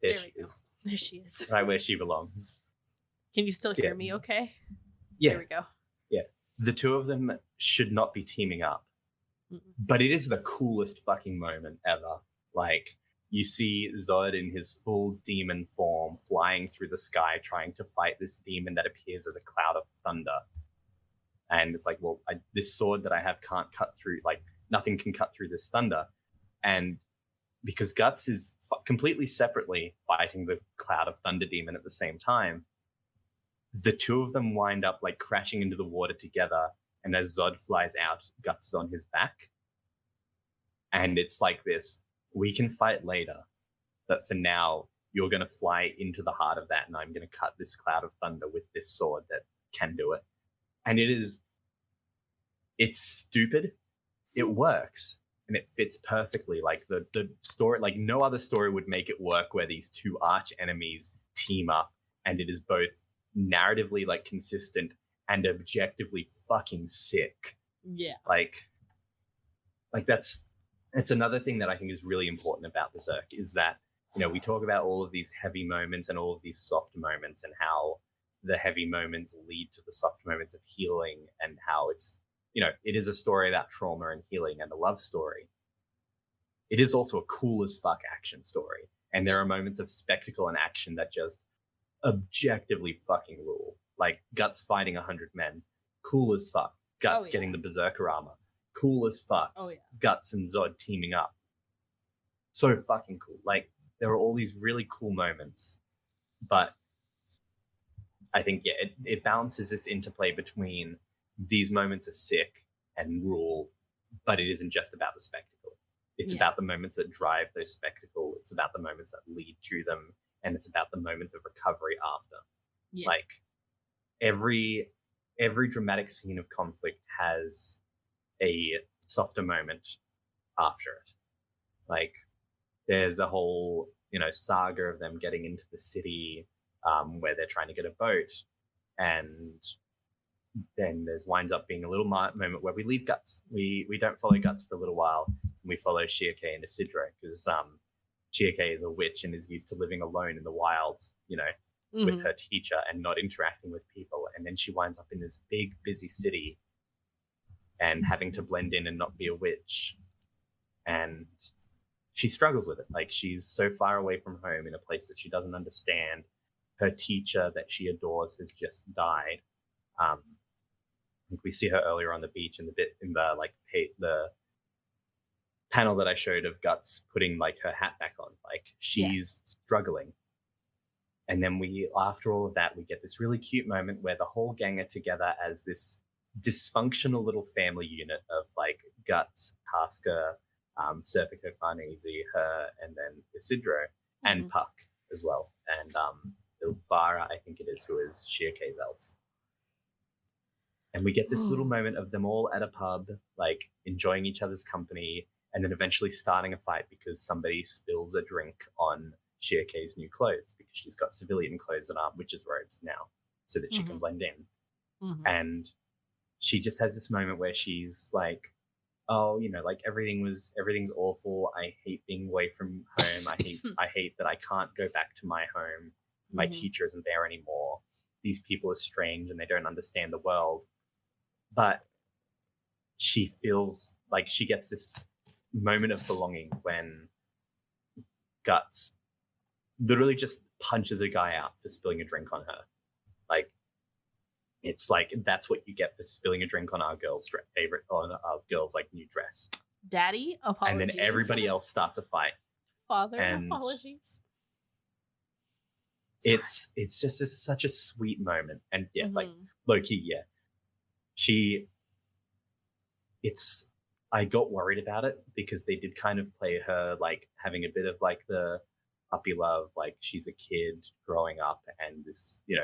There she is. There she is. Right where she belongs. Can you still hear me okay? Yeah. There we go. Yeah. The two of them should not be teaming up. But it is the coolest fucking moment ever. Like, you see Zod in his full demon form flying through the sky trying to fight this demon that appears as a cloud of thunder. And it's like, well, this sword that I have can't cut through, like, nothing can cut through this thunder. And because Guts is completely separately fighting the cloud of thunder demon at the same time, the two of them wind up like crashing into the water together. And as Zod flies out, Guts is on his back. And it's like this, we can fight later, but for now, you're going to fly into the heart of that, and I'm going to cut this cloud of thunder with this sword that can do it. And it's stupid. It works, and it fits perfectly. Like the story, like no other story would make it work, where these two arch enemies team up, and it is both narratively like consistent and objectively fucking sick. Yeah. Like it's another thing that I think is really important about Berserk, is that, you know, we talk about all of these heavy moments and all of these soft moments, and how the heavy moments lead to the soft moments of healing, and how it's, you know, it is a story about trauma and healing and a love story. It is also a cool as fuck action story. And there are moments of spectacle and action that just objectively fucking rule. Like Guts fighting 100 men. Cool as fuck. Guts getting the Berserker armor. Cool as fuck. Oh yeah. Guts and Zod teaming up. So fucking cool. Like, there are all these really cool moments, but I think, yeah, it balances this interplay between these moments are sick and rule, but it isn't just about the spectacle. It's about the moments that drive those spectacle. It's about the moments that lead to them, and it's about the moments of recovery after. Yeah. Like, every dramatic scene of conflict has a softer moment after it. Like, there's a whole, you know, saga of them getting into the city, where they're trying to get a boat, and then there's winds up being a little moment where we leave Guts. We don't follow Guts for a little while, and we follow Shiake and Isidro, because Shiake is a witch and is used to living alone in the wilds, you know, with her teacher and not interacting with people. And then she winds up in this big, busy city and having to blend in and not be a witch. And she struggles with it. Like, she's so far away from home in a place that she doesn't understand. Her teacher that she adores has just died. I think we see her earlier on the beach in the panel that I showed of Guts putting like her hat back on, like she's struggling. And then after all of that, we get this really cute moment where the whole gang are together as this dysfunctional little family unit of like Guts, Casca, Serpico Farnese, her, and then Isidro, and Puck as well. And Vera, I think it is, who is Shirkei's elf. And we get this little moment of them all at a pub, like enjoying each other's company, and then eventually starting a fight because somebody spills a drink on Shirkei's new clothes because she's got civilian clothes and aren't witch's robes now so that she can blend in. And she just has this moment where she's like, oh, you know, like everything's awful. I hate being away from home. I hate that I can't go back to my home. My teacher isn't there anymore. These people are strange and they don't understand the world. But she feels like she gets this moment of belonging when Guts literally just punches a guy out for spilling a drink on her. Like, it's like, that's what you get for spilling a drink on our girl's like new dress. Daddy, apologies. And then everybody else starts a fight. Father, apologies. It's just such a sweet moment. And yeah, like low-key, yeah. I got worried about it because they did kind of play her like having a bit of like the puppy love, like she's a kid growing up and this, you know,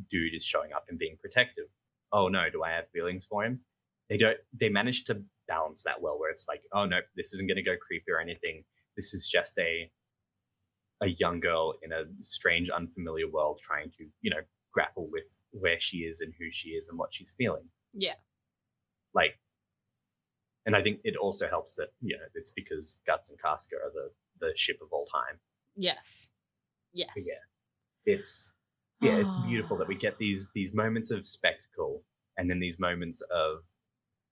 dude is showing up and being protective. Oh no, do I have feelings for him? They managed to balance that well, where it's like, oh no, this isn't going to go creepy or anything. This is just a young girl in a strange, unfamiliar world trying to, you know, grapple with where she is and who she is and what she's feeling. Yeah. Like, and I think it also helps that, you know, it's because Guts and Casca are the ship of all time. Yes. Yes. But it's beautiful that we get these moments of spectacle and then these moments of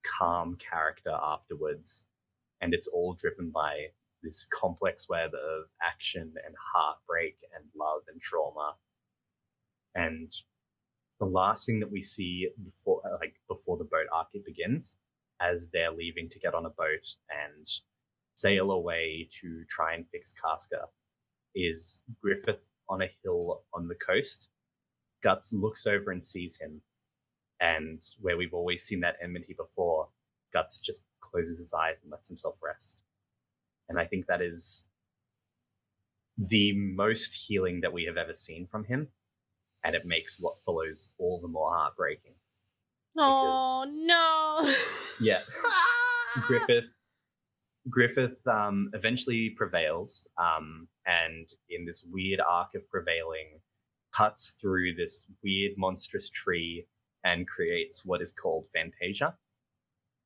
calm character afterwards, and it's all driven by this complex web of action and heartbreak and love and trauma. And the last thing that we see before the boat arc begins, as they're leaving to get on a boat and sail away to try and fix Casca, is Griffith on a hill on the coast. Guts looks over and sees him, and where we've always seen that enmity before, Guts just closes his eyes and lets himself rest. And I think that is the most healing that we have ever seen from him, and it makes what follows all the more heartbreaking. Oh no! Yeah, Griffith eventually prevails, and in this weird arc of prevailing, cuts through this weird monstrous tree and creates what is called Fantasia,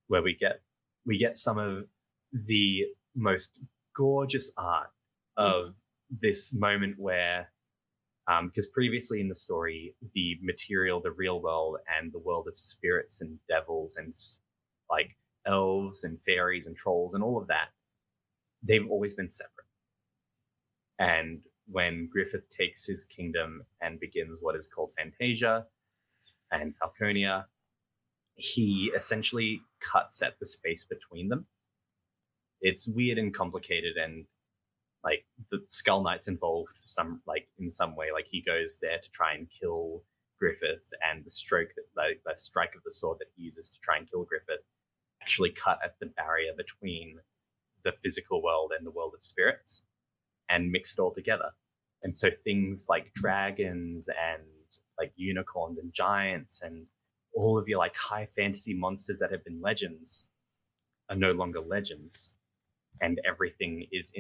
where we get some of the most gorgeous art of this moment where, because previously in the story, the material, the real world, and the world of spirits and devils and like elves and fairies and trolls and all of that, they've always been separate. And when Griffith takes his kingdom and begins what is called Fantasia and Falconia, he essentially cuts at the space between them. It's weird and complicated, and like the Skull Knight's involved in some way. Like he goes there to try and kill Griffith, and the strike of the sword that he uses to try and kill Griffith actually cut at the barrier between the physical world and the world of spirits and mixed it all together. And so things like dragons and like unicorns and giants and all of your like high fantasy monsters that have been legends are no longer legends. And everything is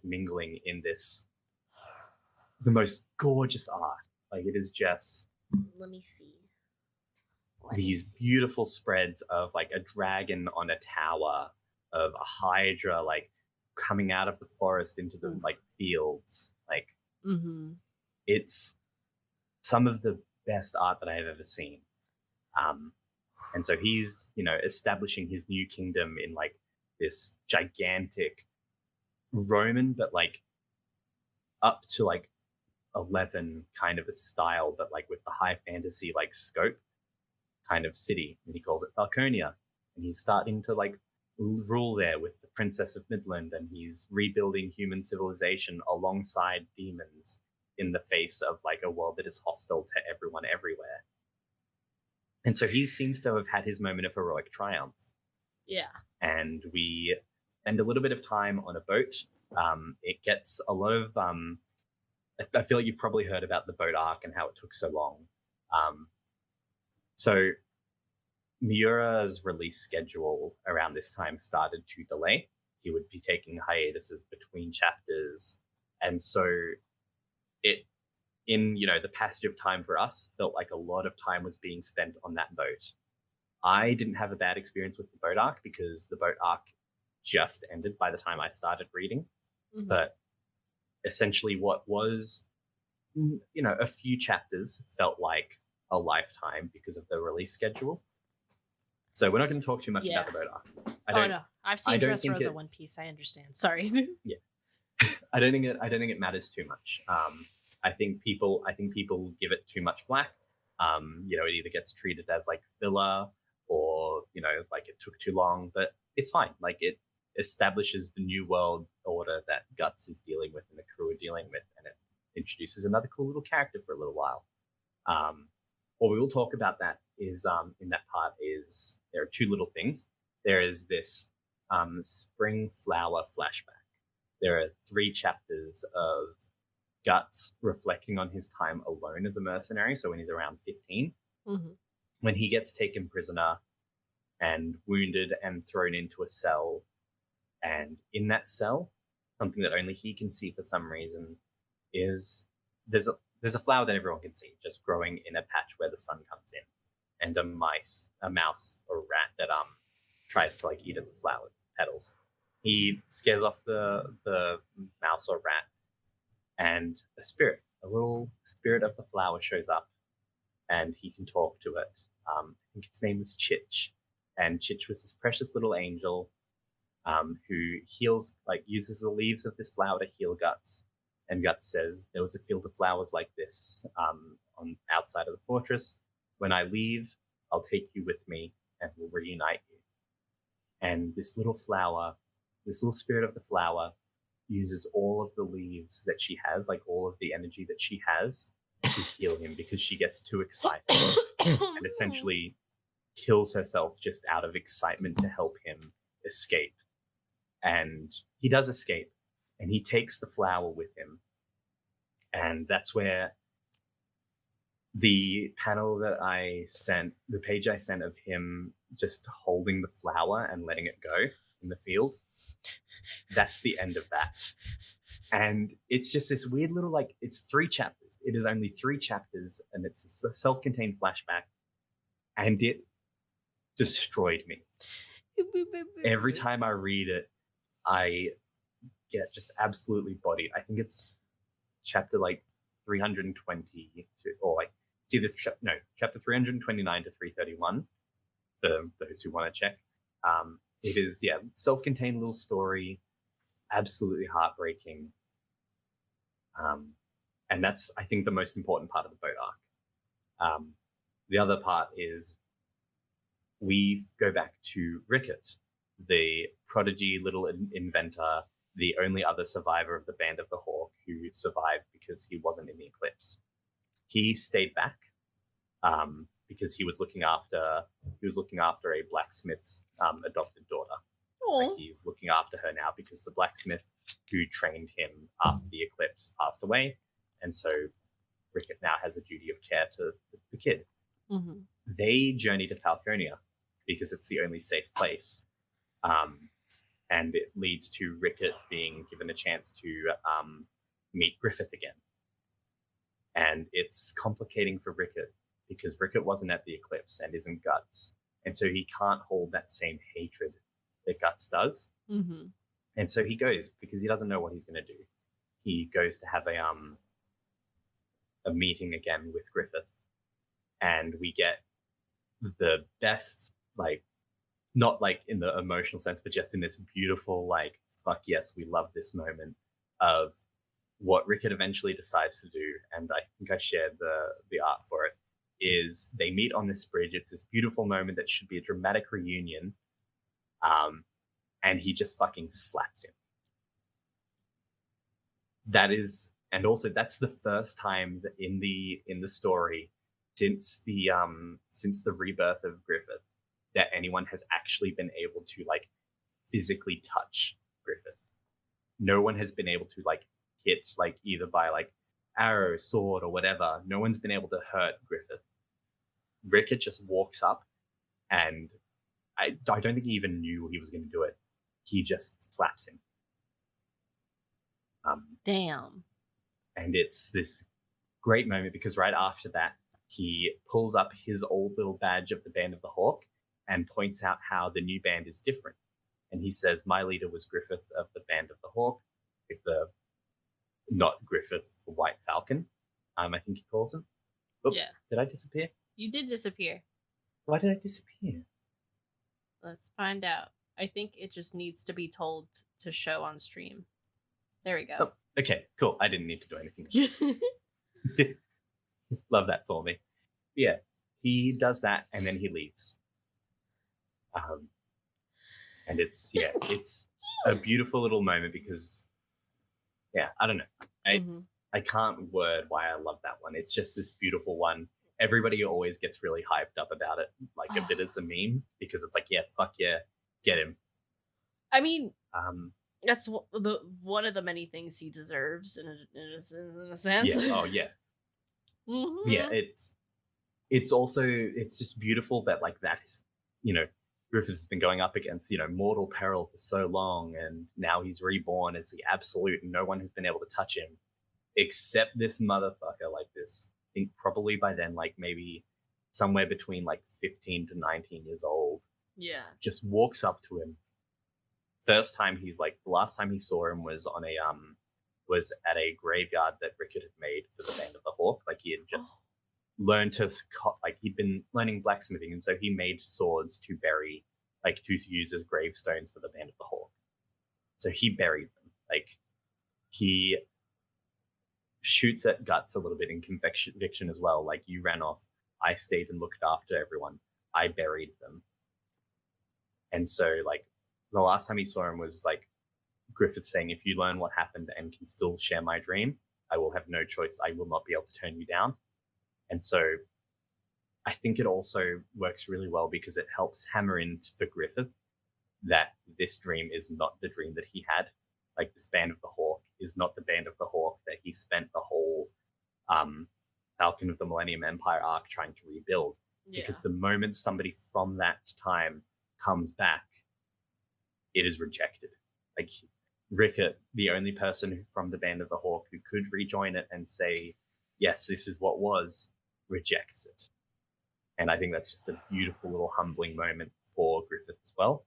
mingling in this, the most gorgeous art. Like it is just, let me see. These beautiful spreads of like a dragon on a tower, of a hydra like coming out of the forest into the like fields. Like it's some of the best art that I have ever seen. And so he's, you know, establishing his new kingdom in like this gigantic Roman, but like up to like 11 kind of a style, but like with the high fantasy like scope kind of city, and he calls it Falconia. And he's starting to like rule there with the Princess of Midland, and he's rebuilding human civilization alongside demons in the face of like a world that is hostile to everyone everywhere. And so he seems to have had his moment of heroic triumph. Yeah. And we spend a little bit of time on a boat. It gets a lot of I feel like you've probably heard about the boat arc and how it took so long. So Miura's release schedule around this time started to delay. He would be taking hiatuses between chapters. And so it, in, the passage of time for us, felt like a lot of time was being spent on that boat. I didn't have a bad experience with the boat arc because the boat arc just ended by the time I started reading. Mm-hmm. But essentially what was, a few chapters felt like a lifetime because of the release schedule. So we're not going to talk too much about the boat arc. No, I've seen Dressrosa One Piece. I understand. Sorry. Yeah, I don't think it matters too much. I think people give it too much flack. It either gets treated as like filler or like it took too long, but it's fine. Like it establishes the new world order that Guts is dealing with and the crew are dealing with, and it introduces another cool little character for a little while. What we will talk about that is in that part is there are two little things. There is this spring flower flashback. There are 3 chapters of Guts reflecting on his time alone as a mercenary. So when he's around 15, when he gets taken prisoner and wounded and thrown into a cell. And in that cell, something that only he can see for some reason is there's a flower that everyone can see just growing in a patch where the sun comes in, and a mouse or a rat that tries to like eat at the flower petals. He scares off the mouse or rat, and a little spirit of the flower shows up, and he can talk to it. I think its name is Chich, and Chich was this precious little angel who uses the leaves of this flower to heal Guts. And Guts says, there was a field of flowers like this on outside of the fortress. When I leave, I'll take you with me and we'll reunite you. And this little flower, this little spirit of the flower, uses all of the leaves that she has, like all of the energy that she has, to heal him because she gets too excited and essentially kills herself just out of excitement to help him escape. And he does escape. And he takes the flower with him. And that's where the panel that I sent, the page I sent of him just holding the flower and letting it go in the field, that's the end of that. And it's just this weird little, it's 3 chapters. It is only 3 chapters, and it's a self-contained flashback. And it destroyed me. Every time I read it, I get just absolutely bodied. I think it's chapter 320 or it's either chapter 329 to 331 for those who want to check. It is self-contained little story, absolutely heartbreaking, and that's I think the most important part of the boat arc. The other part is we go back to Rickett, the prodigy little inventor, the only other survivor of the Band of the Hawk who survived because he wasn't in the eclipse. He stayed back because he was looking after a blacksmith's adopted daughter. Like he's looking after her now because the blacksmith who trained him after the eclipse passed away, and so Rickett now has a duty of care to the kid. Mm-hmm. They journey to Falconia because it's the only safe place. And it leads to Rickett being given a chance to meet Griffith again. And it's complicating for Rickett because Rickett wasn't at the eclipse and isn't Guts. And so he can't hold that same hatred that Guts does. Mm-hmm. And so he goes because he doesn't know what he's going to do. He goes to have a meeting again with Griffith. And we get the best, not in the emotional sense, but just in this beautiful, fuck yes, we love this moment of what Rickett eventually decides to do. And I think I shared the art for it, is they meet on this bridge. It's this beautiful moment that should be a dramatic reunion. and he just fucking slaps him. That is, and also that's the first time that in the story since the rebirth of Griffith that anyone has actually been able to like physically touch Griffith. No one has been able to like hit, like either by like arrow, sword, or whatever. No one's been able to hurt Griffith. Rickett just walks up, and I don't think he even knew he was going to do it. He just slaps him. Damn. And it's this great moment because right after that, he pulls up his old little badge of the Band of the Hawk and points out how the new band is different. And he says, my leader was Griffith of the Band of the Hawk, not Griffith the White Falcon, I think he calls him. Oh, yeah. Did I disappear? You did disappear. Why did I disappear? Let's find out. I think it just needs to be told to show on stream. There we go. Oh, okay, cool. I didn't need to do anything. Love that for me. Yeah, he does that and then he leaves. And it's a beautiful little moment because, I don't know. I can't word why I love that one. It's just this beautiful one. Everybody always gets really hyped up about it, like a bit as a meme, because it's like, fuck yeah, get him. I mean, that's one of the many things he deserves in a sense. Yeah. Oh yeah. Yeah. It's also, it's just beautiful that like that is, Griffith's been going up against, mortal peril for so long, and now he's reborn as the absolute, and no one has been able to touch him except this motherfucker like this. I think probably by then, like maybe somewhere between like 15 to 19 years old. Yeah. Just walks up to him. First time the last time he saw him was on was at a graveyard that Rickett had made for the Band of the Hawk. Like he had just learned he'd been learning blacksmithing, and so he made swords to bury, like to use as gravestones for the Band of the Hawk. So he buried them. Like he shoots at Guts a little bit in conviction as well. Like, you ran off, I stayed and looked after everyone, I buried them. And so like the last time he saw him was like Griffith saying, if you learn what happened and can still share my dream, I will have no choice. I will not be able to turn you down. And so I think it also works really well because it helps hammer in for Griffith that this dream is not the dream that he had. Like, this Band of the Hawk is not the Band of the Hawk that he spent the whole Falcon of the Millennium Empire arc trying to rebuild. Yeah. Because the moment somebody from that time comes back, it is rejected. Like, Rickett, the only person from the Band of the Hawk who could rejoin it and say, yes, this is what was, rejects it. And I think that's just a beautiful little humbling moment for Griffith as well.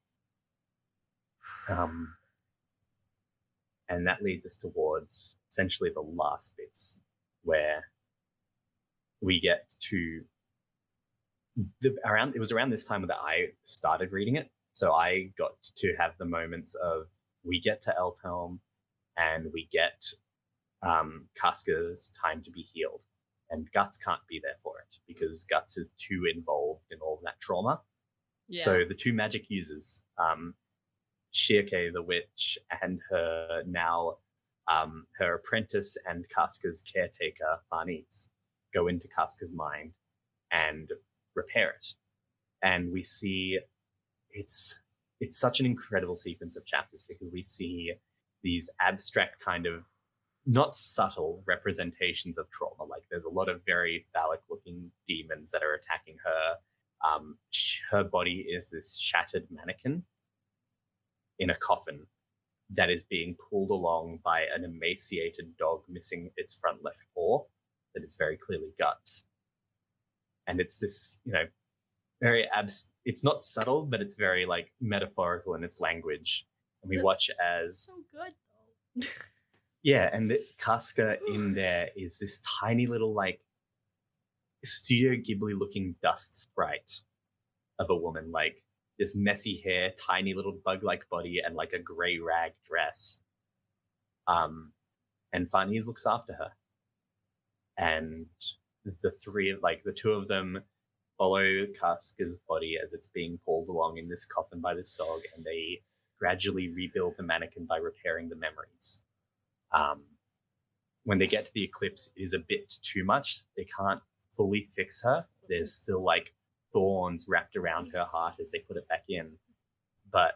And that leads us towards essentially the last bits where we get to it was around this time that I started reading it. So I got to have the moments of, we get to Elfhelm and we get Casca's time to be healed. And Guts can't be there for it because Guts is too involved in all of that trauma. Yeah. So the two magic users, Shirke the witch and her her apprentice and Casca's caretaker, Farnese, go into Casca's mind and repair it. And we see it's such an incredible sequence of chapters because we see these abstract kind of, not subtle representations of trauma. Like, there's a lot of very phallic looking demons that are attacking her. Her body is this shattered mannequin in a coffin that is being pulled along by an emaciated dog missing its front left paw that is very clearly Guts. And it's this, very it's not subtle, but it's very like metaphorical in its language. And we watch as so good though. Yeah, and the Casca in there is this tiny little like Studio Ghibli looking dust sprite of a woman, like this messy hair, tiny little bug-like body, and like a gray rag dress. And Farnese looks after her. And the two of them follow Casca's body as it's being pulled along in this coffin by this dog, and they gradually rebuild the mannequin by repairing the memories. When they get to the eclipse, it is a bit too much. They can't fully fix her. There's still like thorns wrapped around her heart as they put it back in. But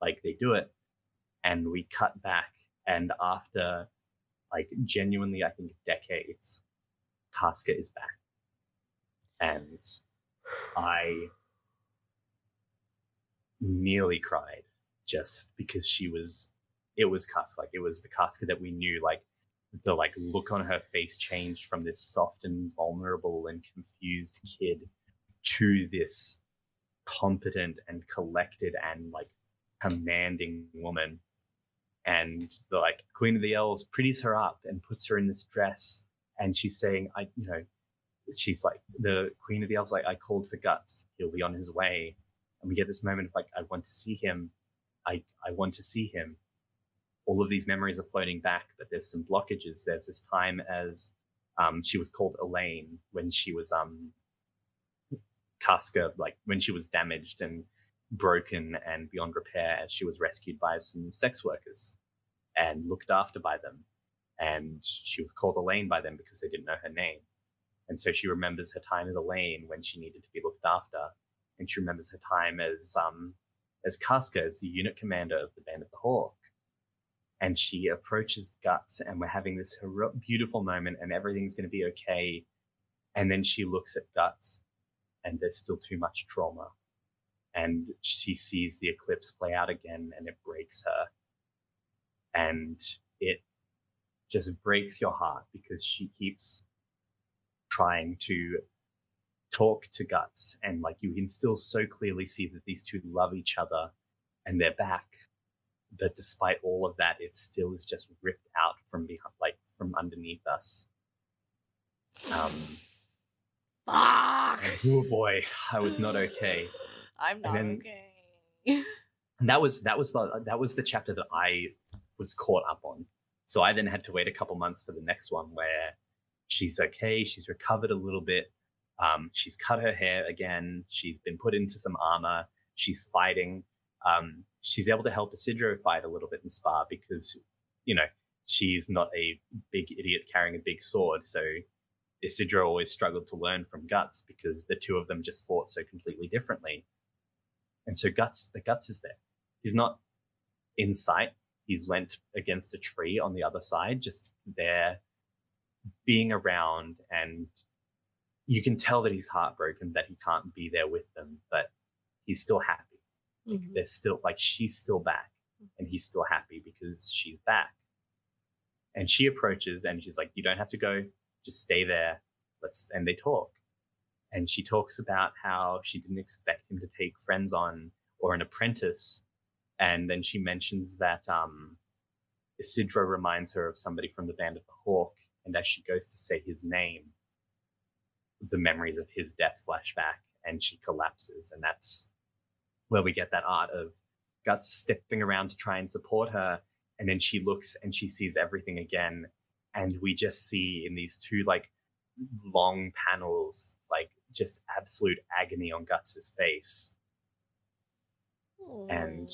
like they do it, and we cut back, and after like genuinely, I think decades, Casca is back. And I nearly cried just because it was Casca. Like it was the Casca that we knew. Like the like look on her face changed from this soft and vulnerable and confused kid to this competent and collected and like commanding woman. And the like Queen of the Elves pretties her up and puts her in this dress, and she's saying, she's like, the Queen of the Elves, like, I called for Guts, he'll be on his way. And we get this moment of like, I want to see him. I want to see him. All of these memories are floating back, but there's some blockages. There's this time as she was called Elaine when she was Casca, like when she was damaged and broken and beyond repair, as she was rescued by some sex workers and looked after by them. And she was called Elaine by them because they didn't know her name. And so she remembers her time as Elaine when she needed to be looked after. And she remembers her time as Casca, as the unit commander of the Band of the Hawk. And she approaches Guts, and we're having this beautiful moment, and everything's going to be okay. And then she looks at Guts, and there's still too much trauma. And she sees the eclipse play out again, and it breaks her. And it just breaks your heart because she keeps trying to talk to Guts, and like you can still so clearly see that these two love each other and they're back. But despite all of that, it still is just ripped out from behind, like from underneath us. Oh boy, I was not okay. I'm not okay. And that was the chapter that I was caught up on. So I then had to wait a couple months for the next one where she's okay, she's recovered a little bit. She's cut her hair again. She's been put into some armor. She's fighting. She's able to help Isidro fight a little bit in Spa because, she's not a big idiot carrying a big sword. So Isidro always struggled to learn from Guts because the two of them just fought so completely differently. And so Guts is there. He's not in sight. He's leant against a tree on the other side, just there being around, and you can tell that he's heartbroken that he can't be there with them, but he's still happy. Like they're still like, she's still back, and he's still happy because she's back. And she approaches and she's like, you don't have to go, just stay there. And they talk. And she talks about how she didn't expect him to take friends on or an apprentice. And then she mentions that Isidro reminds her of somebody from the Band of the Hawk. And as she goes to say his name, the memories of his death flash back and she collapses. And that's where we get that art of Guts stepping around to try and support her. And then she looks and she sees everything again. And we just see in these two like long panels, like just absolute agony on Guts's face. Aww. And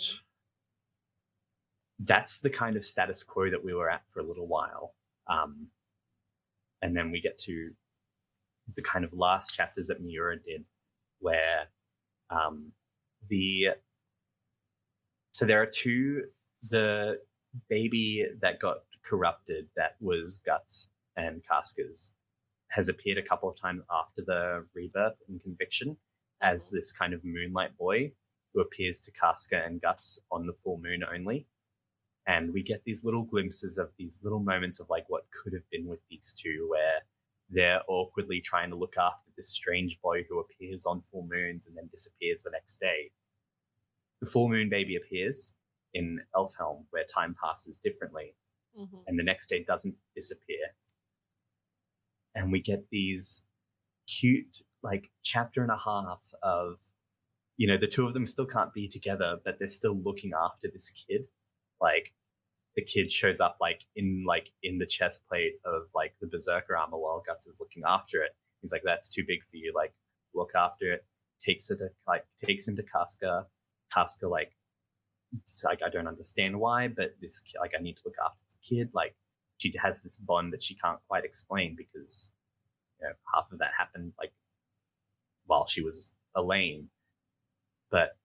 that's the kind of status quo that we were at for a little while. And then we get to the kind of last chapters that Miura did, where so there are two, the baby that got corrupted, that was Guts and Casca's, has appeared a couple of times after the rebirth and conviction as this kind of moonlight boy who appears to Casca and Guts on the full moon only. And we get these little glimpses of these little moments of like what could have been with these two, where they're awkwardly trying to look after this strange boy who appears on full moons and then disappears the next day. The full moon baby appears in Elfhelm, where time passes differently, and the next day doesn't disappear. And we get these cute, like, chapter and a half of, the two of them still can't be together, but they're still looking after this kid. Like, the kid shows up in the chest plate of like the Berserker armor while Guts is looking after it. He's like, that's too big for you, like, look after it. Takes him to Casca. Casca like it's like, I don't understand why, but like, I need to look after this kid. Like, she has this bond that she can't quite explain because, half of that happened like while she was Elaine. But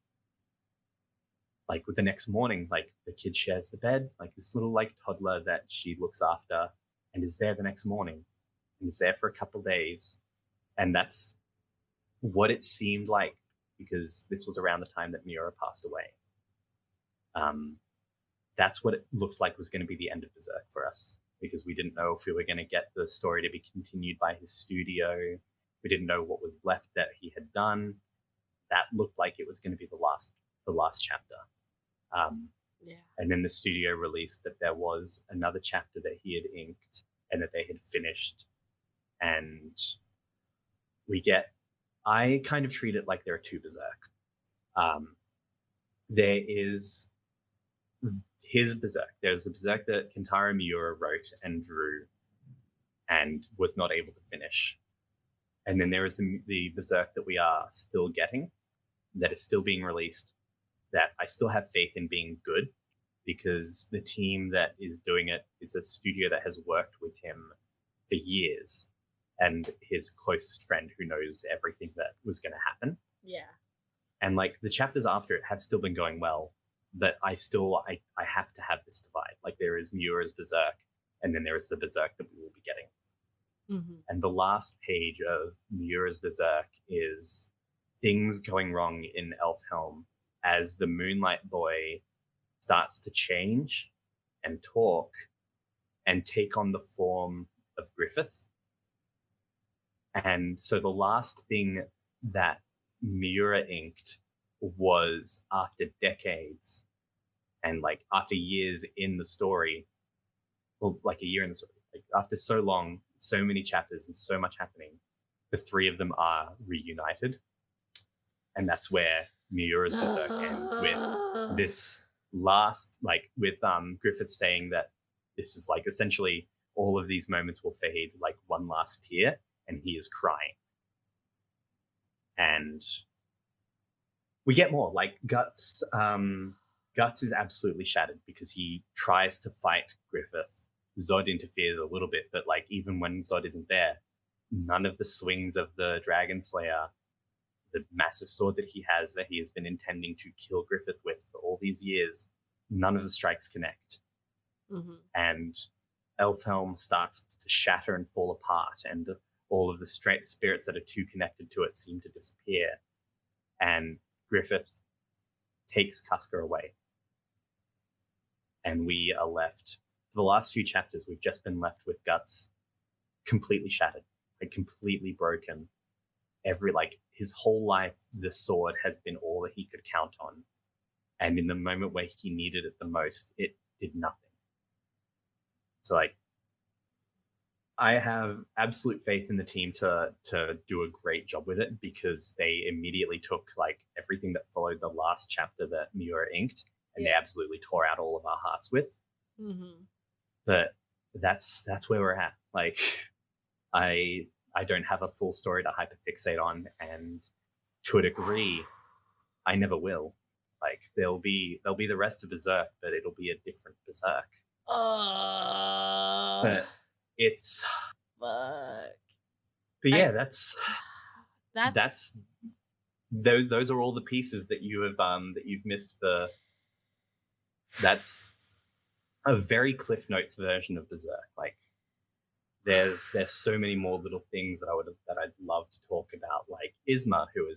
like with the next morning, like the kid shares the bed, like this little like toddler that she looks after and is there the next morning and is there for a couple days. And that's what it seemed like, because this was around the time that Miura passed away. That's what it looked like was going to be the end of Berserk for us, because we didn't know if we were going to get the story to be continued by his studio. We didn't know what was left that he had done. That looked like it was going to be the last chapter. And then the studio released that there was another chapter that he had inked and that they had finished. And I kind of treat it like there are two Berserks. There is his Berserk. There's the Berserk that Kentaro Miura wrote and drew and was not able to finish. And then there is the Berserk that we are still getting, that is still being released, that I still have faith in being good, because the team that is doing it is a studio that has worked with him for years, and his closest friend who knows everything that was going to happen. Yeah. And like the chapters after it have still been going well, but I have to have this divide. Like there is Miura's Berserk, and then there is the Berserk that we will be getting. Mm-hmm. And the last page of Miura's Berserk is things going wrong in Elfhelm as the Moonlight Boy starts to change and talk and take on the form of Griffith. And so the last thing that Miura inked was, after decades and like after years in the story, well, like a year in the story, like after so long, so many chapters and so much happening, the three of them are reunited. And that's where Miura's Berserk ends, with this last, like with Griffith saying that this is like essentially all of these moments will fade like one last tear, and he is crying. And we get more, like Guts. Guts is absolutely shattered because he tries to fight Griffith. Zod interferes a little bit, but like even when Zod isn't there, none of the swings of the Dragon Slayer, the massive sword that he has been intending to kill Griffith with for all these years, none of the strikes connect. Mm-hmm. And Elfhelm starts to shatter and fall apart, and all of the straight spirits that are too connected to it seem to disappear. And Griffith takes Cusker away. And we are left, for the last few chapters, we've just been left with Guts completely shattered, like completely broken. His whole life, the sword has been all that he could count on. And in the moment where he needed it the most, it did nothing. So like, I have absolute faith in the team to do a great job with it, because they immediately took like everything that followed the last chapter that Miura inked, and they absolutely tore out all of our hearts with. Mm-hmm. But that's where we're at. Like, I don't have a full story to hyperfixate on, and to a degree, I never will. Like, there'll be the rest of Berserk, but it'll be a different Berserk. But it's fuck. But yeah, that's those are all the pieces that you've missed. That's a very Cliff Notes version of Berserk. Like, there's so many more little things that I'd love to talk about, like Isma, who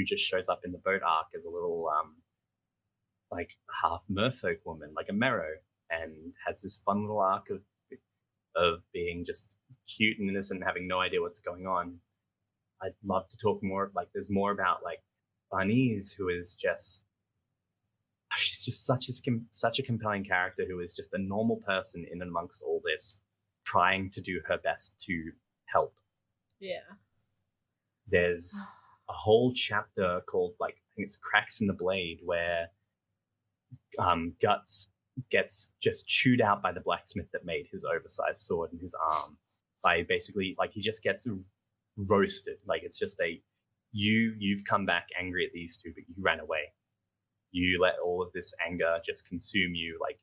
just shows up in the boat arc as a little like half merfolk woman, like a Mero, and has this fun little arc of being just cute and innocent, having no idea what's going on. I'd love to talk more, like there's more about like Barney's, who is she's just such a compelling character, who is just a normal person in amongst all this, trying to do her best to help. Yeah. There's a whole chapter called, like, I think it's Cracks in the Blade, where Guts gets just chewed out by the blacksmith that made his oversized sword in his arm, by basically, like, he just gets roasted. Like, it's just you've come back angry at these two, but you ran away. you let all of this anger just consume you. Like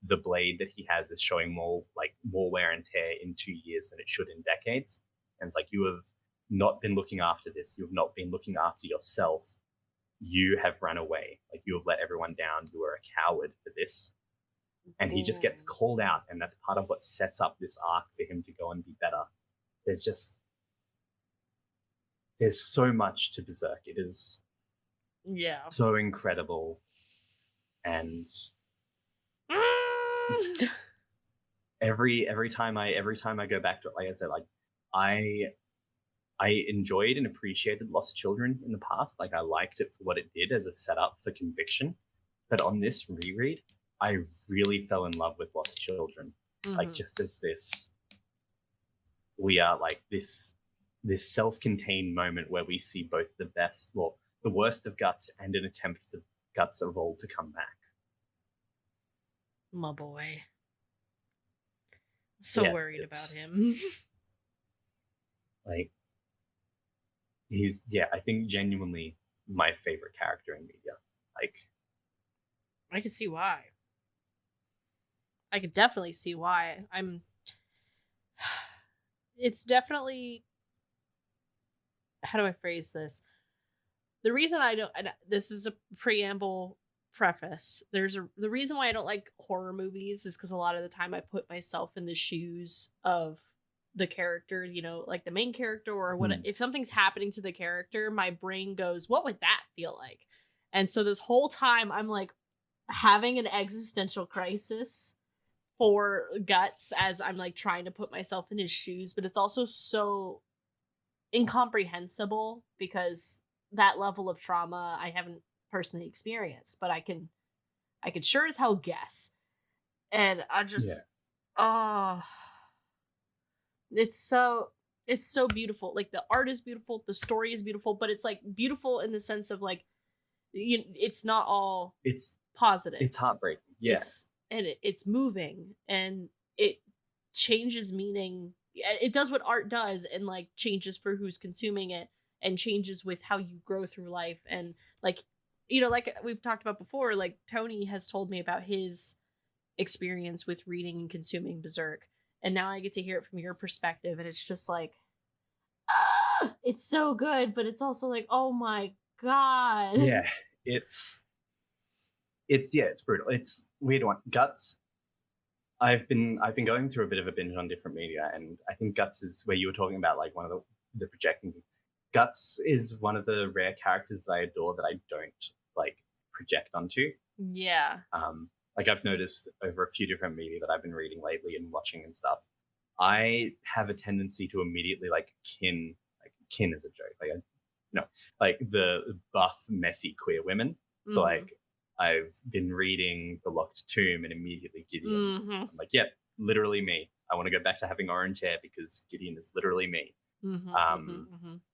the blade that he has is showing more wear and tear in 2 years than it should in decades. And it's like, you have not been looking after this. You have not been looking after yourself. You have run away. Like, you have let everyone down. You are a coward for this. And he just gets called out, and that's part of what sets up this arc for him to go and be better. There's so much to Berserk. It is so incredible. And every time I go back to it, like I said, like I enjoyed and appreciated Lost Children in the past. Like, I liked it for what it did as a setup for Conviction. But on this reread, I really fell in love with Lost Children. Like, just as this, we are like this self-contained moment where we see both the worst of Guts and an attempt for Guts of all to come back. My boy. So worried about him. Like, I think genuinely my favorite character in media. Like, I can see why. I could definitely see why. It's definitely, how do I phrase this? The reason this is a preamble preface. The reason why I don't like horror movies is because a lot of the time I put myself in the shoes of the character, like the main character, or what if something's happening to the character, my brain goes, what would that feel like? And so this whole time I'm like having an existential crisis for Guts as I'm like trying to put myself in his shoes, but it's also so incomprehensible because that level of trauma I haven't personally experienced, but I can sure as hell guess. And I just it's so beautiful. Like, the art is beautiful, the story is beautiful, but it's like beautiful in the sense of like, it's not all positive. It's heartbreaking. It's moving, and it changes meaning. It does what art does, and like changes for who's consuming it, and changes with how you grow through life. And like, like we've talked about before, like Tony has told me about his experience with reading and consuming Berserk, and now I get to hear it from your perspective, and it's just like, it's so good, but it's also like, oh my god. Yeah, it's brutal. It's a weird one. Guts, I've been going through a bit of a binge on different media, and I think Guts is where you were talking about, like, one of the projecting. Guts is one of the rare characters that I adore that I don't like project onto. Yeah. Like, I've noticed over a few different media that I've been reading lately and watching and stuff, I have a tendency to immediately kin as a joke. Like the buff, messy queer women. So like, I've been reading The Locked Tomb and immediately Gideon. I'm like, yep, literally me. I want to go back to having orange hair because Gideon is literally me.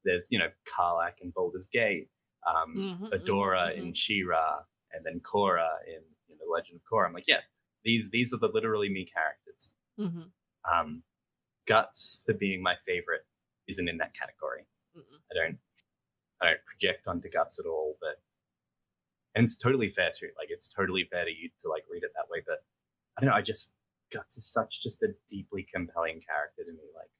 There's, Karlach in Baldur's Gate, Adora in She-Ra, and then Korra in The Legend of Korra. I'm like, yeah, these are the literally me characters. Guts, for being my favorite, isn't in that category. I don't project onto Guts at all, and it's totally fair too. Like, it's totally fair to you to like read it that way. But I don't know. Guts is just a deeply compelling character to me. Like,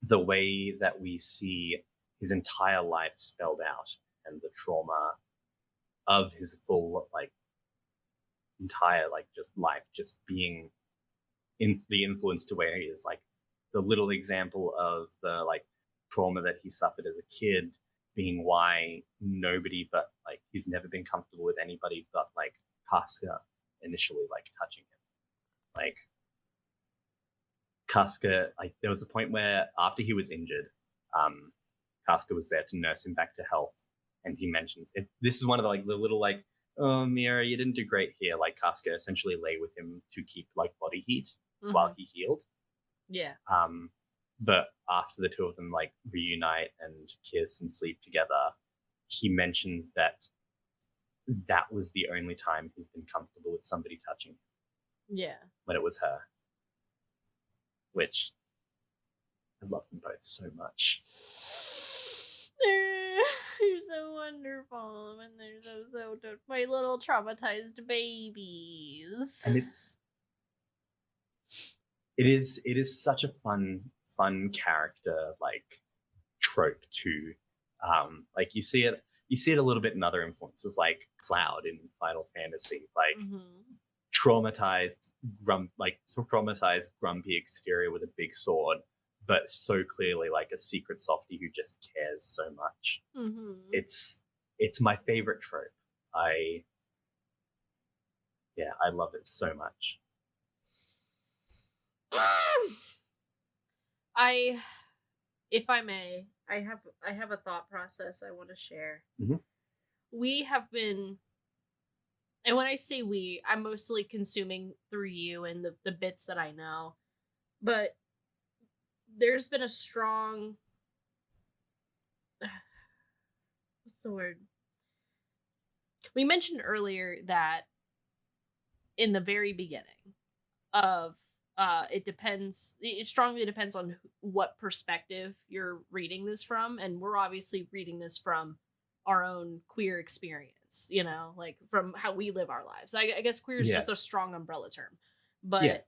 the way that we see his entire life spelled out, and the trauma of his full entire just life, just being in the influence to where he is, like the little example of the trauma that he suffered as a kid being why nobody but he's never been comfortable with anybody but Casca initially touching him. Casca, there was a point where after he was injured, Casca was there to nurse him back to health, and he mentions it. This is one of the little oh, Mira, you didn't do great here. Casca essentially lay with him to keep body heat while he healed. Yeah. But after the two of them reunite and kiss and sleep together, he mentions that was the only time he's been comfortable with somebody touching him. Yeah. When it was her. Which I love them both so much. They're so wonderful, and they're so my little traumatized babies. And it is such a fun character like trope too. Like you see it a little bit in other influences like Cloud in Final Fantasy, like traumatized grumpy exterior with a big sword, but so clearly like a secret softie who just cares so much. It's my favorite trope. I love it so much. If I may, I have a thought process I want to share. We have been, and when I say we, I'm mostly consuming through you and the bits that I know, but there's been a strong, what's the word? We mentioned earlier that in the very beginning of it strongly depends on what perspective you're reading this from, and we're obviously reading this from our own queer experience, like from how we live our lives. I guess queer is just a strong umbrella term, but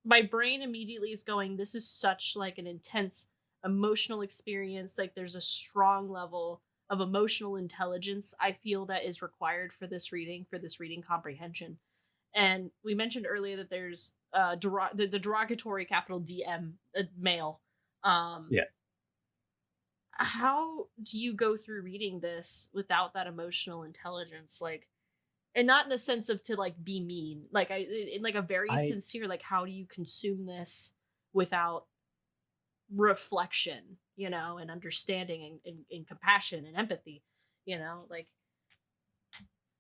my brain immediately is going, this is such like an intense emotional experience. Like there's a strong level of emotional intelligence I feel that is required for this reading comprehension. And we mentioned earlier that there's the derogatory capital DM male. How do you go through reading this without that emotional intelligence? Like, and not in the sense of to like be mean, like in like a very sincere, like how do you consume this without reflection, and understanding and compassion and empathy, like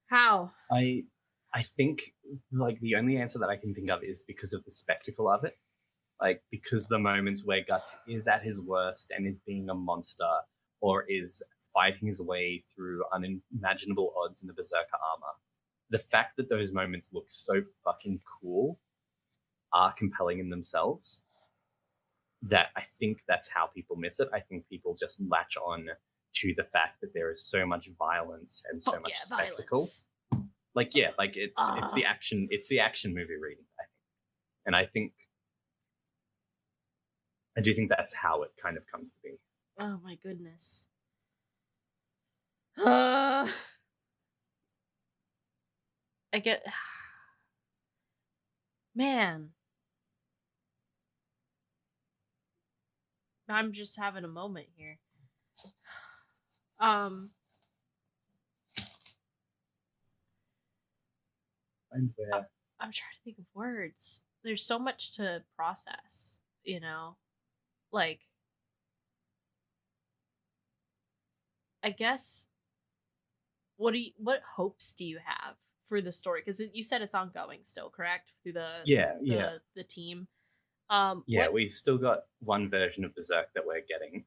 how? I think like the only answer that I can think of is because of the spectacle of it. Like because the moments where Guts is at his worst and is being a monster or is fighting his way through unimaginable odds in the Berserker armor, the fact that those moments look so fucking cool are compelling in themselves that I think that's how people miss it. I think people just latch on to the fact that there is so much violence and so much spectacle. Violence. Like it's the action movie reading, I think. And I do think that's how it kind of comes to be. Oh my goodness. I get, man. I'm just having a moment here. And where? I'm trying to think of words. There's so much to process, like, I guess, what hopes do you have for the story? Because you said it's ongoing still, correct? Through the team. We've still got one version of Berserk that we're getting.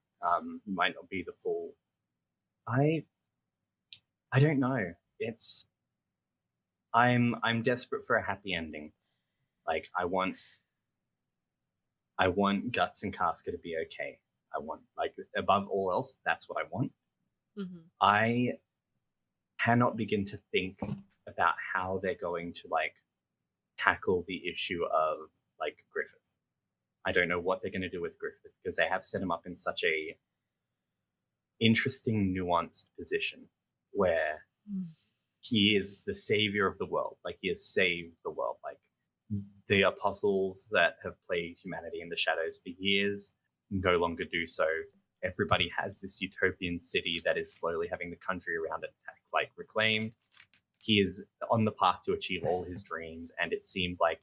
Might not be the full. I don't know. I'm desperate for a happy ending. Like I want Guts and Casca to be okay. I want, like, above all else, that's what I want. I cannot begin to think about how they're going to like tackle the issue of like Griffith. I don't know what they're going to do with Griffith because they have set him up in such a interesting, nuanced position where he is the savior of the world. Like he has saved the world. Like the apostles that have plagued humanity in the shadows for years no longer do so. Everybody has this utopian city that is slowly having the country around it like reclaimed. He is on the path to achieve all his dreams, and it seems like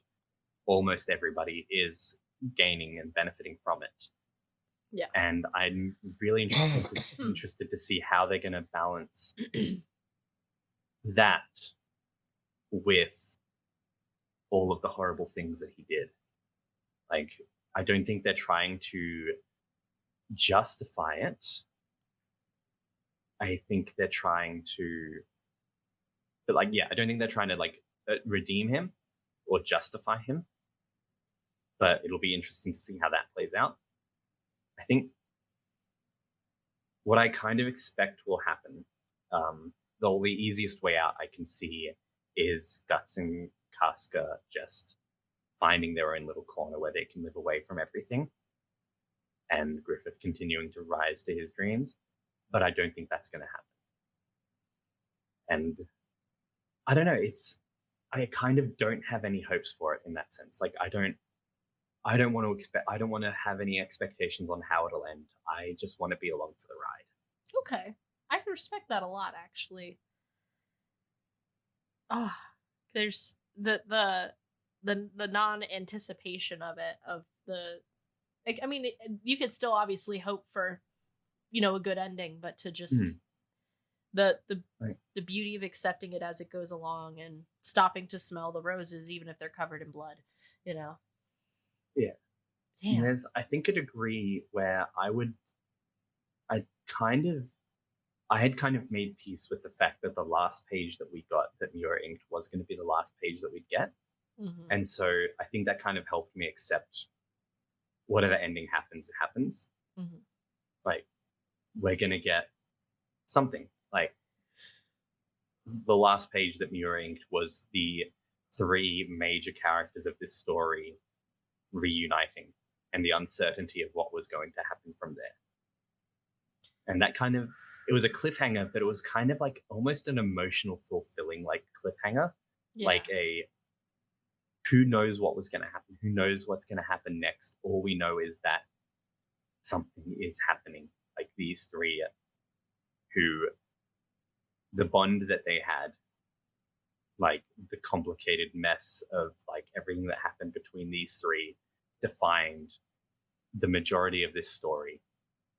almost everybody is gaining and benefiting from it. Yeah. And I'm really interested to see how they're going to balance that with all of the horrible things that he did. Like, I don't think they're trying to justify it. I think they're trying to, but like, I don't think they're trying to like redeem him or justify him. But it'll be interesting to see how that plays out. I think what I kind of expect will happen, the easiest way out I can see is Guts and Casca just finding their own little corner where they can live away from everything, and Griffith continuing to rise to his dreams. But I don't think that's going to happen. And I don't know. I kind of don't have any hopes for it in that sense. Like I don't want to expect. I don't want to have any expectations on how it'll end. I just want to be along for the ride. Okay, I can respect that a lot, actually. Ah, there's the non-anticipation of it, of the, like, I mean, you could still obviously hope for, a good ending, but to just the Right. the beauty of accepting it as it goes along and stopping to smell the roses, even if they're covered in blood, you know. Yeah. Damn. There's, I think, a degree where I had kind of made peace with the fact that the last page that we got that Mura inked was going to be the last page that we'd get. Mhm. And so I think that kind of helped me accept whatever ending happens, it happens. Mhm. Like, we're going to get something. Like, the last page that Mura inked was the 3 major characters of this story reuniting and the uncertainty of what was going to happen from there. And that kind of, it was a cliffhanger, but it was kind of like almost an emotional, fulfilling like cliffhanger. Yeah. Like who knows what was going to happen? Who knows what's going to happen next? All we know is that something is happening. Like these 3 who, the bond that they had, like the complicated mess of like everything that happened between these 3 defined the majority of this story.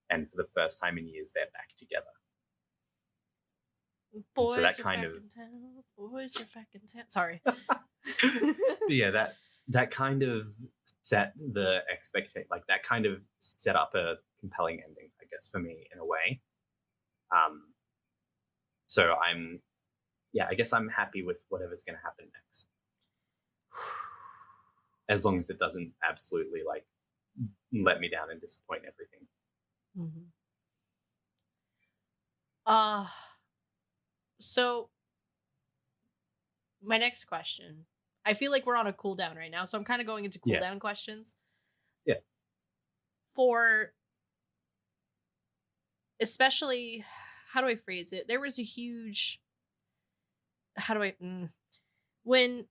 And for the first time in years, they're back together. Boys so that are kind back of- in town. Boys are back in town. Sorry. Yeah, that kind of set the expectation, like that kind of set up a compelling ending, I guess, for me in a way. So I guess I'm happy with whatever's going to happen next, as long as it doesn't absolutely like let me down and disappoint everything. Mm-hmm. So my next question, I feel like we're on a cooldown right now, so I'm kind of going into cooldown questions. Yeah. For especially, how do I phrase it? There was a huge, when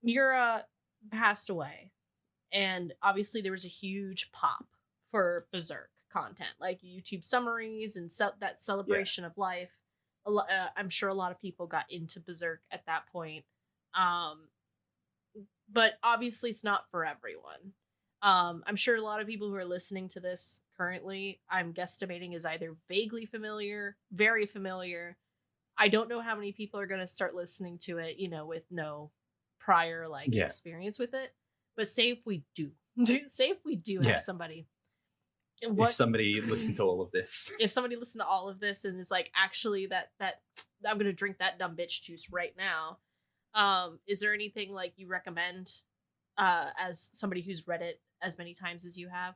Mura passed away, and obviously there was a huge pop for Berserk content, like YouTube summaries and that celebration of life. I'm sure a lot of people got into Berserk at that point. But obviously it's not for everyone. I'm sure a lot of people who are listening to this currently, I'm guesstimating, is either vaguely familiar, very familiar. I don't know how many people are going to start listening to it, with no prior experience with it. But say if we do, have somebody. If somebody listened to all of this, if somebody listened to all of this and is like, actually, that I'm gonna drink that dumb bitch juice right now. Is there anything like you recommend, as somebody who's read it as many times as you have?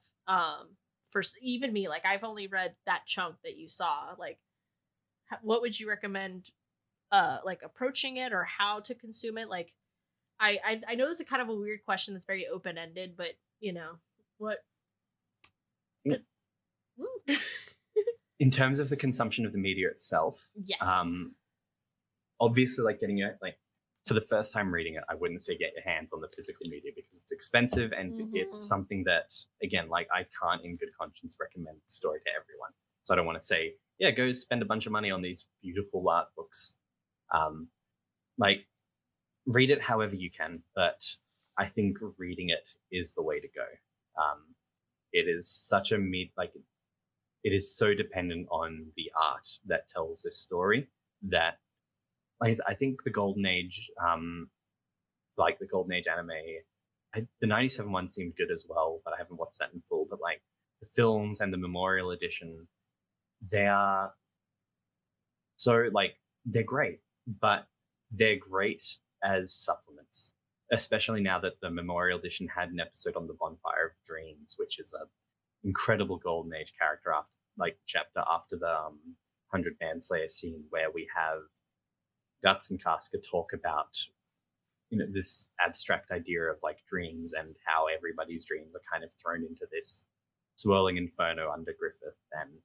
For even me, like I've only read that chunk that you saw. Like, what would you recommend? Like approaching it or how to consume it? Like, I know this is kind of a weird question that's very open ended, but what. In terms of the consumption of the media itself, yes. Obviously, like getting it, like for the first time reading it, I wouldn't say get your hands on the physical media because it's expensive and it's something that, again, like I can't in good conscience recommend the story to everyone. So I don't want to say, yeah, go spend a bunch of money on these beautiful art books. Like read it however you can, but I think reading it is the way to go. It is such it is so dependent on the art that tells this story that, like, I think the Golden Age, like the Golden Age anime, the 97 one seemed good as well, but I haven't watched that in full. But like the films and the Memorial Edition, they are so like they're great, but they're great as supplements. Especially now that the Memorial Edition had an episode on the Bonfire of Dreams, which is incredible Golden Age character after, like, chapter after the 100 Manslayer scene, where we have Guts and Casca talk about, this abstract idea of like dreams and how everybody's dreams are kind of thrown into this swirling inferno under Griffith, and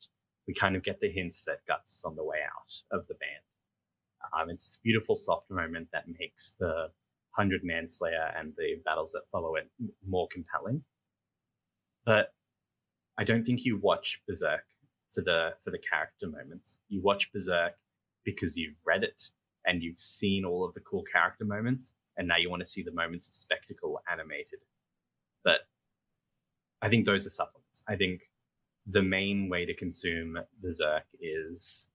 we kind of get the hints that Guts is on the way out of the band. It's this beautiful, soft moment that makes the 100 Manslayer and the battles that follow it more compelling. But I don't think you watch Berserk for the character moments. You watch Berserk because you've read it and you've seen all of the cool character moments, and now you want to see the moments of spectacle animated. But I think those are supplements. I think the main way to consume Berserk is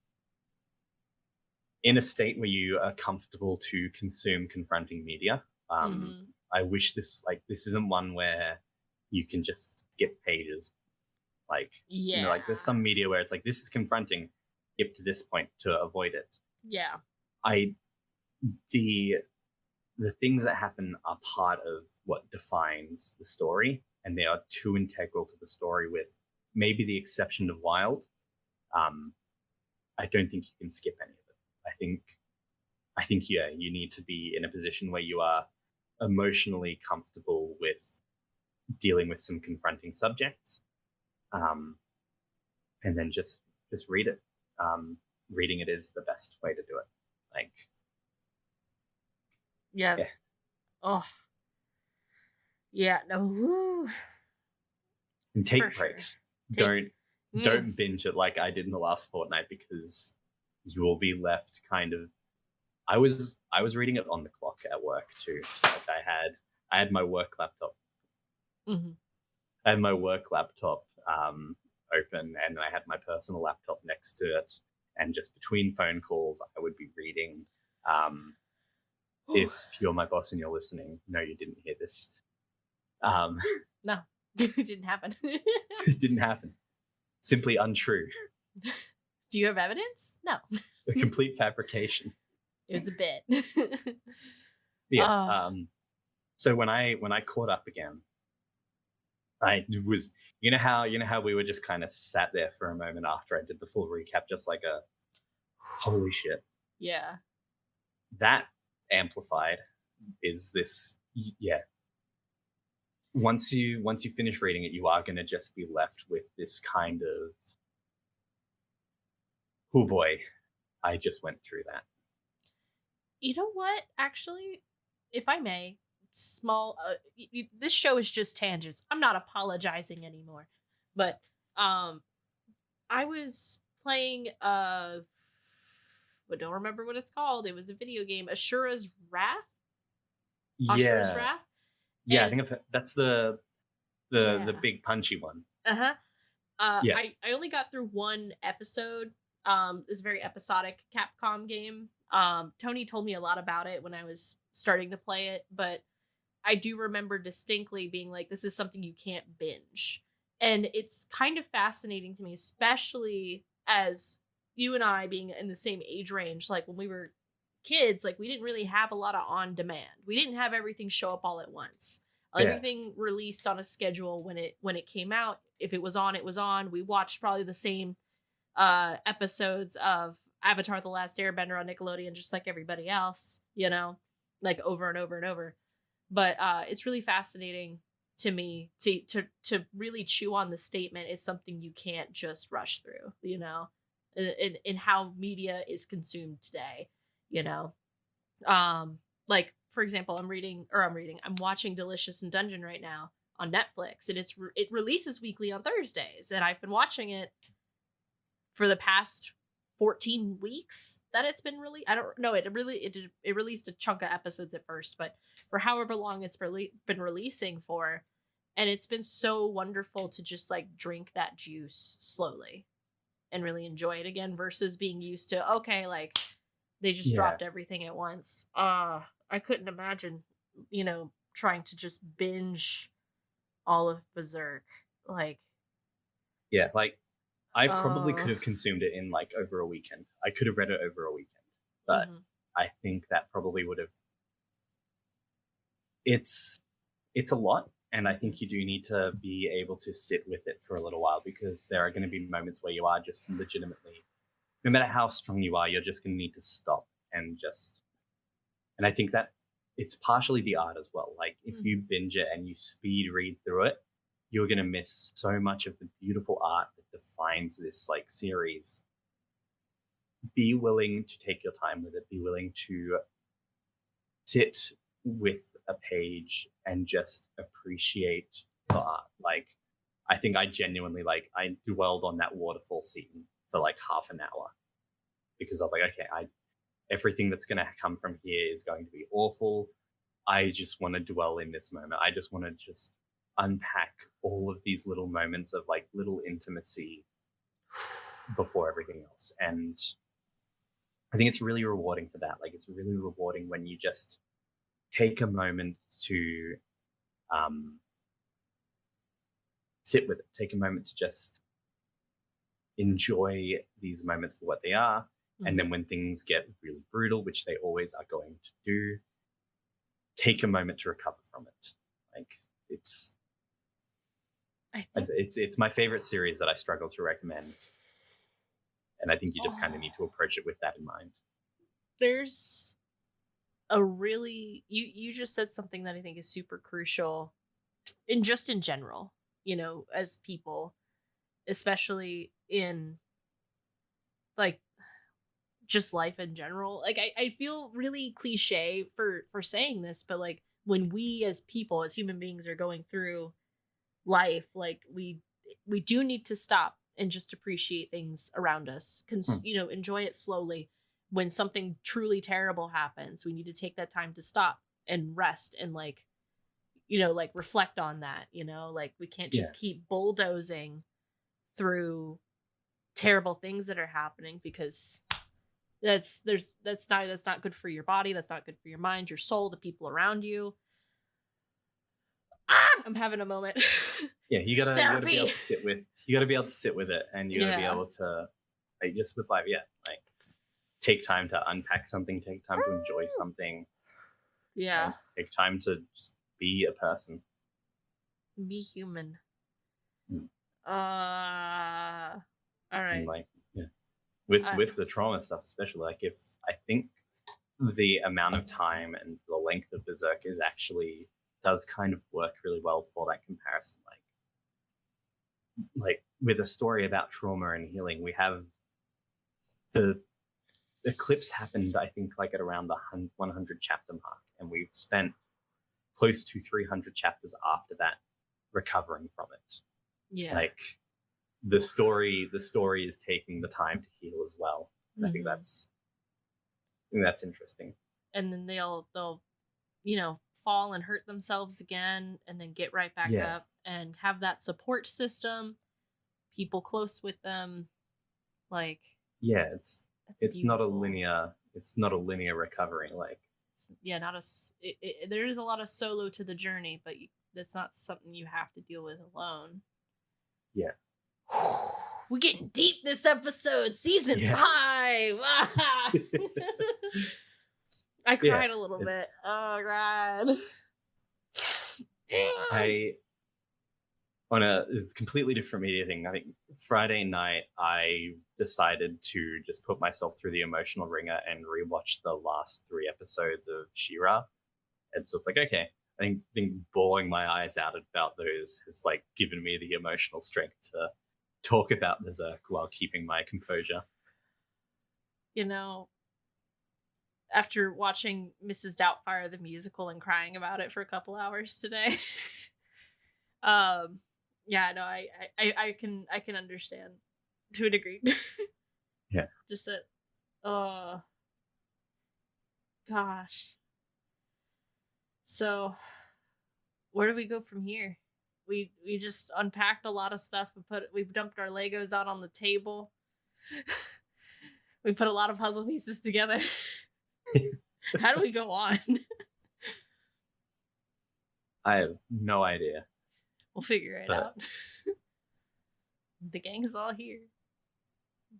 in a state where you are comfortable to consume confronting media. I wish this isn't one where you can just skip pages. Like, like there's some media where it's like, this is confronting, skip to this point to avoid it. Yeah. The things that happen are part of what defines the story, and they are too integral to the story, with maybe the exception of Wild. I don't think you can skip any of it. I think you need to be in a position where you are emotionally comfortable with dealing with some confronting subjects, and then just read it. Reading it is the best way to do it. Like, yeah. Oh, yeah. No. Woo. And take breaks. Sure. Don't binge it like I did in the last fortnight, because you will be left kind of. I was reading it on the clock at work too. Like, I had my work laptop. Mm-hmm. I had my work laptop open, and I had my personal laptop next to it, and just between phone calls, I would be reading. If you're my boss and you're listening, no, you didn't hear this. No, it didn't happen. It didn't happen. Simply untrue. Do you have evidence? No. A complete fabrication. It was a bit. Yeah. So when I caught up again, I was, how we were just kind of sat there for a moment after I did the full recap, just like a holy shit. Yeah. That amplified is this. Yeah. Once you finish reading it, you are going to just be left with this kind of, oh boy, I just went through that. You know what? Actually, if I may, this show is just tangents. I'm not apologizing anymore. But I was playing I don't remember what it's called. It was a video game, Ashura's Wrath. Ashura's Wrath. Yeah, I think that's the big punchy one. Yeah. I only got through one episode. It's a very episodic Capcom game. Tony told me a lot about it when I was starting to play it, but I do remember distinctly being like, this is something you can't binge. And it's kind of fascinating to me, especially as you and I being in the same age range. Like, when we were kids, like, we didn't really have a lot of on demand. We didn't have everything show up all at once. Everything released on a schedule when it came out. If it was on, it was on. We watched probably the same episodes of Avatar: The Last Airbender on Nickelodeon, just like everybody else, like over and over and over. But it's really fascinating to me to really chew on the statement. It's something you can't just rush through, in how media is consumed today, like, for example, I'm watching Delicious in Dungeon right now on Netflix, and it releases weekly on Thursdays, and I've been watching it for the past 14 weeks that it's been released. I don't know. It released a chunk of episodes at first, but for however long it's been releasing for, and it's been so wonderful to just like drink that juice slowly and really enjoy it again, versus being used to, okay, like, they just dropped everything at once. I couldn't imagine, trying to just binge all of Berserk. Like, yeah, like, I probably could have consumed it in like over a weekend. I could have read it over a weekend, but I think that probably would have. It's a lot, And I think you do need to be able to sit with it for a little while, because there are going to be moments where you are just legitimately, no matter how strong you are, you're just going to need to stop and just. And I think that it's partially the art as well. Like if you binge it and you speed read through it, you're going to miss so much of the beautiful art that defines this like series. Be willing to take your time with it. Be willing to sit with a page and just appreciate the art. Like, I think I genuinely, like, I dwelled on that waterfall scene for like half an hour, because I was like, okay, everything that's going to come from here is going to be awful. I just want to dwell in this moment. I just want to just unpack all of these little moments of like little intimacy before everything else. And I think it's really rewarding for that. Like, it's really rewarding when you just take a moment to sit with it, take a moment to just enjoy these moments for what they are. And then when things get really brutal, which they always are going to do, take a moment to recover from it. Like, it's my favorite series that I struggle to recommend. And I think you just kind of need to approach it with that in mind. There's a really, you just said something that I think is super crucial in general, you know, as people, especially in like just life in general. Like I feel really cliche for saying this, but like when we as people, as human beings are going through life, like we do need to stop and just appreciate things around us. You know, enjoy it slowly. When something truly terrible happens, we need to take that time to stop and rest and like, you know, like reflect on that, you know, like we can't just keep bulldozing through terrible things that are happening, because that's not good for your body. That's not good for your mind, your soul, the people around you. I'm having a moment. Yeah, you gotta be able to sit with. You gotta be able to sit with it, and you gotta be able to, like, just with life. Yeah, like take time to unpack something. Take time to enjoy something. Yeah. Take time to just be a person. Be human. All right. And like, yeah, with the trauma stuff, especially, like, if I think the amount of time and the length of Berserk is actually does kind of work really well for that comparison. Like with a story about trauma and healing, we have the eclipse happened, I think, like at around the 100 chapter mark, and we've spent close to 300 chapters after that recovering from it. Yeah, like the story is taking the time to heal as well. And I think that's interesting. And then they'll you know, fall and hurt themselves again and then get right back up and have that support system, people close with them. Like, it's not a linear recovery. Like, there is a lot of solo to the journey, but that's not something you have to deal with alone. Yeah. We're getting deep this episode, season 5. I cried a little bit. Oh God. On a completely different media thing, I think Friday night I decided to just put myself through the emotional ringer and rewatch the last 3 episodes of She-Ra. And so it's like, okay, I think being bawling my eyes out about those has like given me the emotional strength to talk about Berserk while keeping my composure. You know, after watching Mrs. Doubtfire the musical and crying about it for a couple hours today, yeah, no, I can understand to a degree. Yeah. Just that, gosh. So, where do we go from here? We just unpacked a lot of stuff and we've dumped our Legos out on the table. We put a lot of puzzle pieces together. How do we go on? I have no idea. We'll figure it out. The gang's all here.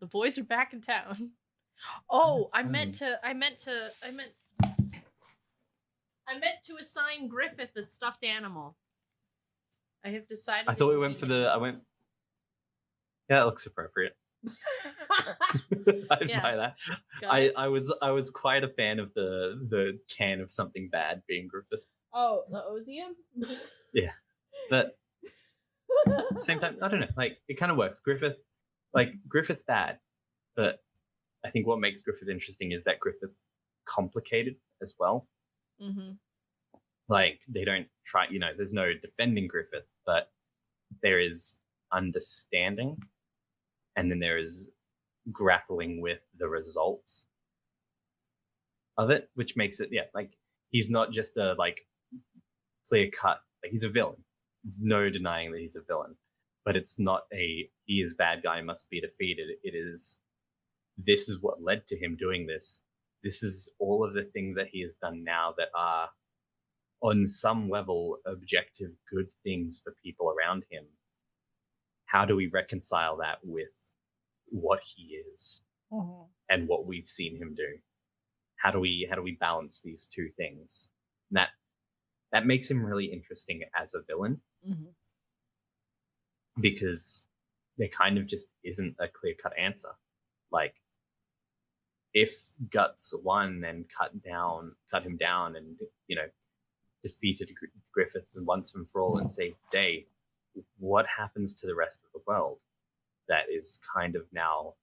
The boys are back in town. Oh, I meant to assign Griffith a stuffed animal. I have decided. I thought we went for the. Yeah, it looks appropriate. I'd buy that. I was quite a fan of the can of something bad being Griffith. Oh, the Ozium? Yeah. But at the same time, I don't know, like it kind of works. Griffith's bad, but I think what makes Griffith interesting is that Griffith's complicated as well. Mm-hmm. Like they don't try, there's no defending Griffith, but there is understanding, and then there is grappling with the results of it, which makes it, like he's not just a like clear cut, like he's a villain. There's no denying that he's a villain, but it's not he is bad guy, must be defeated. It is, this is what led to him doing this. This is all of the things that he has done now that are on some level objective good things for people around him. How do we reconcile that with what he is and what we've seen him do? How do we balance these two things? And that makes him really interesting as a villain, because there kind of just isn't a clear-cut answer. Like if Guts won and cut him down and defeated Griffith once and for all and saved the day, what happens to the rest of the world that is kind of now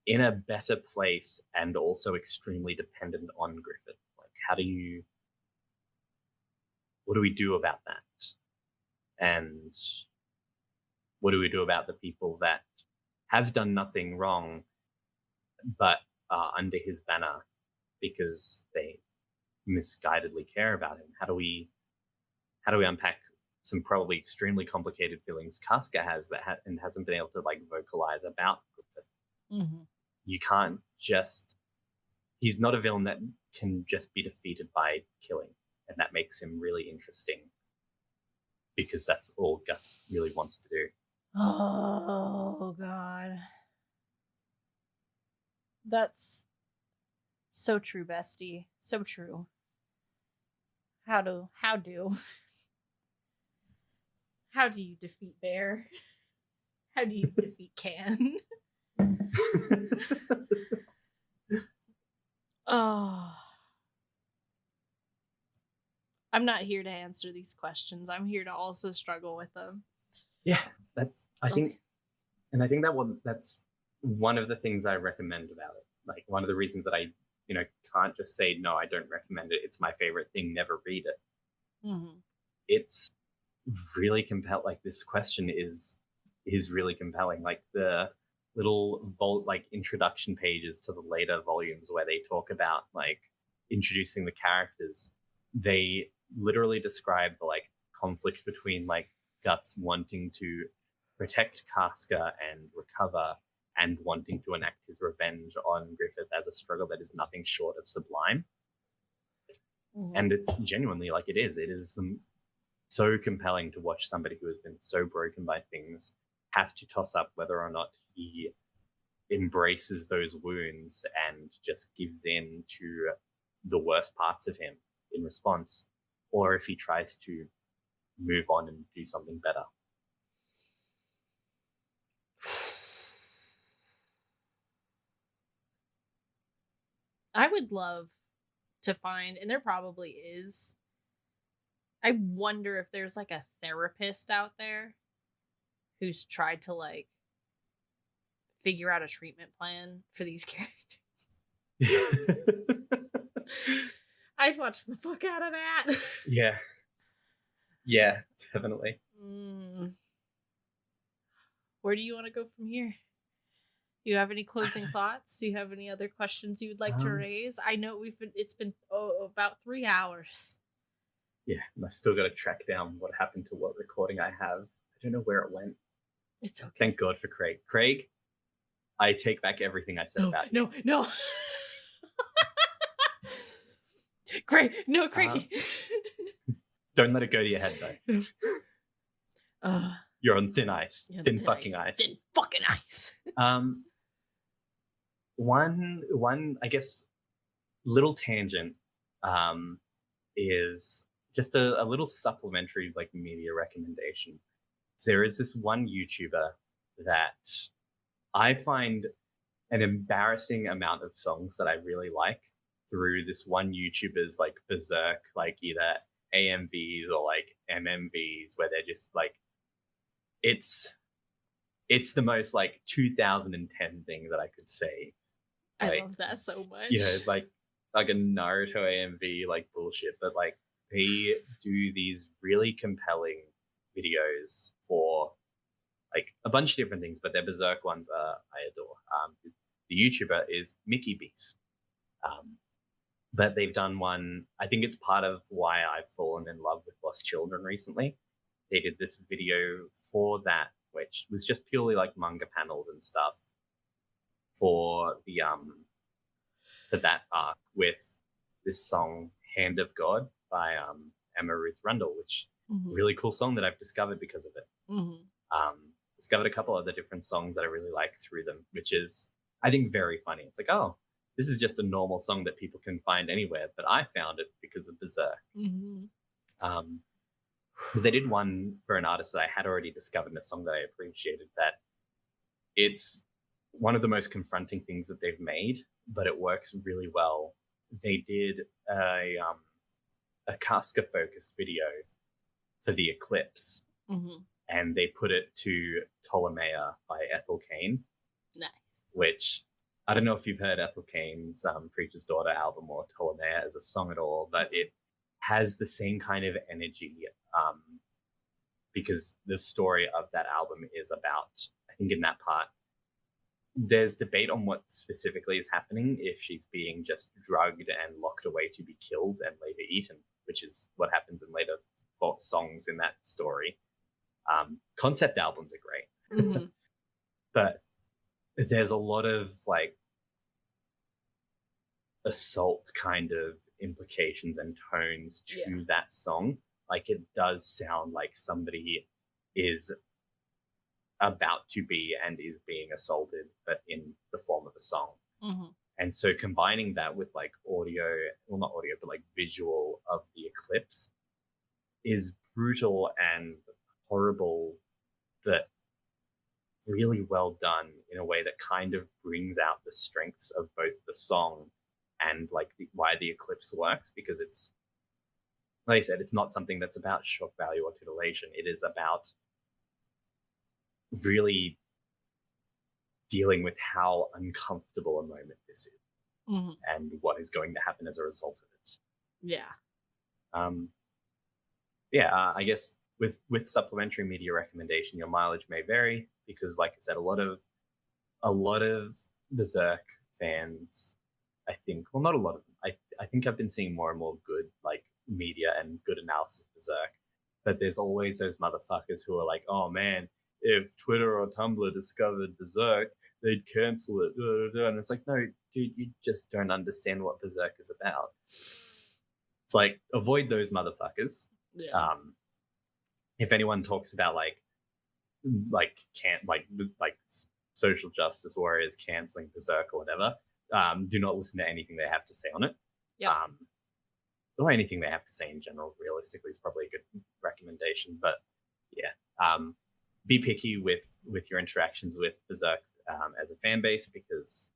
in a better place and also extremely dependent on Griffith? Like, what do we do about that? And what do we do about the people that have done nothing wrong but are under his banner because they misguidedly care about him? How do we unpack some probably extremely complicated feelings Casca has and hasn't been able to like vocalize about Griffith? You can't just, he's not a villain that can just be defeated by killing, and that makes him really interesting because that's all Guts really wants to do. Oh God, that's so true, bestie. So true. How do you defeat Bear? How do you defeat Can? Oh, I'm not here to answer these questions. I'm here to also struggle with them. Yeah, I think that's one of the things I recommend about it. Like one of the reasons that I, can't just say, no, I don't recommend it. It's my favorite thing. Never read it. It's really compelling. Like this question is really compelling. Like the little introduction pages to the later volumes where they talk about like introducing the characters, they literally describe the like conflict between like Guts wanting to protect Casca and recover and wanting to enact his revenge on Griffith as a struggle that is nothing short of sublime. And it's genuinely like it is so compelling to watch somebody who has been so broken by things have to toss up whether or not he embraces those wounds and just gives in to the worst parts of him in response, or if he tries to move on and do something better. I would love to find, and there probably is, I wonder if there's like a therapist out there who's tried to like figure out a treatment plan for these characters. I'd watch the fuck out of that. Yeah, definitely. Where do you want to go from here? Do you have any closing thoughts? Do you have any other questions you would like to raise? I know it's been about 3 hours. Yeah, and I still got to track down what happened to what recording I have. I don't know where it went. It's okay. Thank God for Craig. Craig, I take back everything I said about you. No. Craig, no, Craig. Don't let it go to your head, though. You're on thin ice. Thin fucking ice. Thin fucking ice. One, I guess, little tangent is just a little supplementary like media recommendation. There is this one YouTuber that I find an embarrassing amount of songs that I really like through this one YouTuber's like Berserk, like either AMVs or like MMVs, where they're just like it's the most like 2010 thing that I could say. I love that so much. You know, like a Naruto AMV like bullshit, but like they do these really compelling videos for like a bunch of different things, but their Berserk ones I adore. The YouTuber is Mickey Beast. But they've done one, I think it's part of why I've fallen in love with Lost Children recently. They did this video for that, which was just purely like manga panels and stuff for the for that arc with this song Hand of God by Emma Ruth Rundle, which really cool song that I've discovered because of it. Discovered a couple other different songs that I really like through them, which is I think very funny. It's like, oh, this is just a normal song that people can find anywhere, but I found it because of Berserk. They did one for an artist that I had already discovered in a song that I appreciated, that it's one of the most confronting things that they've made, but it works really well. They did a Casca-focused video for the Eclipse, and they put it to Ptolemaea by Ethel Cain. Nice. Which, I don't know if you've heard Ethel Cain's Preacher's Daughter album or Ptolemaea as a song at all, but it has the same kind of energy because the story of that album is about, I think in that part, there's debate on what specifically is happening, if she's being just drugged and locked away to be killed and later eaten, which is what happens in later songs in that story. Concept albums are great. But there's a lot of like assault kind of implications and tones to that song. Like it does sound like somebody is about to be and is being assaulted, but in the form of a song. And so combining that with like audio, well, not audio, but like visual of the eclipse is brutal and horrible, but really well done in a way that kind of brings out the strengths of both the song and like why the eclipse works, because it's, like I said, it's not something that's about shock value or titillation. It is about really dealing with how uncomfortable a moment this is and what is going to happen as a result of it. I guess with supplementary media recommendation, your mileage may vary because, like I said, a lot of Berserk fans, I think, well, not a lot of them. I think I've been seeing more and more good like media and good analysis of Berserk, but there's always those motherfuckers who are like, oh man, if Twitter or Tumblr discovered Berserk, they'd cancel it. And it's like, no, dude, you just don't understand what Berserk is about. It's like, avoid those motherfuckers. If anyone talks about like social justice warriors canceling Berserk or whatever, do not listen to anything they have to say on it. Or anything they have to say in general, realistically, is probably a good recommendation. But be picky with your interactions with Berserk as a fan base, because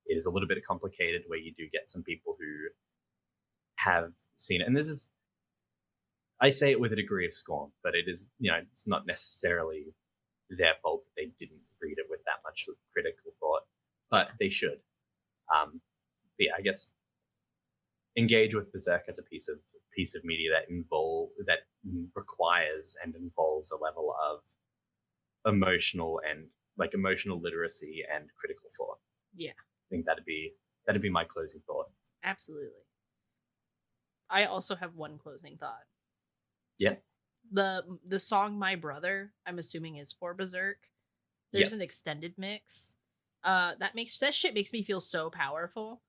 it is a little bit complicated where you do get some people who have seen it. And this is, I say it with a degree of scorn, but it is, it's not necessarily their fault that they didn't read it with that much critical thought, but they should. I guess engage with Berserk as a piece of media that requires and involves a level of emotional literacy and critical thought. I think that'd be my closing thought. Absolutely. I also have one closing thought. The song My Brother, I'm assuming, is for Berserk. There's an extended mix. That shit makes me feel so powerful.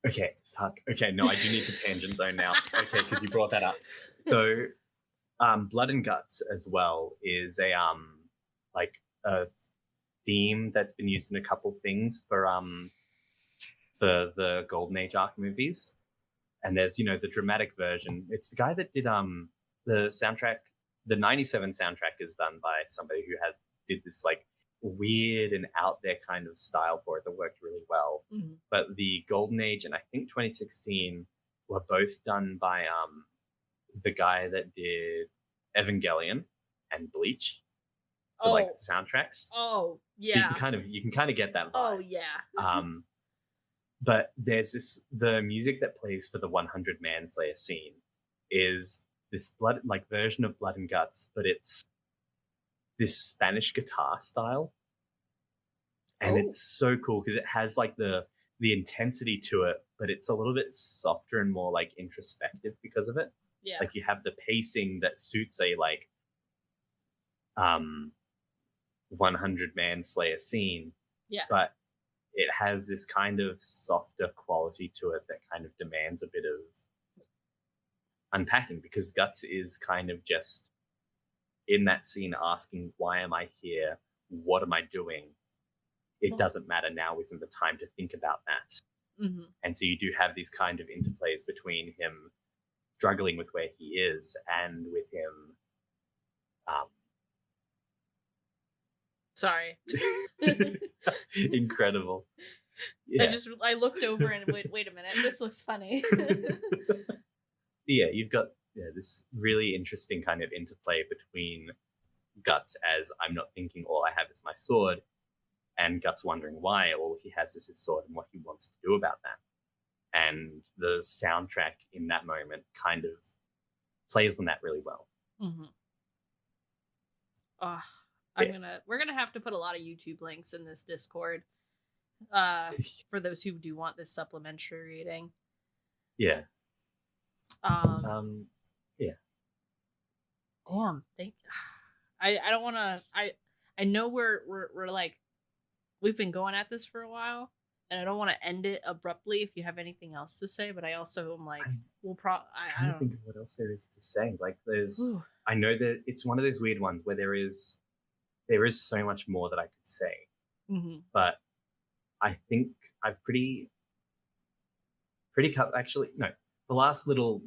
Okay, fuck. Okay, no, I do need to tangent zone now. Okay, because you brought that up. So, Blood and Guts as well is a theme that's been used in a couple things for the Golden Age arc movies. And there's, the dramatic version. It's the guy that did the soundtrack. The 97 soundtrack is done by somebody who did this like weird and out there kind of style for it that worked really well. Mm-hmm. But the Golden Age and I think 2016 were both done by the guy that did Evangelion and Bleach for like the soundtracks. Oh, so yeah. You can kind of get that vibe. Oh, yeah. But there's the music that plays for the 100 Manslayer scene is this version of Blood and Guts, but it's this Spanish guitar style. And it's so cool because it has like the intensity to it, but it's a little bit softer and more like introspective because of it. Yeah. Like you have the pacing that suits a like 100 Manslayer scene. Yeah. But it has this kind of softer quality to it that kind of demands a bit of unpacking, because Guts is kind of just in that scene asking, why am I here? What am I doing? It doesn't matter now, isn't the time to think about that. Mm-hmm. And so you do have these kind of interplays between him struggling with where he is and with him. Sorry. Incredible. Yeah. I looked over and wait a minute, this looks funny. Yeah, you've got this really interesting kind of interplay between Guts as I'm not thinking, all I have is my sword, and Guts wondering why all he has is his sword and what he wants to do about that. And the soundtrack in that moment kind of plays on that really well. Mm-hmm. We're gonna have to put a lot of YouTube links in this Discord for those who do want this supplementary reading. Yeah. Yeah. Damn. I don't want to. I know we're like we've been going at this for a while, and I don't want to end it abruptly. If you have anything else to say, but I also am like, I don't think of what else there is to say. Like, there's. Ooh. I know that it's one of those weird ones where there is so much more that I could say, mm-hmm. but I think I've pretty cut. Actually, no. The last little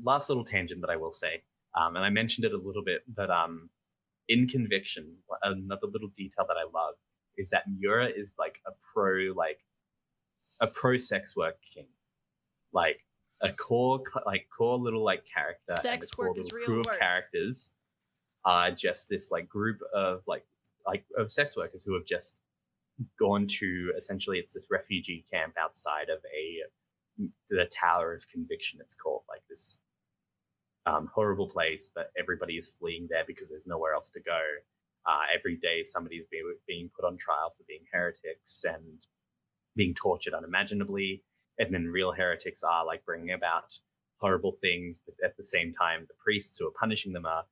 tangent that I will say, and I mentioned it a little bit, but in Conviction, another little detail that I love is that Miura is like a pro sex work king, like a core little like character. Sex and a core work is real crew work. Of characters are just this like group of of sex workers who have just gone to, essentially it's this refugee camp outside of the Tower of Conviction, it's called, like this horrible place, but everybody is fleeing there because there's nowhere else to go. Every day somebody's being put on trial for being heretics and being tortured unimaginably, and then real heretics are like bringing about horrible things, but at the same time the priests who are punishing them are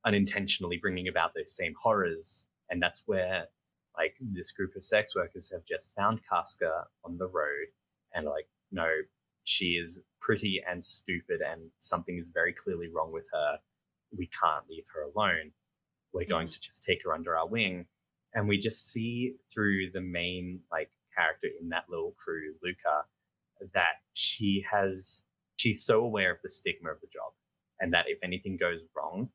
unintentionally bringing about those same horrors. And that's where like this group of sex workers have just found Casca on the road and like, no, she is pretty and stupid and something is very clearly wrong with her. We can't leave her alone. We're going to just take her under our wing. And we just see through the main like character in that little crew, Luca, that she's so aware of the stigma of the job, and that if anything goes wrong,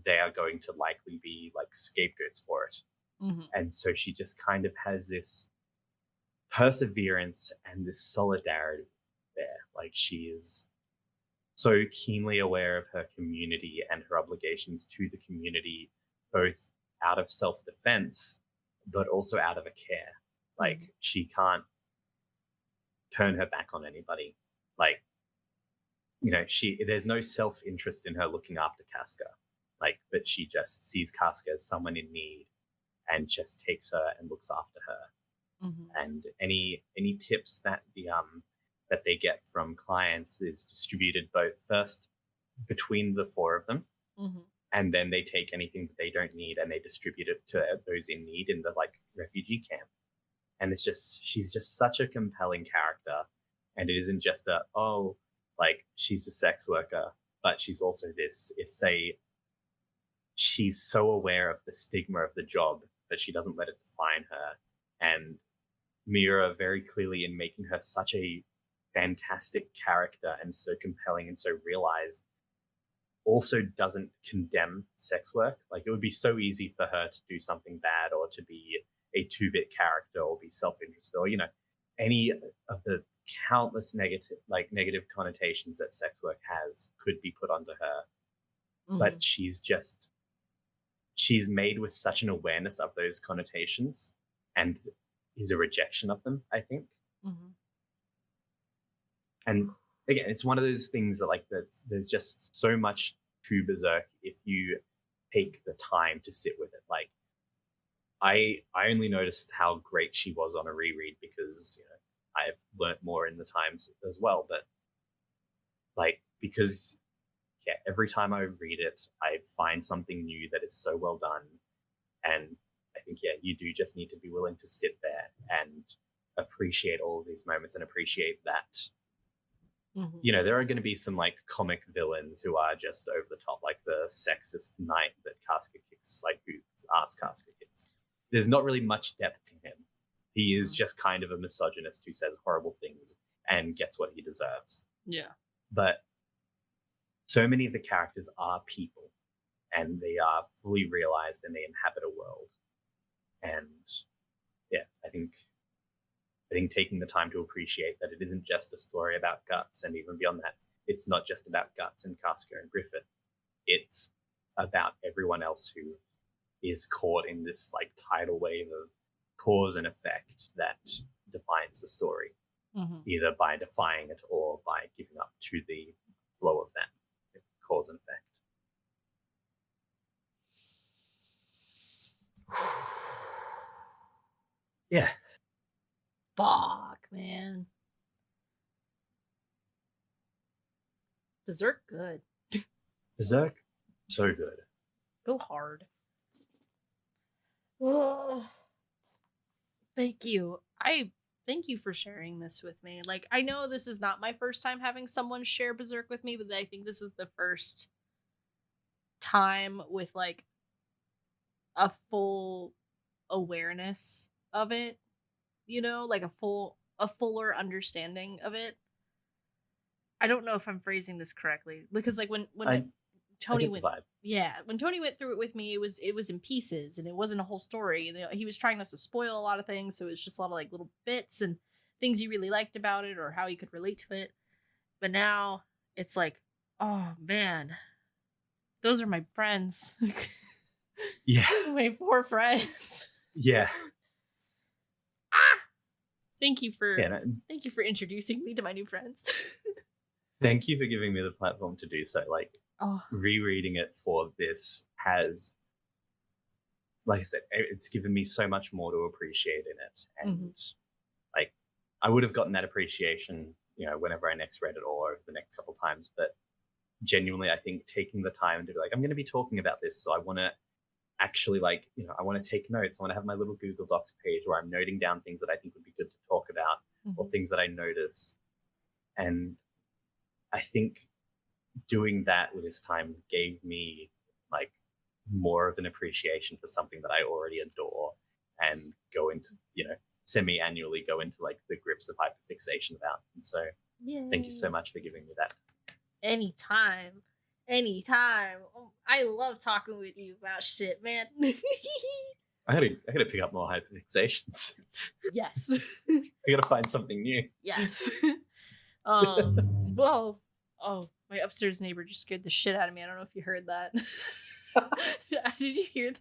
they are going to likely be like scapegoats for it. Mm-hmm. And so she just kind of has this perseverance and this solidarity there. Like, she is so keenly aware of her community and her obligations to the community, both out of self-defense, but also out of a care. Like, she can't turn her back on anybody. Like, you know, there's no self-interest in her looking after Casca. Like, but she just sees Casca as someone in need and just takes her and looks after her. Mm-hmm. And any tips that that they get from clients is distributed both first between the four of them, and then they take anything that they don't need and they distribute it to those in need in the like refugee camp. And it's just, she's just such a compelling character. And it isn't just like she's a sex worker, but she's also this. She's so aware of the stigma of the job, but she doesn't let it define her. And Miura, very clearly in making her such a fantastic character and so compelling and so realized, also doesn't condemn sex work. Like, it would be so easy for her to do something bad or to be a 2-bit character or be self-interested or, any of the countless negative connotations that sex work has could be put onto her. But she's made with such an awareness of those connotations and is a rejection of them, I think. And again, it's one of those things that there's just so much to Berserk if you take the time to sit with it. Like, I only noticed how great she was on a reread because I've learnt more in the times as well. But because every time I read it, I find something new that is so well done. And I think, you do just need to be willing to sit there and appreciate all of these moments and appreciate that. There are going to be some comic villains who are just over the top, like the sexist knight that Casca kicks, whose ass Casca kicks. There's not really much depth to him. He is just kind of a misogynist who says horrible things and gets what he deserves. Yeah. But so many of the characters are people, and they are fully realized, and they inhabit a world. And I think taking the time to appreciate that it isn't just a story about Guts, and even beyond that, it's not just about Guts and Casca and Griffith. It's about everyone else who is caught in this tidal wave of cause and effect that defines the story, either by defying it or by giving up to the flow of that cause and effect. Yeah. Fuck, man. Berserk good. Berserk, so good. Go hard. Thank you. Thank you for sharing this with me. I know this is not my first time having someone share Berserk with me, but I think this is the first time with a full awareness of it, a fuller understanding of it. I don't know if I'm phrasing this correctly, because when Tony went, when Tony went through it with me, it was in pieces and it wasn't a whole story. He was trying not to spoil a lot of things, so it was just a lot of little bits and things you really liked about it or how you could relate to it. But now it's oh man, those are my friends. Yeah. My poor friends. Yeah. Thank you for introducing me to my new friends. Thank you for giving me the platform to do so. Rereading it for this has, like I said, it's given me so much more to appreciate in it. And I would have gotten that appreciation, whenever I next read it or over the next couple times. But genuinely, I think taking the time to be I'm going to be talking about this, so I want to actually I want to take notes. I want to have my little Google Docs page where I'm noting down things that I think would be good to talk about or things that I noticed. And I think doing that with this time gave me more of an appreciation for something that I already adore and go into, semi-annually go into the grips of hyperfixation about. And so thank you so much for giving me that. Anytime. Oh, I love talking with you about shit, man. I gotta pick up more hyperfixations. Yes. I gotta find something new. Yes. Well, my upstairs neighbor just scared the shit out of me. I don't know if you heard that. Did you hear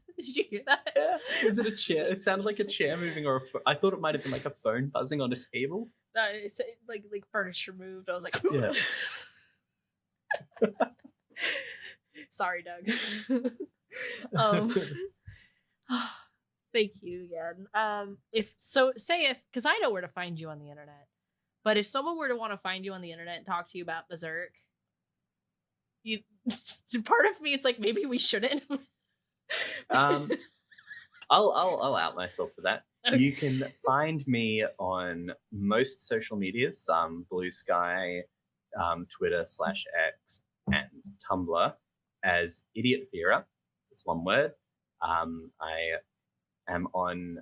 that? Yeah. Was it a chair? It sounded like a chair moving, or I thought it might have been a phone buzzing on a table. No, it's like furniture moved. I was like, yeah. Sorry, Doug. Thank you again. Because I know where to find you on the internet, but if someone were to want to find you on the internet and talk to you about Berserk, part of me is maybe we shouldn't. I'll out myself for that. Okay. You can find me on most social medias, Blue Sky, Twitter /X, and Tumblr as Idiot Vera. It's one word. I am on,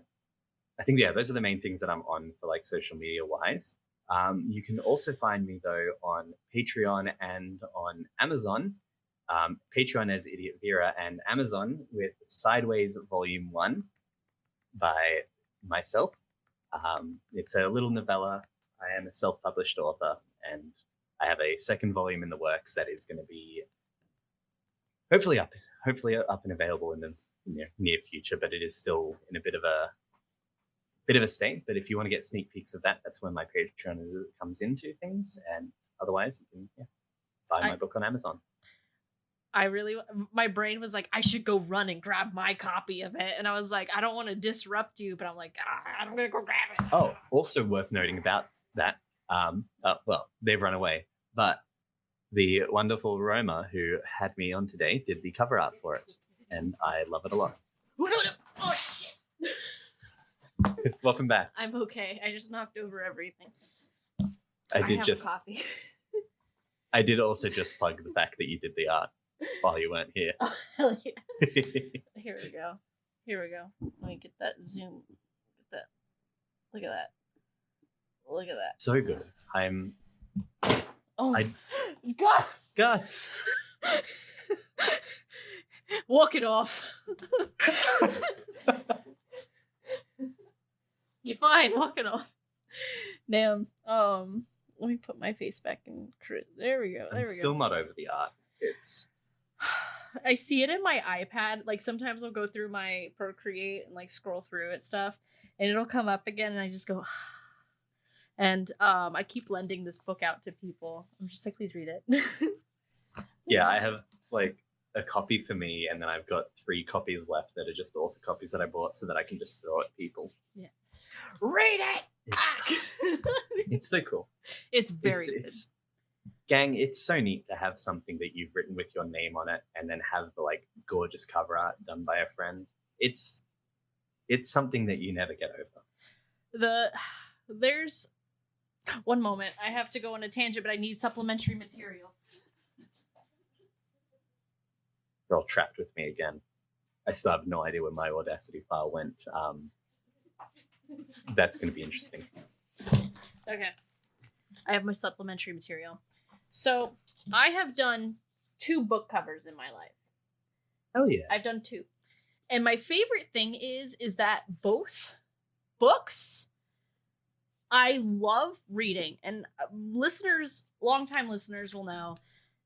I think, those are the main things that I'm on for social media wise. You can also find me, though, on Patreon and on Amazon. Patreon as Idiot Vera, and Amazon with Sideways Volume 1 by myself. It's a little novella. I am a self-published author, and I have a second volume in the works that is going to be hopefully up and available in the near future, but it is still in a bit of a state. But if you want to get sneak peeks of that, that's when my Patreon comes into things. And otherwise, you can buy my book on Amazon. My brain was like, I should go run and grab my copy of it. And I was like, I don't want to disrupt you, but I'm like, I'm going to go grab it. Oh, also worth noting about that. Well, they've run away, but the wonderful Roma, who had me on today, did the cover art for it. And I love it a lot. Oh, shit. Welcome back. I'm okay. I just knocked over everything. I did have coffee. I did also just plug the fact that you did the art while you weren't here. Oh, hell yeah. Here we go. Let me get that zoom. Look at that. So good. Guts. Walk it off. You're fine. Walk it off. Damn. Let me put my face back in. There we go. I'm still not over the art. I see it in my iPad. Like sometimes I'll go through my Procreate and like scroll through it stuff, and it'll come up again, and I just go. And I keep lending this book out to people. I'm just like, please read it. Yeah, I have like a copy for me, and then I've got 3 copies left that are just author copies that I bought so that I can just throw at people. Yeah. Read it! It's so cool. It's very good. Gang, it's so neat to have something that you've written with your name on it and then have the like gorgeous cover art done by a friend. It's something that you never get over. There's one moment. I have to go on a tangent, but I need supplementary material. You're all trapped with me again. I still have no idea where my Audacity file went. That's going to be interesting. Okay. I have my supplementary material. So I have done 2 book covers in my life. Oh yeah. I've done 2. And my favorite thing is that both books I love reading. And longtime listeners will know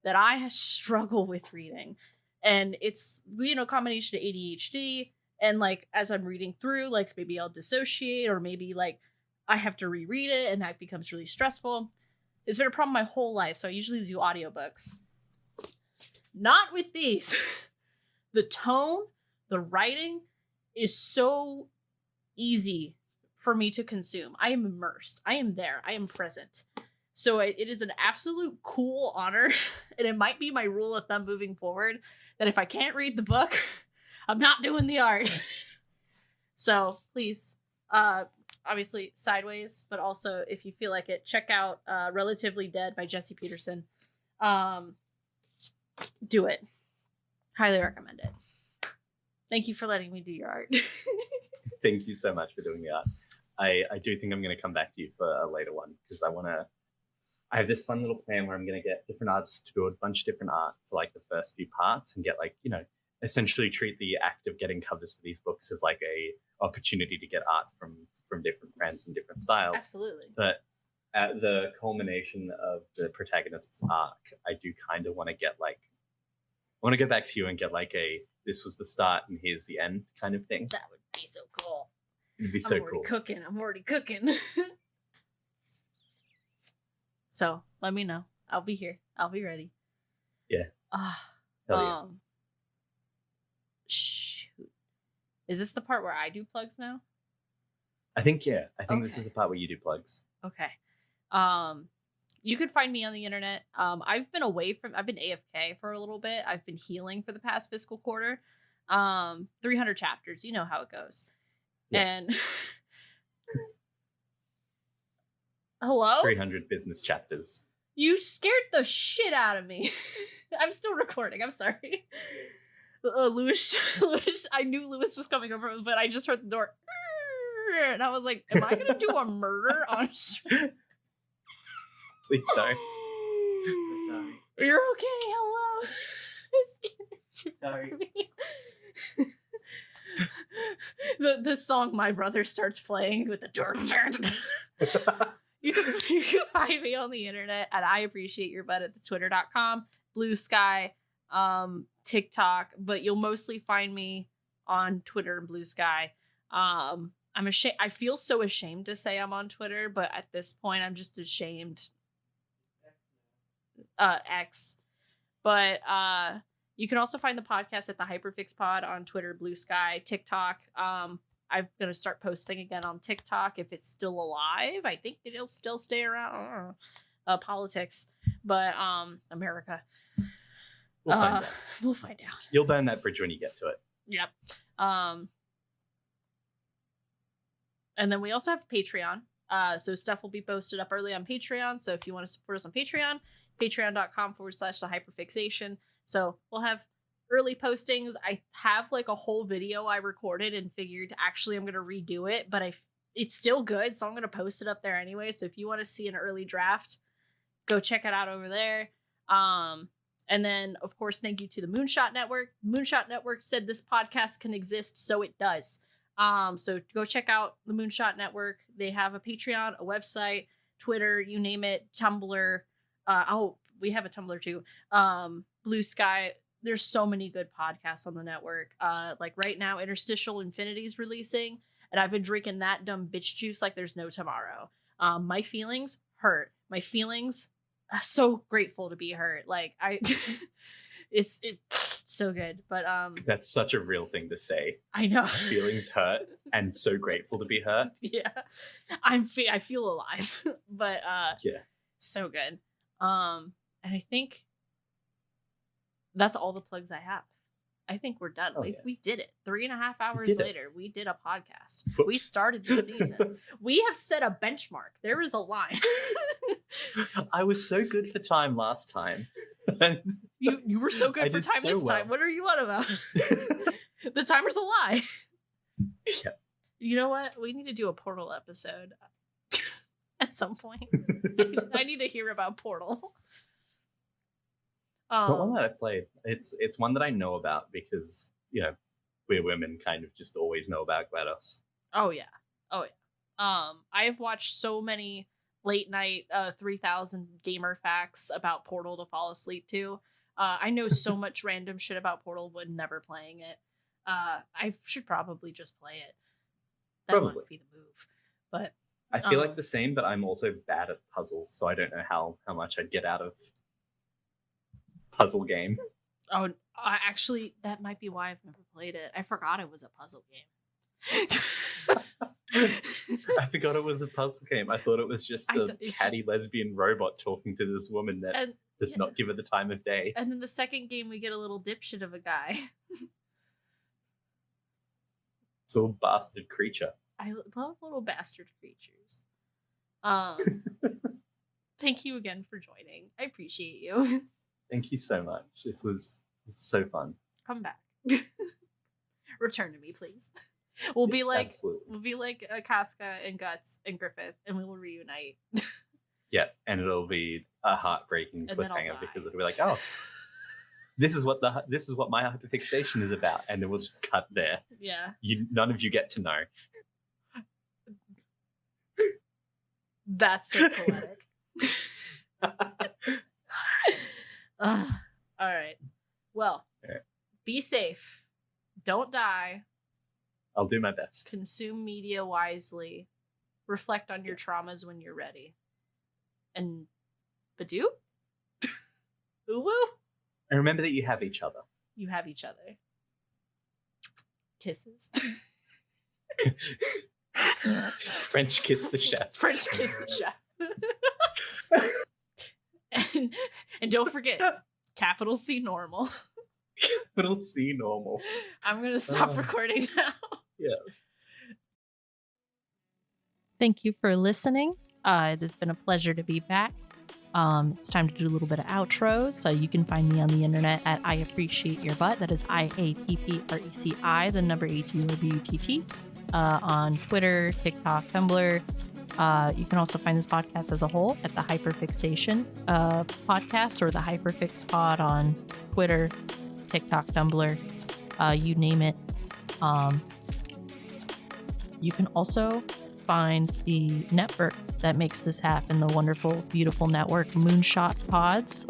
that I struggle with reading. And it's, combination of ADHD. And like, as I'm reading through, like maybe I'll dissociate, or maybe like I have to reread it and that becomes really stressful. It's been a problem my whole life. So I usually do audiobooks. Not with these. The tone, the writing is so easy for me to consume. I am immersed. I am there. I am present. So it is an absolute cool honor. And it might be my rule of thumb moving forward that if I can't read the book, I'm not doing the art. So please, obviously Sideways, but also if you feel like it, check out Relatively Dead by Jesse Peterson. Do it. Highly recommend it. Thank you for letting me do your art. Thank you so much for doing the art. I do think I'm going to come back to you for a later one, because I have this fun little plan where I'm going to get different artists to do a bunch of different art for like the first few parts, and get like, essentially treat the act of getting covers for these books as like a opportunity to get art from different friends and different styles. Absolutely. But at the culmination of the protagonist's arc, I do kind of want to get like, I want to go back to you and get like this was the start and here's the end kind of thing. That would be so cool. It'd be so cool. I'm already cooking. So let me know. I'll be here. I'll be ready. Yeah. Hell yeah. Shoot. Is this the part where I do plugs now? I think, yeah. I think this is the part where you do plugs. Okay. You can find me on the internet. I've been AFK for a little bit. I've been healing for the past fiscal quarter. 300 chapters. You know how it goes. Yeah. And hello? 300 business chapters. You scared the shit out of me. I'm still recording. I'm sorry. Lewis, I knew Lewis was coming over, but I just heard the door. And I was like, am I going to do a murder on stream? Please don't. Sorry. You're okay. Hello. Sorry. The song My Brother starts playing with the door. You can find me on the internet at I Appreciate Your Butt at the twitter.com, Blue Sky, TikTok, but you'll mostly find me on Twitter and Blue Sky. I'm ashamed. I feel so ashamed to say I'm on Twitter, but at this point I'm just ashamed. X. But you can also find the podcast at the Hyperfix Pod on Twitter, Blue Sky, TikTok. I'm going to start posting again on TikTok if it's still alive. I think it'll still stay around. I don't know. Politics. But America. We'll find out. We'll find out. You'll burn that bridge when you get to it. Yep. And then we also have Patreon. So stuff will be posted up early on Patreon. So if you want to support us on Patreon, patreon.com/the Hyperfixation. So we'll have early postings. I have like a whole video I recorded and figured actually I'm going to redo it, but it's still good. So I'm going to post it up there anyway. So if you want to see an early draft, go check it out over there. And then of course, thank you to the Moonshot Network. Moonshot Network said this podcast can exist. So it does. So go check out the Moonshot Network. They have a Patreon, a website, Twitter, you name it, Tumblr. We have a Tumblr too. Blue Sky. There's so many good podcasts on the network. Like right now, Interstitial Infinity is releasing, and I've been drinking that dumb bitch juice like there's no tomorrow. My feelings hurt. My feelings, so grateful to be hurt. Like it's so good. But that's such a real thing to say. I know. Feelings hurt, and so grateful to be hurt. Yeah, I feel alive. But yeah, so good. And I think that's all the plugs I have. I think we're done. We did it. 3.5 hours later, we did a podcast. Whoops. We started the season. We have set a benchmark. There is a line. I was so good for time last time. You were so good for time this time. What are you on about? The timer's a lie. Yeah. You know what? We need to do a Portal episode at some point. I need to hear about Portal. It's not one that I've played. It's one that I know about because, we're women kind of just always know about GLaDOS. Oh yeah. I have watched so many late night 3000 gamer facts about Portal to fall asleep to. I know so much random shit about Portal, but never playing it. I should probably just play it. That might be the move. But I feel like the same, but I'm also bad at puzzles, so I don't know how much I'd get out of puzzle game. Oh, actually, that might be why I've never played it. I forgot it was a puzzle game. I forgot it was a puzzle game. I thought it was just a catty lesbian robot talking to this woman that does not give her the time of day. And then the second game, we get a little dipshit of a guy. It's a little bastard creature. I love little bastard creatures. Thank you again for joining. I appreciate you. Thank you so much. This was so fun. Come back. Return to me, please. We'll be like Casca and Guts and Griffith, and we will reunite. Yeah, and it'll be a heartbreaking cliffhanger because it'll be like, oh, this is what my hyperfixation is about, and then we'll just cut there. Yeah. None of you get to know. That's so poetic. All right. Well, be safe. Don't die. I'll do my best. Consume media wisely. Reflect on your traumas when you're ready. And Badoo? Uwu? And remember that you have each other. You have each other. Kisses. French kiss the chef. French kiss the chef. And don't forget, capital C normal. Capital C normal. I'm going to stop recording now. Yeah. Thank you for listening. It has been a pleasure to be back. It's time to do a little bit of outro. So you can find me on the internet at I Appreciate Your Butt. That is IAPPRECI, the number ATOBUTT. On Twitter, TikTok, Tumblr, You can also find this podcast as a whole at the Hyperfixation podcast or the Hyperfix pod on Twitter, TikTok, Tumblr, you name it. You can also find the network that makes this happen, the wonderful, beautiful network, Moonshot Pods,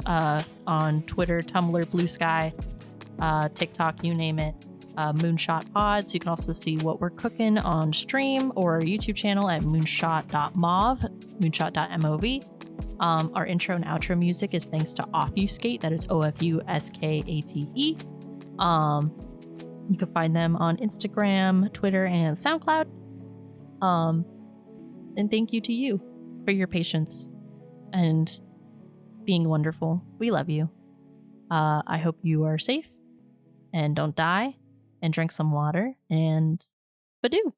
on Twitter, Tumblr, Blue Sky, TikTok, you name it. Moonshot Pods. You can also see what we're cooking on stream or our YouTube channel at moonshot.mov, moonshot.mov. Our intro and outro music is thanks to Offuscate, that is Ofuscate. You can find them on Instagram, Twitter, and SoundCloud. And thank you to you for your patience and being wonderful. We love you. I hope you are safe and don't die and drink some water and badoo.